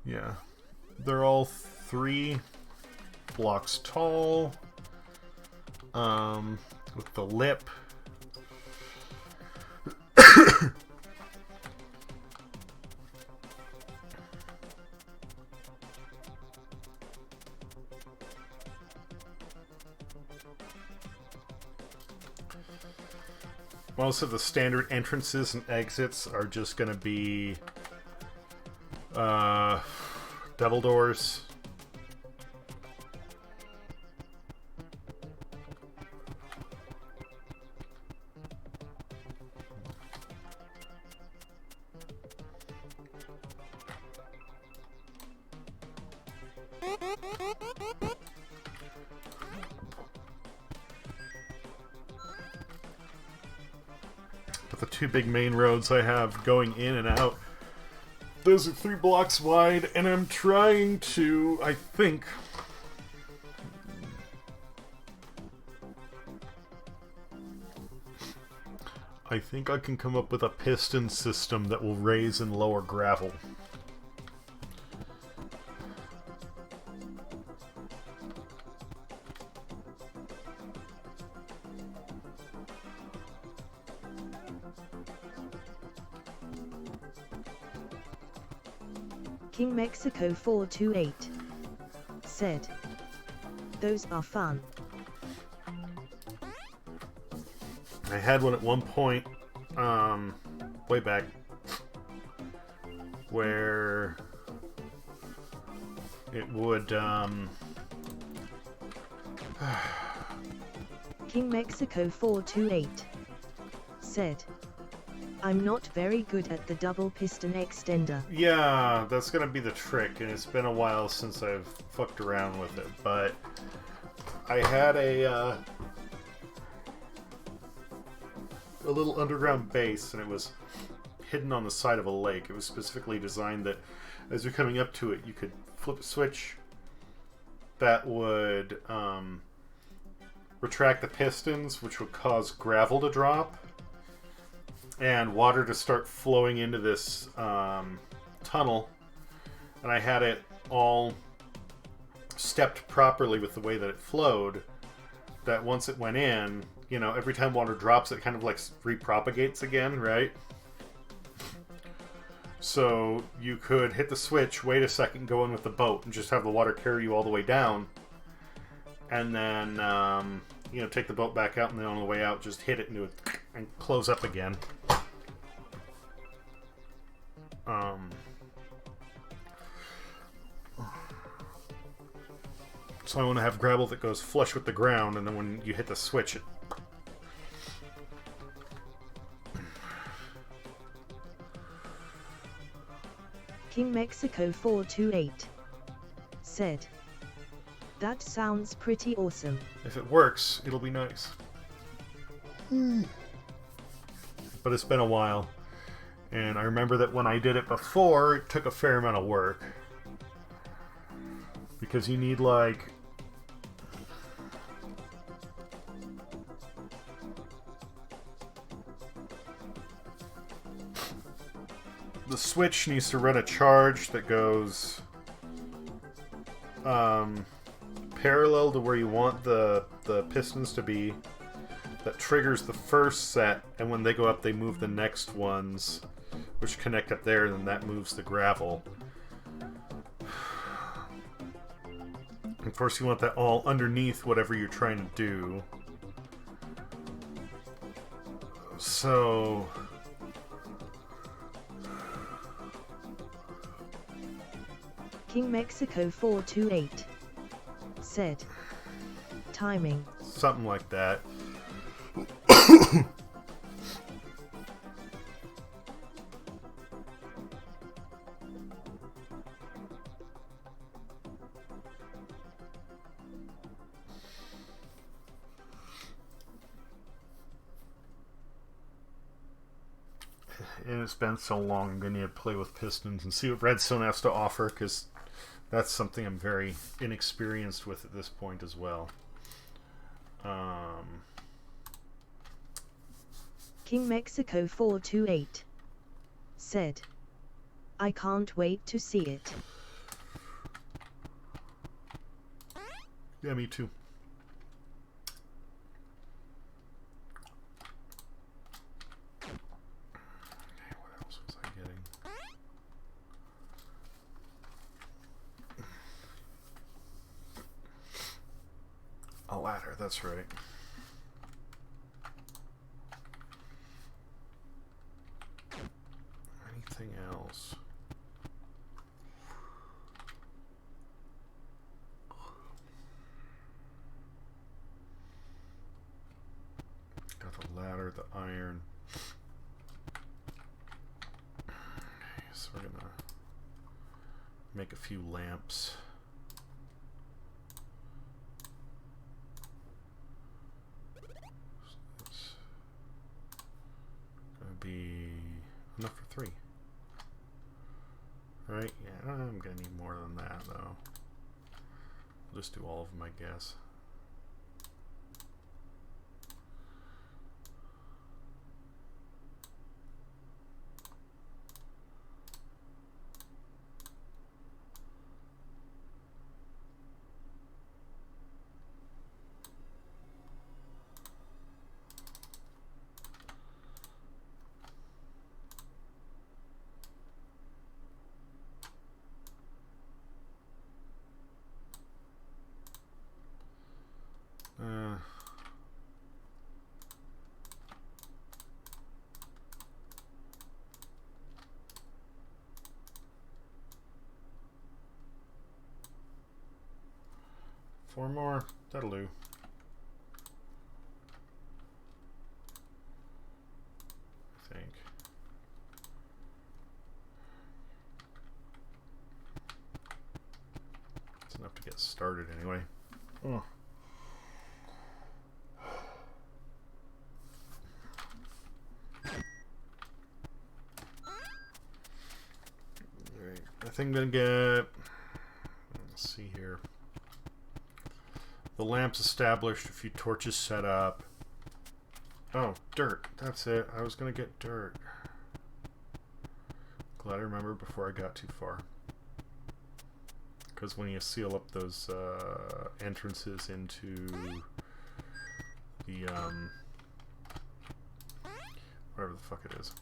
[SPEAKER 1] Yeah. They're all 3 blocks tall. With the lip. Most of the standard entrances and exits are just going to be double doors. The 2 big main roads I have going in and out, those are 3 blocks wide, and I'm trying to, I think I can come up with a piston system that will raise and lower gravel.
[SPEAKER 2] King Mexico 428 said. Those are fun.
[SPEAKER 1] I had one at one point, way back, where it would,
[SPEAKER 2] King Mexico 428 said. I'm not very good at the double piston extender.
[SPEAKER 1] Yeah, that's gonna be the trick, and it's been a while since I've fucked around with it, but I had a little underground base, and it was hidden on the side of a lake. It was specifically designed that as you're coming up to it, you could flip a switch that would retract the pistons, which would cause gravel to drop and water to start flowing into this tunnel. And I had it all stepped properly with the way that it flowed, that once it went in, you know, every time water drops, it kind of like repropagates again, right? So you could hit the switch, wait a second, go in with the boat, and just have the water carry you all the way down. And then, you know, take the boat back out, and then on the way out, just hit it and do it and close up again. So I want to have gravel that goes flush with the ground, and then when you hit the switch, it
[SPEAKER 2] King Mexico 428 said, "That sounds pretty awesome."
[SPEAKER 1] If it works, it'll be nice. But it's been a while. And I remember that when I did it before, it took a fair amount of work. Because you need, like... the switch needs to run a charge that goes parallel to where you want the pistons to be. That triggers the first set, and when they go up, they move the next ones, which connect up there, and then that moves the gravel. Of course, you want that all underneath whatever you're trying to do. So...
[SPEAKER 2] King Mexico 428 said, "Timing."
[SPEAKER 1] Something like that. And it's been so long, I'm going to need to play with pistons and see what Redstone has to offer, because that's something I'm very inexperienced with at this point as well.
[SPEAKER 2] King Mexico 428 said, "I can't wait to see it."
[SPEAKER 1] Yeah, me too. What else was I getting? A ladder, that's right. Anything else? Got the ladder, the iron. So we're gonna make a few lamps. It's gonna be enough for 3. Right? Yeah, I'm gonna need more than that though. We'll just do all of them, I guess. Four more, that'll do. I think. It's enough to get started anyway. Oh. Alright, I think I'm gonna get, let's see here. The lamp's established, a few torches set up. Oh, dirt. That's it. I was going to get dirt. Glad I remembered before I got too far. Because when you seal up those entrances into the, whatever the fuck it is.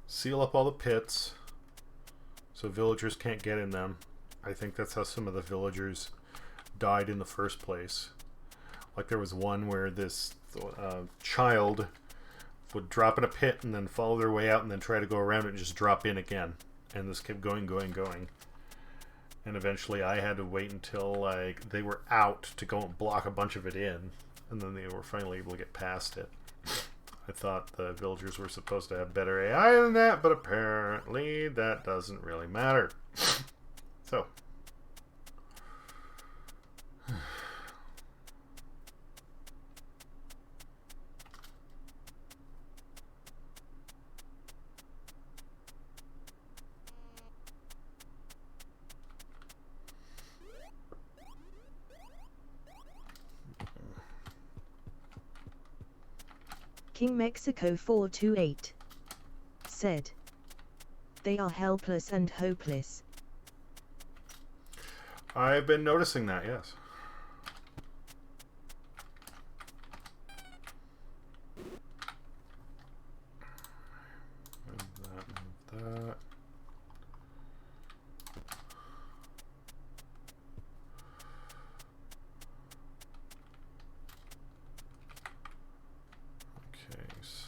[SPEAKER 1] Seal up all the pits so villagers can't get in them. I think that's how some of the villagers died in the first place. Like there was one where this child would drop in a pit and then follow their way out and then try to go around it and just drop in again. And this kept going. And eventually I had to wait until like they were out to go and block a bunch of it in. And then they were finally able to get past it. I thought the villagers were supposed to have better AI than that, but apparently that doesn't really matter. So.
[SPEAKER 2] King Mexico 428 said, "They are helpless and hopeless."
[SPEAKER 1] I've been noticing that, yes. Move that.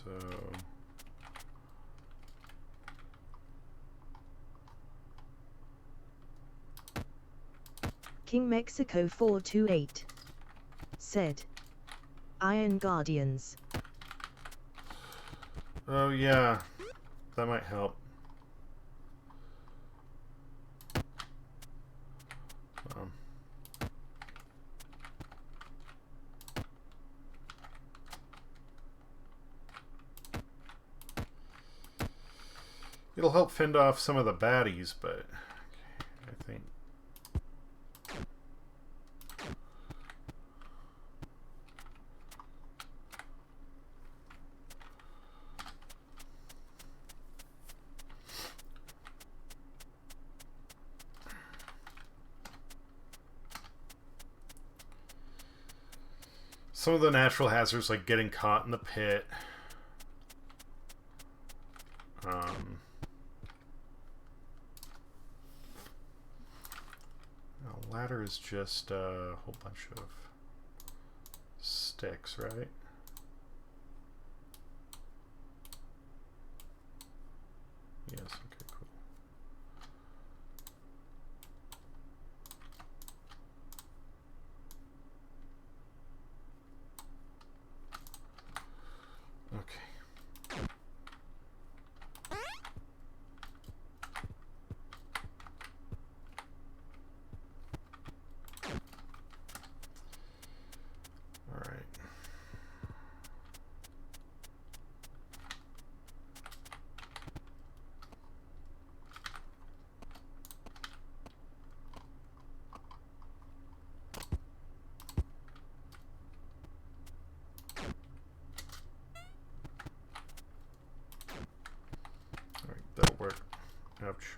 [SPEAKER 1] So
[SPEAKER 2] King Mexico 428 said, "Iron Guardians."
[SPEAKER 1] Oh yeah, that might help. It'll help fend off some of the baddies, but I think some of the natural hazards, like getting caught in the pit, ladder is just a whole bunch of sticks, right? Yes, okay, cool. Okay. That'll work. Ouch.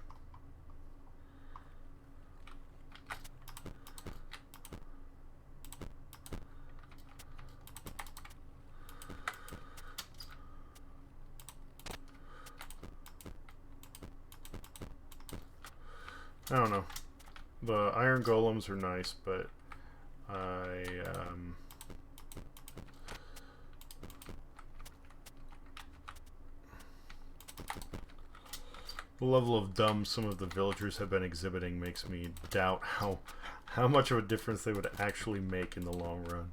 [SPEAKER 1] I don't know. The iron golems are nice, but the level of dumb some of the villagers have been exhibiting makes me doubt how much of a difference they would actually make in the long run.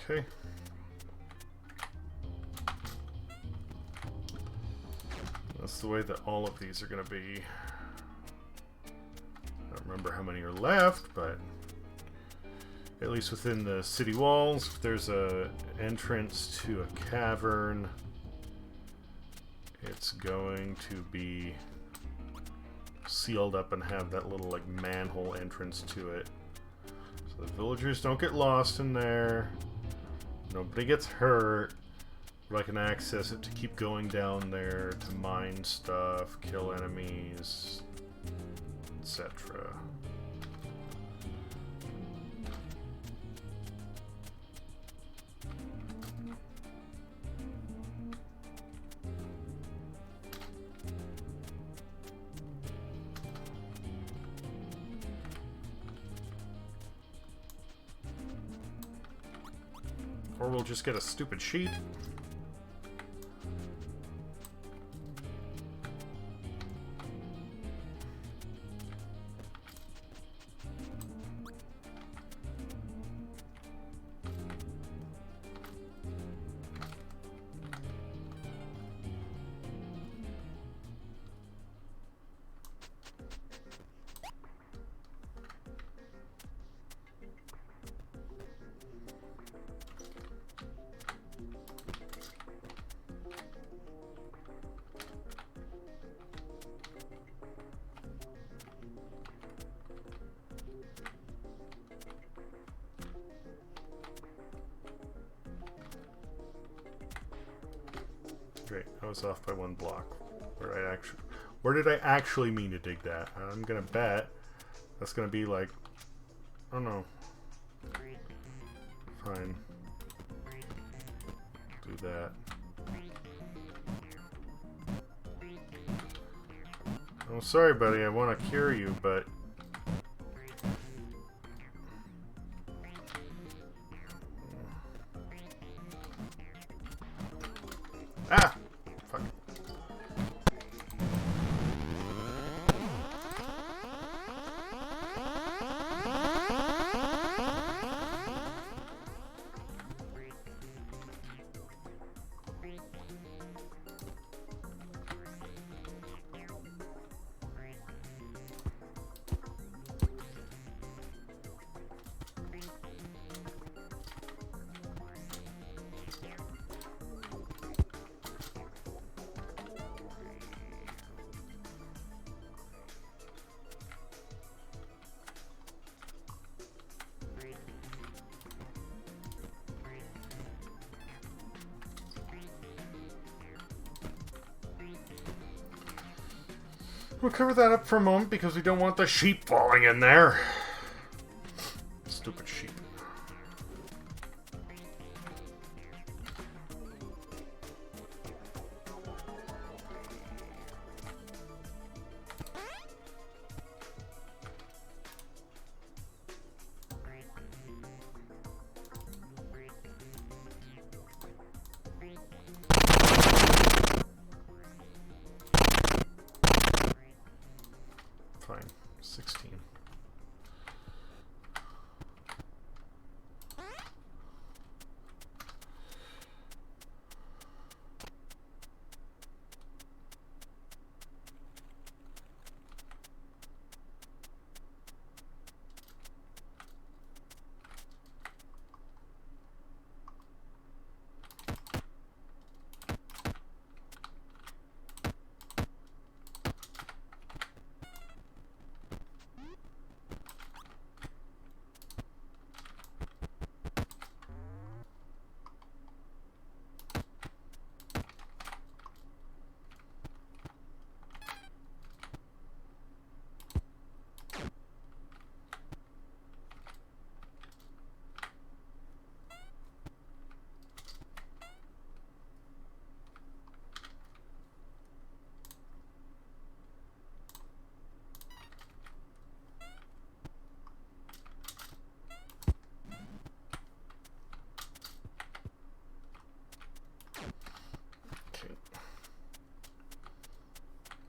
[SPEAKER 1] Okay. That's the way that all of these are going to be. I don't remember how many are left, but at least within the city walls, if there's a entrance to a cavern, it's going to be sealed up and have that little like manhole entrance to it. So the villagers don't get lost in there. Nobody gets hurt, but I can access it to keep going down there to mine stuff, kill enemies, etc. Or we'll just get a stupid sheep. Great, I was off by 1 block. Where did I actually mean to dig that? I'm gonna bet that's gonna be like, oh no. Fine. Do that. Oh, sorry, buddy. I want to cure you, but ah, fuck. We'll cover that up for a moment because we don't want the sheep falling in there. Stupid sheep. Fine. 16.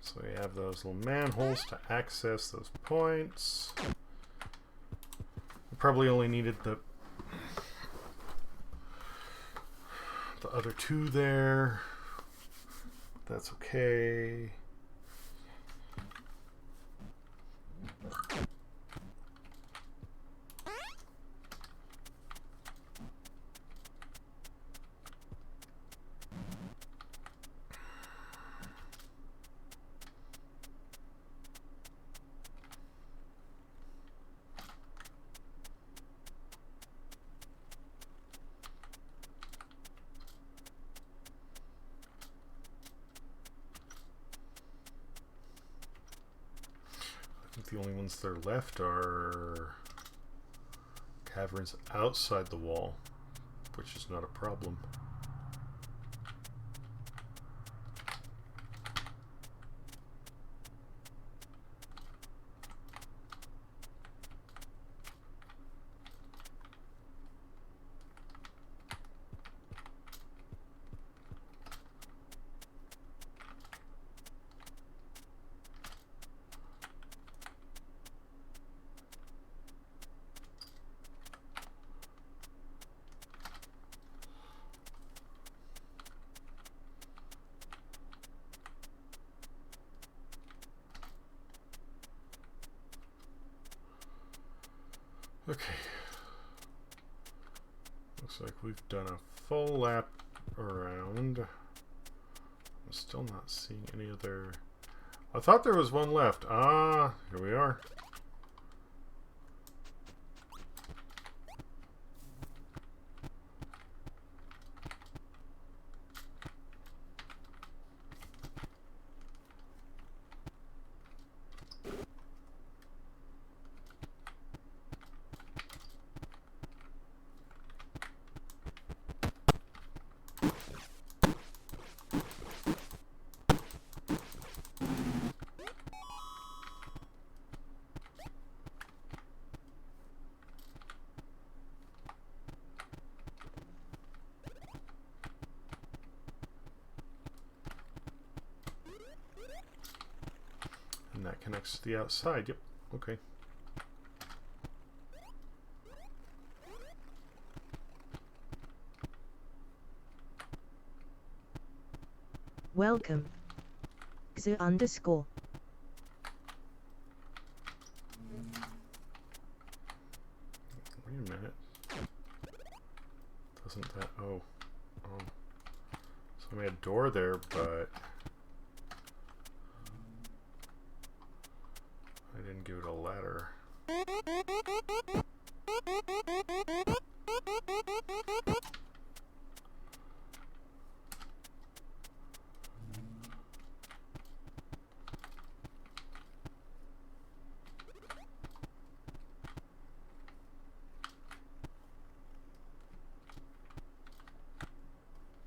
[SPEAKER 1] So we have those little manholes to access those points. We probably only needed the other 2 there. That's okay. like the only ones that are left are caverns outside the wall, which is not a problem. Okay. Looks like we've done a full lap around. I'm still not seeing any other... I thought there was one left. Ah, here we are. And that connects to the outside. Yep. Okay.
[SPEAKER 2] Welcome. X_.
[SPEAKER 1] Wait a minute. Doesn't that... Oh. Oh. So we had a door there, but... I didn't give it a ladder.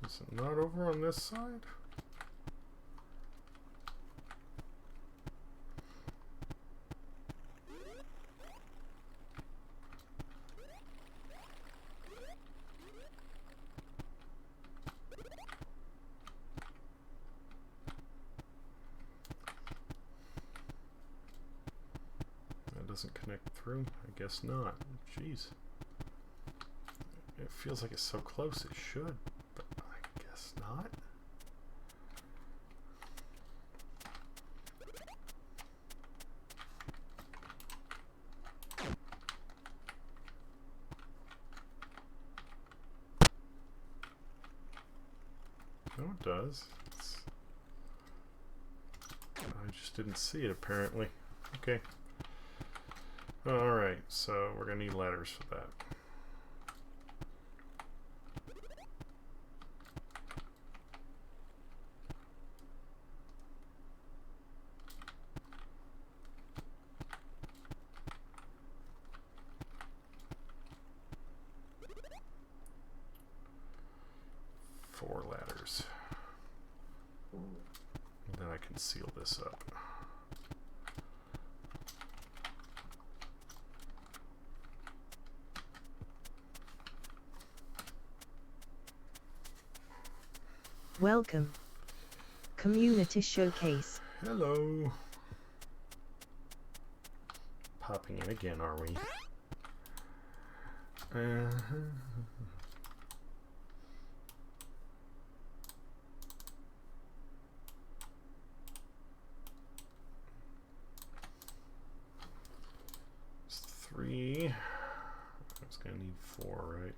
[SPEAKER 1] Is it not over on this side? Doesn't connect through? I guess not. Jeez. It feels like it's so close it should, but I guess not. No, it does. I just didn't see it apparently. Okay. Alright, so we're going to need ladders for that. Four ladders. And then I can seal this up.
[SPEAKER 2] Welcome. Community Showcase.
[SPEAKER 1] Hello. Popping in again, are we? It's 3. I was gonna need 4, right?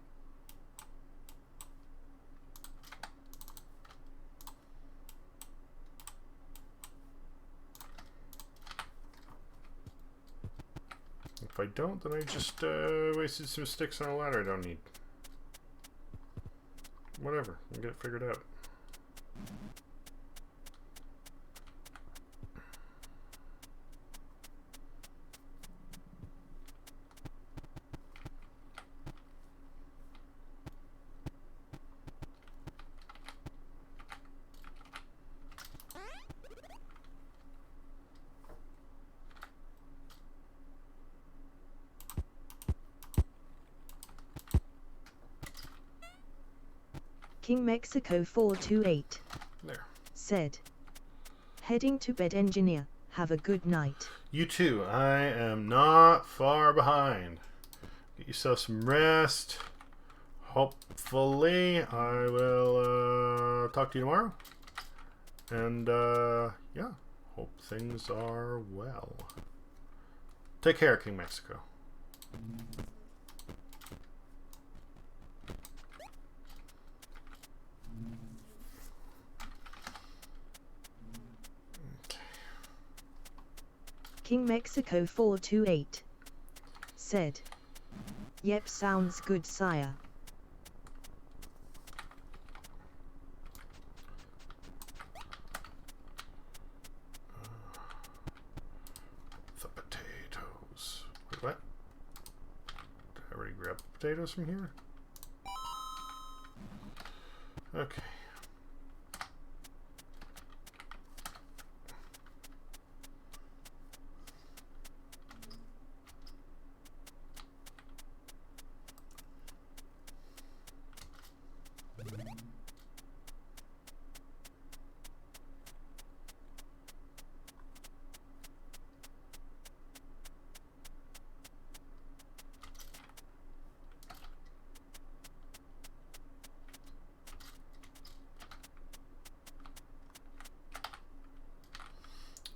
[SPEAKER 1] If I don't, then I just wasted some sticks on a ladder I don't need. Whatever, we'll get it figured out.
[SPEAKER 2] King Mexico 428
[SPEAKER 1] There.
[SPEAKER 2] said, heading to bed engineer, have a good night.
[SPEAKER 1] You too. I am not far behind. Get yourself some rest. Hopefully, I will talk to you tomorrow. And, yeah, hope things are well. Take care, King Mexico.
[SPEAKER 2] King Mexico 428 said, yep, sounds good, sire.
[SPEAKER 1] The potatoes. Wait, what? Did I already grab potatoes from here? Okay.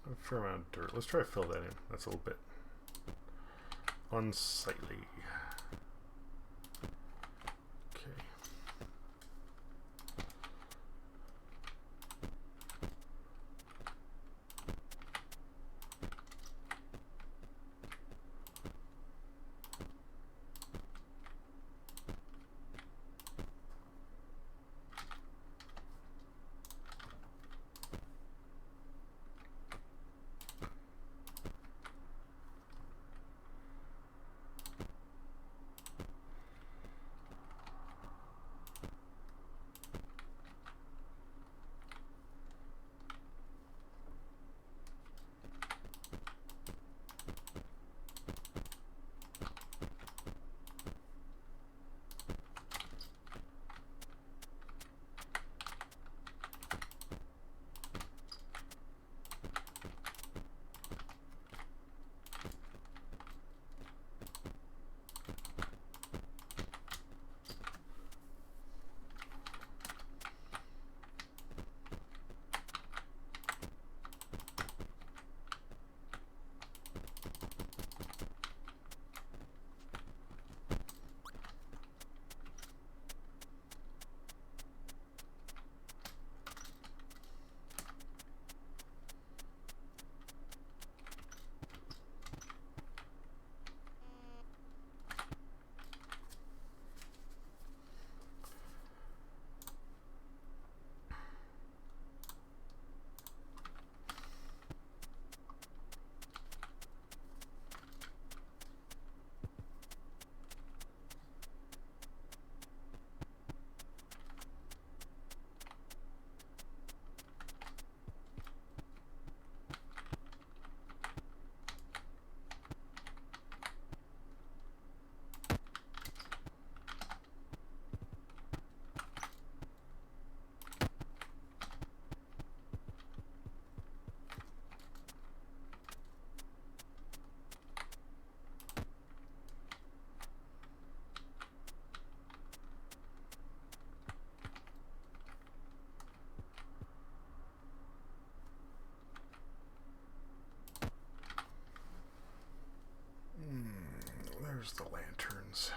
[SPEAKER 1] A fair amount of dirt. Let's try to fill that in. That's a little bit unsightly. Okay. There's the lanterns.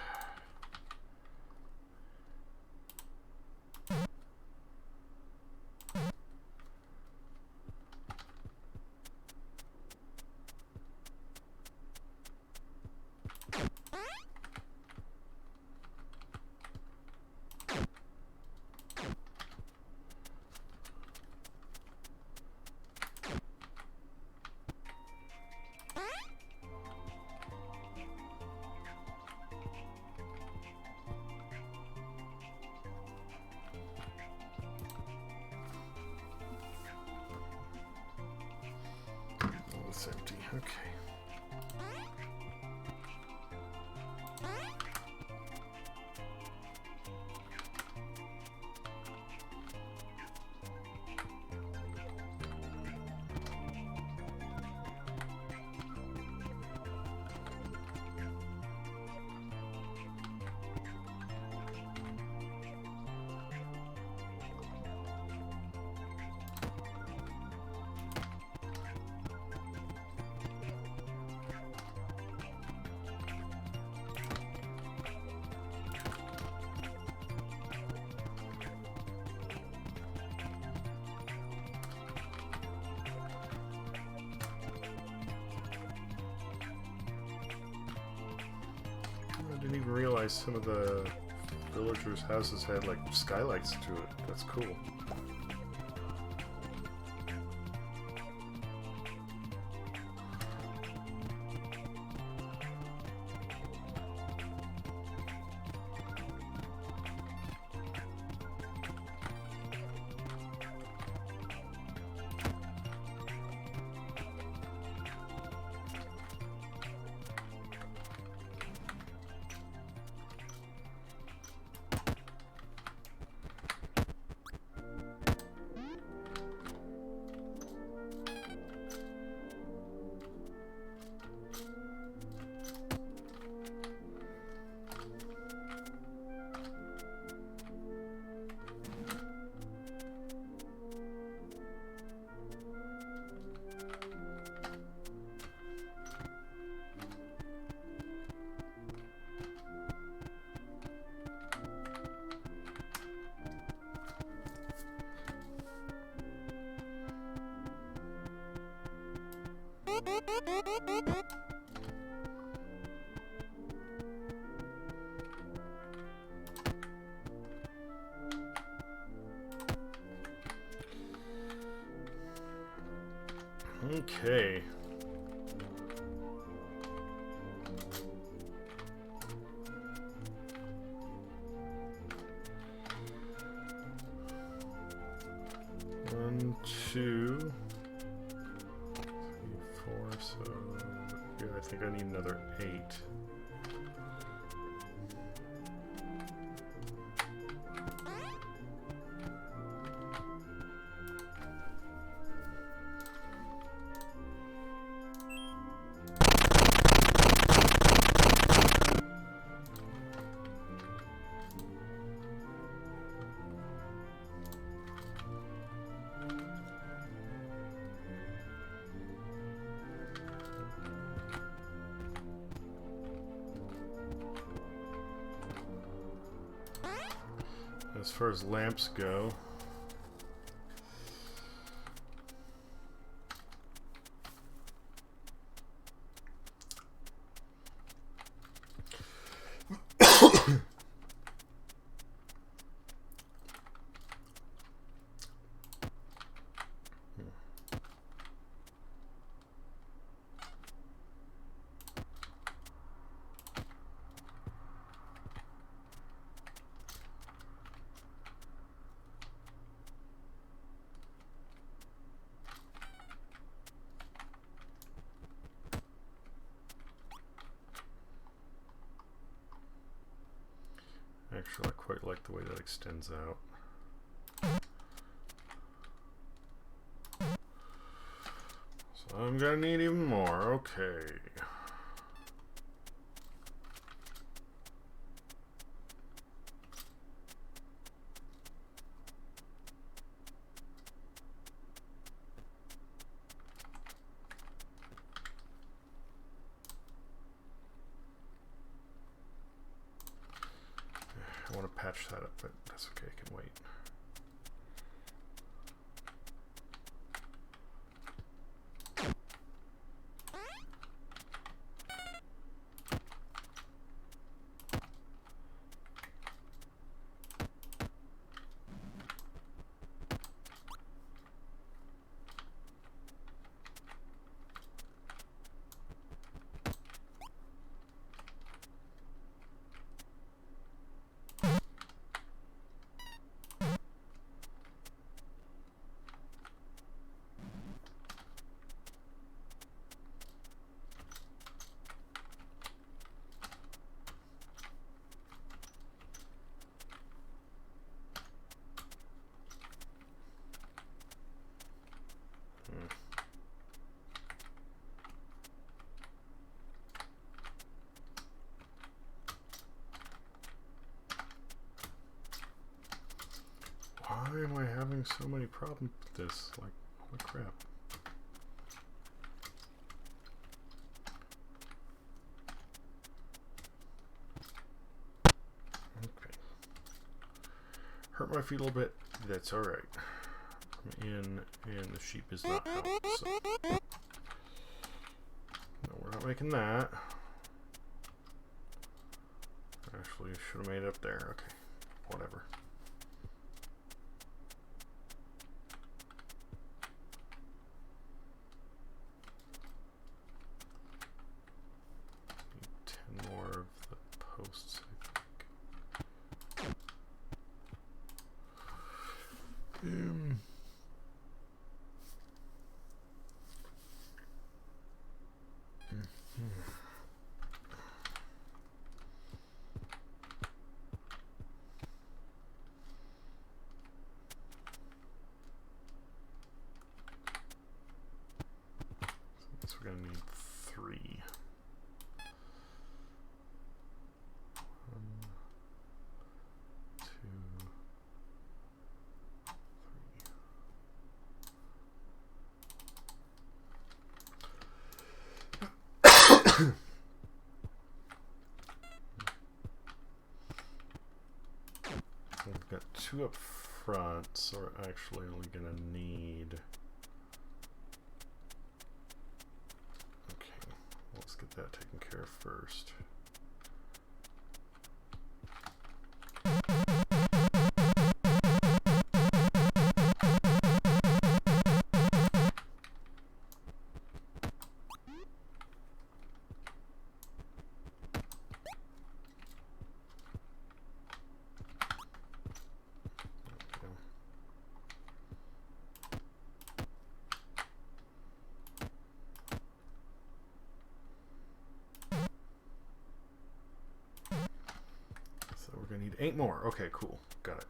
[SPEAKER 1] It's empty. Okay. didn't even realize some of the villagers' houses had like skylights to it. That's cool. Okay. One, two, 3, 4, so yeah, I think I need another 8. As far as lamps go, actually, I quite like the way that extends out. So I'm gonna need even more. Okay. I want to patch that up, but that's okay, I can wait. Why am I having so many problems with this? Like, holy crap. Okay. Hurt my feet a little bit. That's alright. I'm in, and the sheep is not out. So. No, we're not making that. Actually, I should have made it up there. Okay, whatever. Need 10 more of the posts, I think. So we're going to need 3. 1, 2, 3. We've got 2 up front, so we're actually only going to need... Okay, let's get that taken care of first. So we're going to need 8 more. Okay, cool. Got it.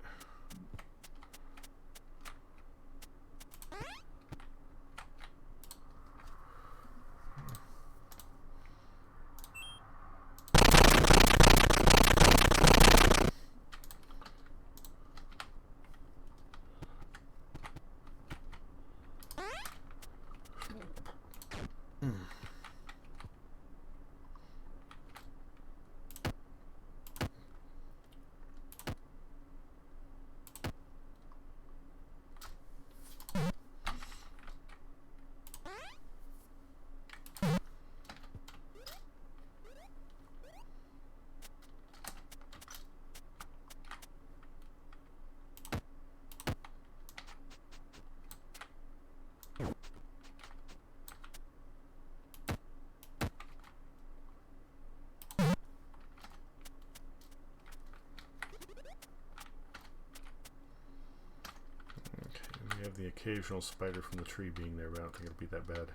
[SPEAKER 1] We have the occasional spider from the tree being there, but I don't think it'll be that bad.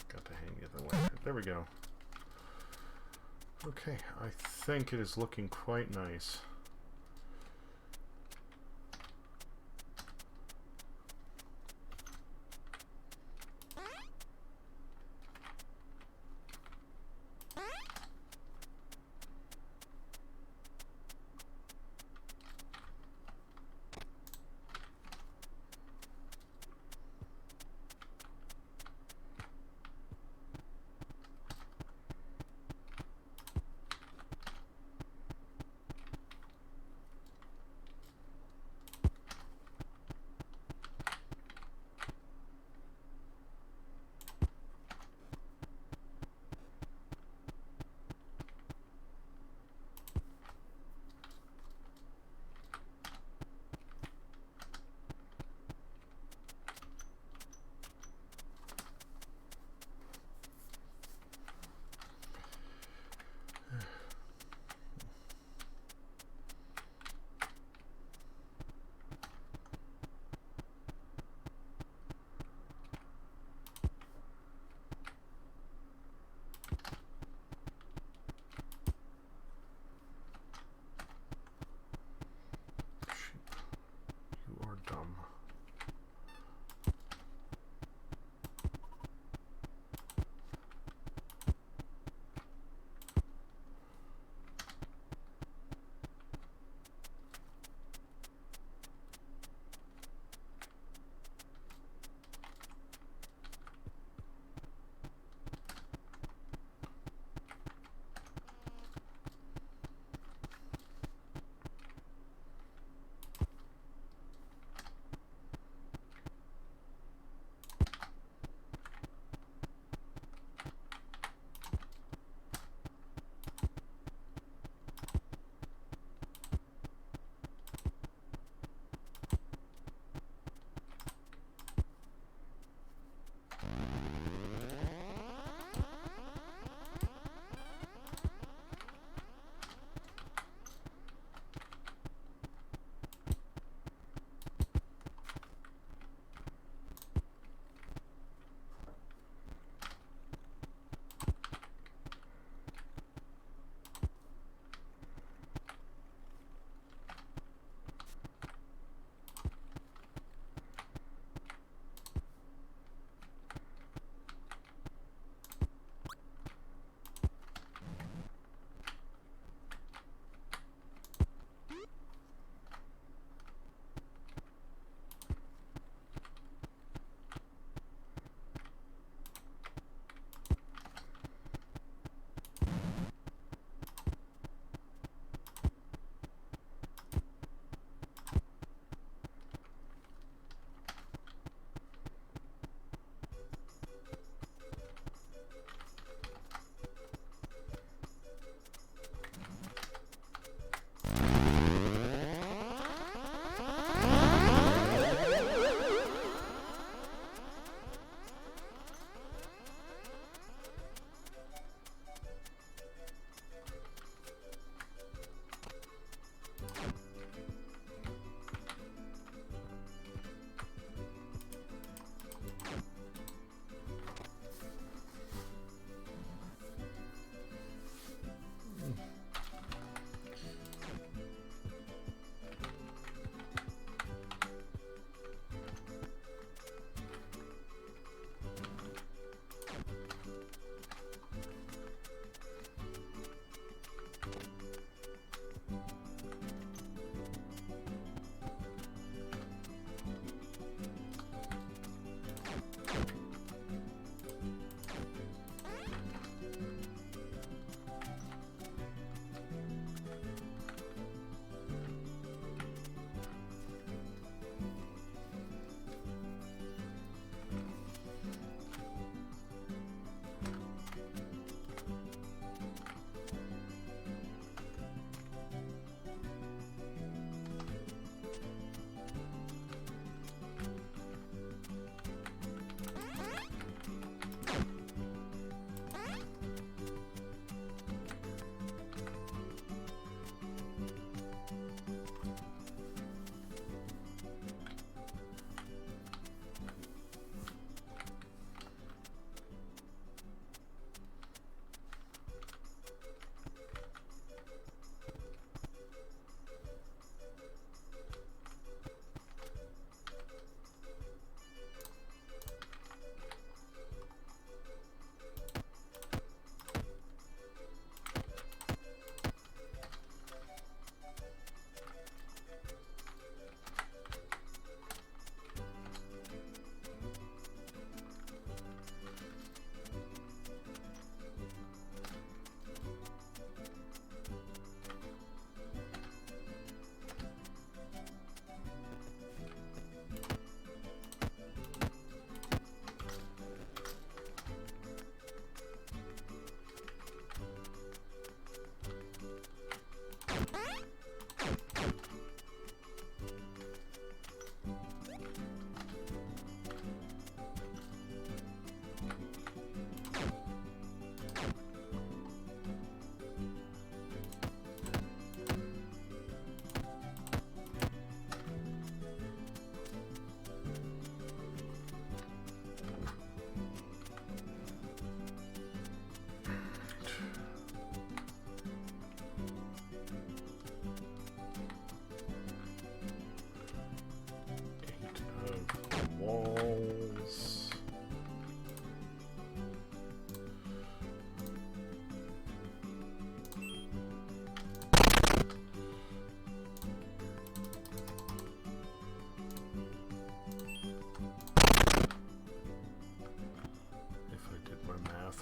[SPEAKER 1] Got to hang the other way. There we go. Okay, I think it is looking quite nice.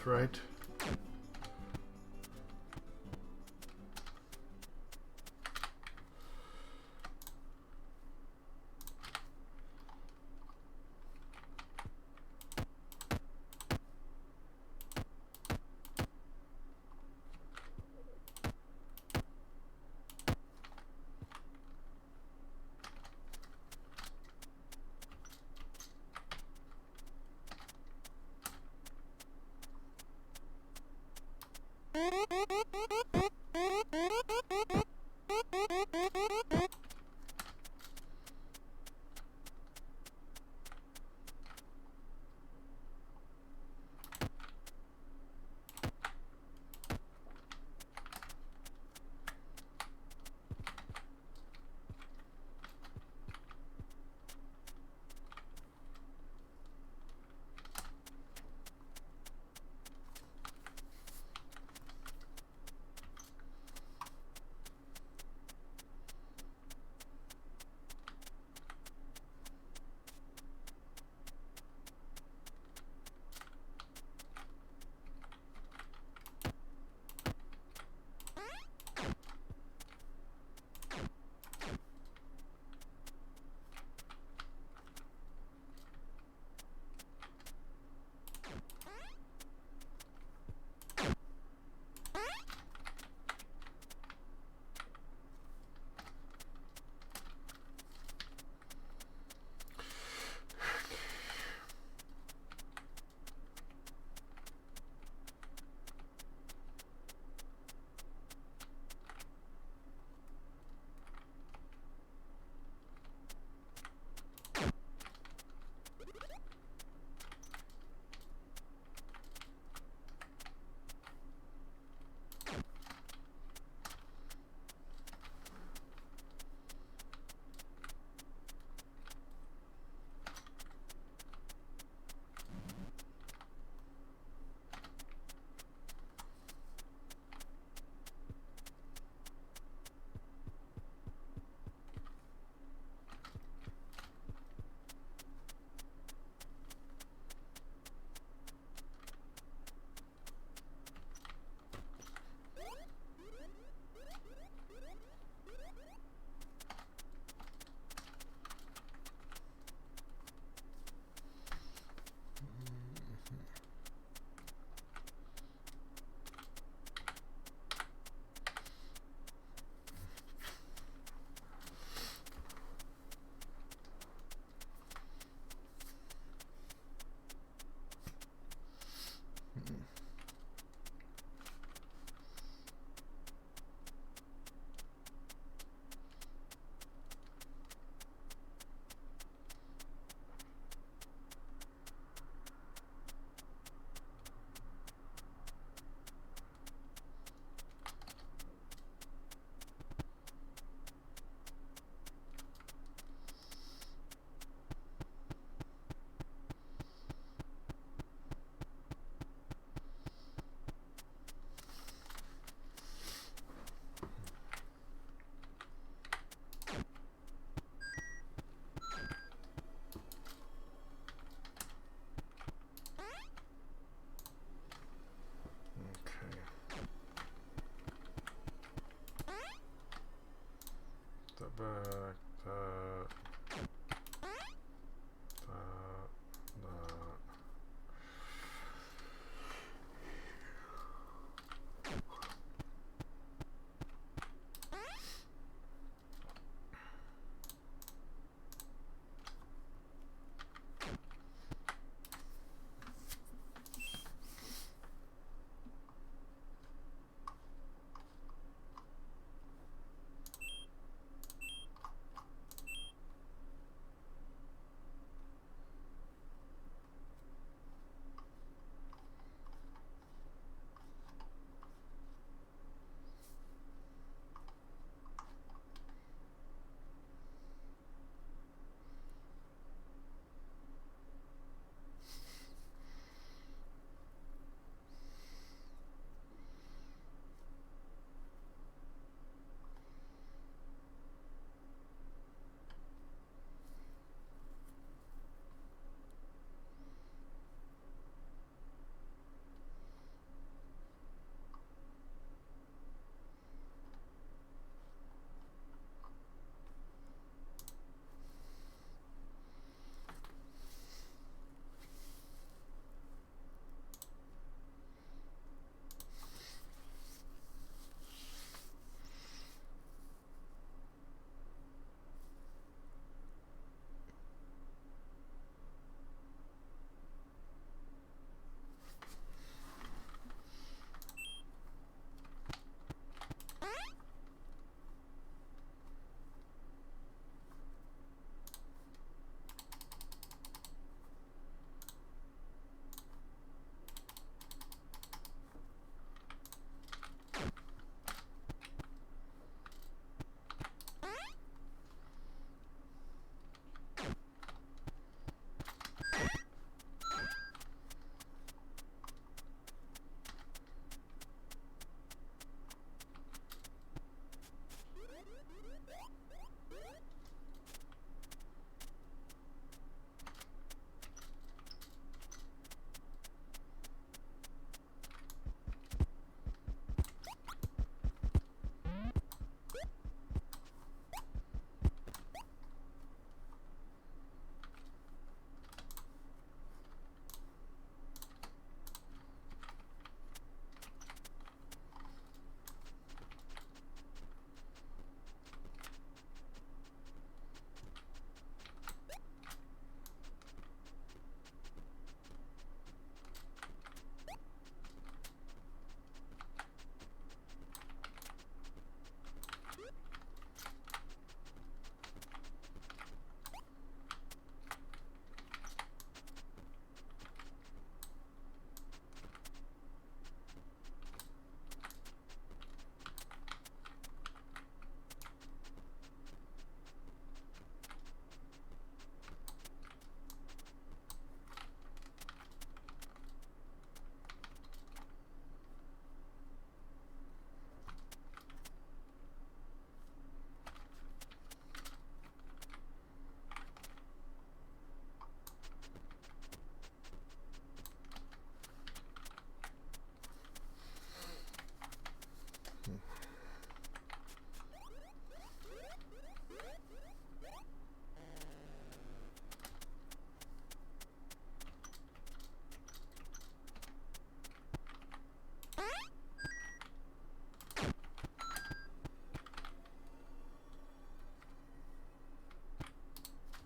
[SPEAKER 1] right. Back, that,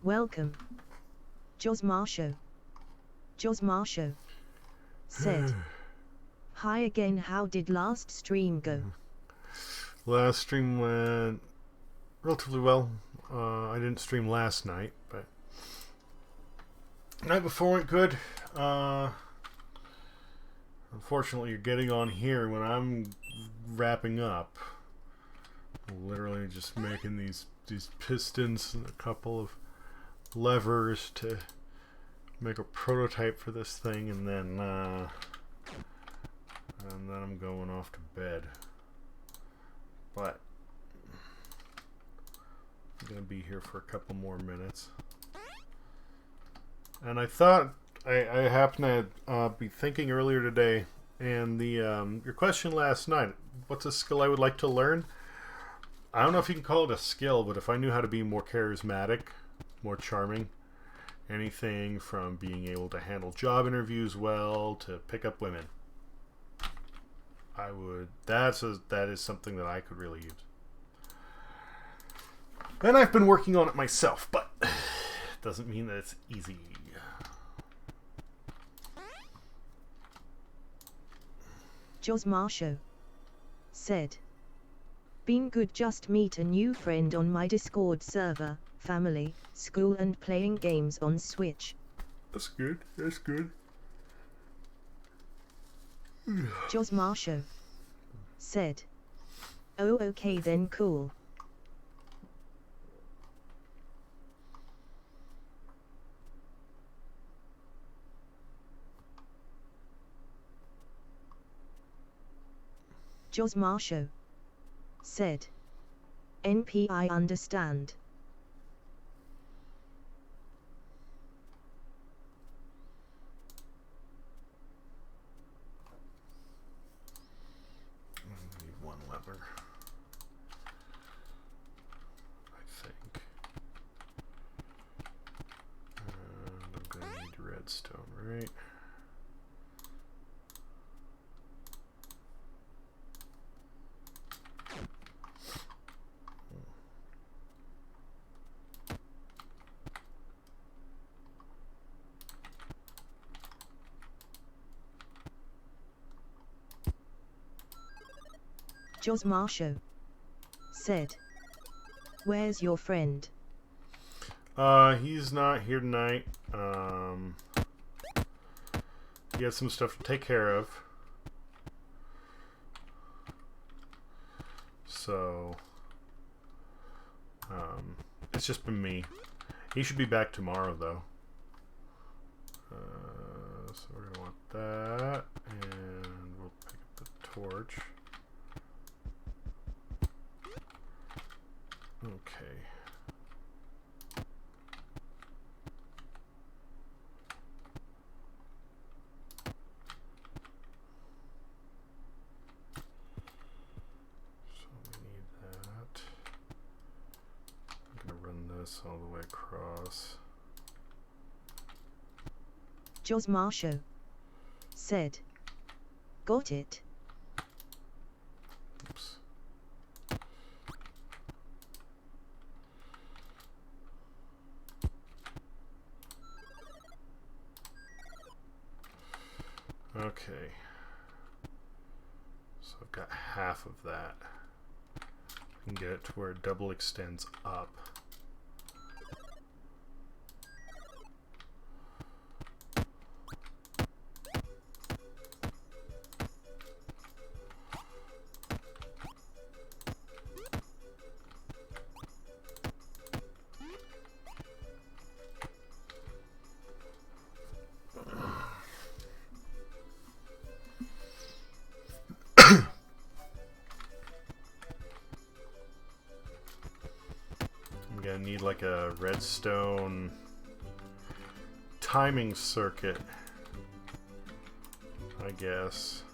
[SPEAKER 2] Welcome. Josmarsho. Josmarsho. Said. Hi again, how did last stream go?
[SPEAKER 1] Last stream went relatively well. I didn't stream last night, but night before went good. Unfortunately, you're getting on here when I'm wrapping up. Literally just making these pistons and a couple of levers to make a prototype for this thing, and then I'm going off to bed. But I'm gonna be here for a couple more minutes. And I thought I happened to be thinking earlier today, and the your question last night, what's a skill I would like to learn? I don't know if you can call it a skill, but if I knew how to be more charismatic, more charming, anything from being able to handle job interviews well to pick up women, I would. That is something that I could really use. And I've been working on it myself, but it doesn't mean that it's easy.
[SPEAKER 2] Josmarsho. Said. Been good, just meet a new friend on my Discord server, family, school and playing games on Switch.
[SPEAKER 1] That's good, that's good.
[SPEAKER 2] Josmarsho. Said. Oh okay then, cool. Josmarsho. Said. NP I understand.
[SPEAKER 1] I need one lever, I think. And I'm going to need redstone, right?
[SPEAKER 2] Josmarsho. Said. Where's your friend?
[SPEAKER 1] He's not here tonight. He has some stuff to take care of. So, it's just been me. He should be back tomorrow, though. So we're gonna want that, and we'll pick up the torch. Okay. So we need that. I'm gonna run this all the way across.
[SPEAKER 2] Josmarsho. Said. Got it.
[SPEAKER 1] Oops. Okay. So I've got half of that. I can get it to where it double extends up. I'm gonna need like a redstone timing circuit, I guess.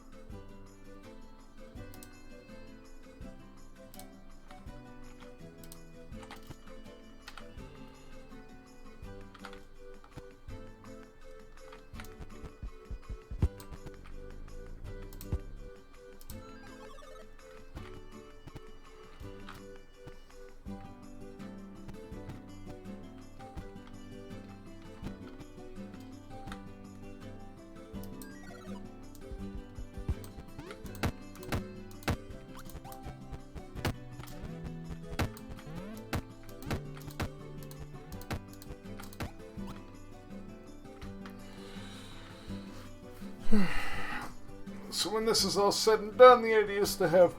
[SPEAKER 1] So when this is all said and done, the idea is to have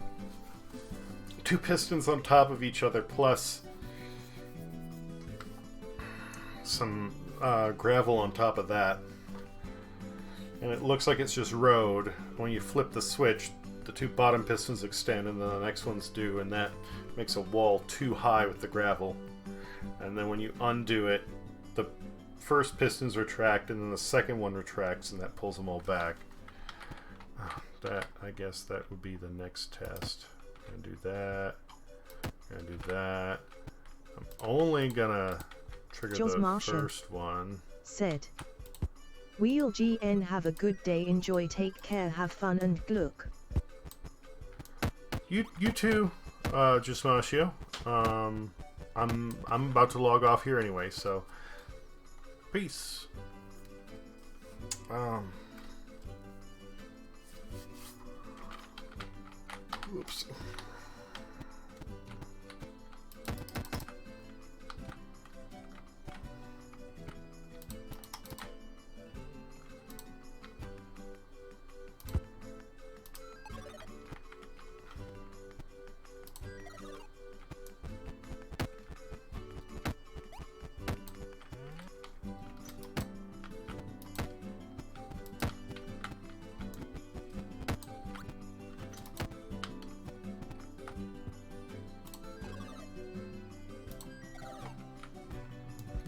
[SPEAKER 1] 2 pistons on top of each other plus some gravel on top of that. And it looks like it's just road. When you flip the switch, the 2 bottom pistons extend and then the next ones do, and that makes a wall too high with the gravel. And then when you undo it, the first pistons retract and then the second one retracts, and that pulls them all back. I guess that would be the next test. Gonna do that. Gonna do that. I'm only gonna trigger the first one.
[SPEAKER 2] Said, Wheel GN, have a good day, enjoy, take care, have fun, and gluck.
[SPEAKER 1] You too, Jusmashio. I'm about to log off here anyway, so peace. Whoops.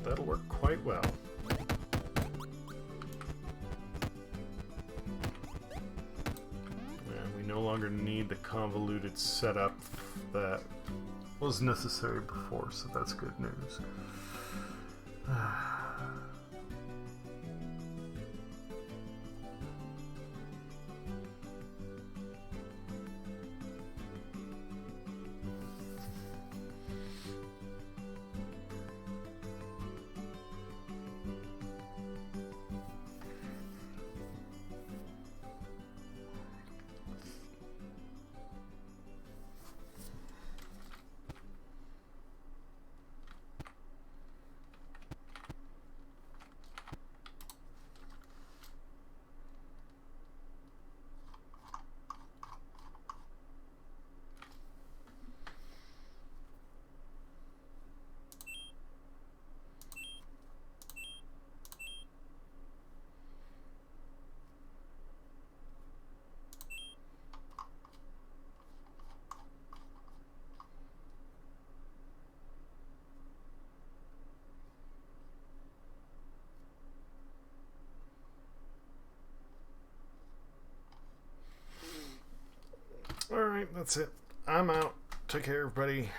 [SPEAKER 1] That'll work quite well. And we no longer need the convoluted setup that was necessary before, so that's good news. Alright, that's it. I'm out. Take care, everybody.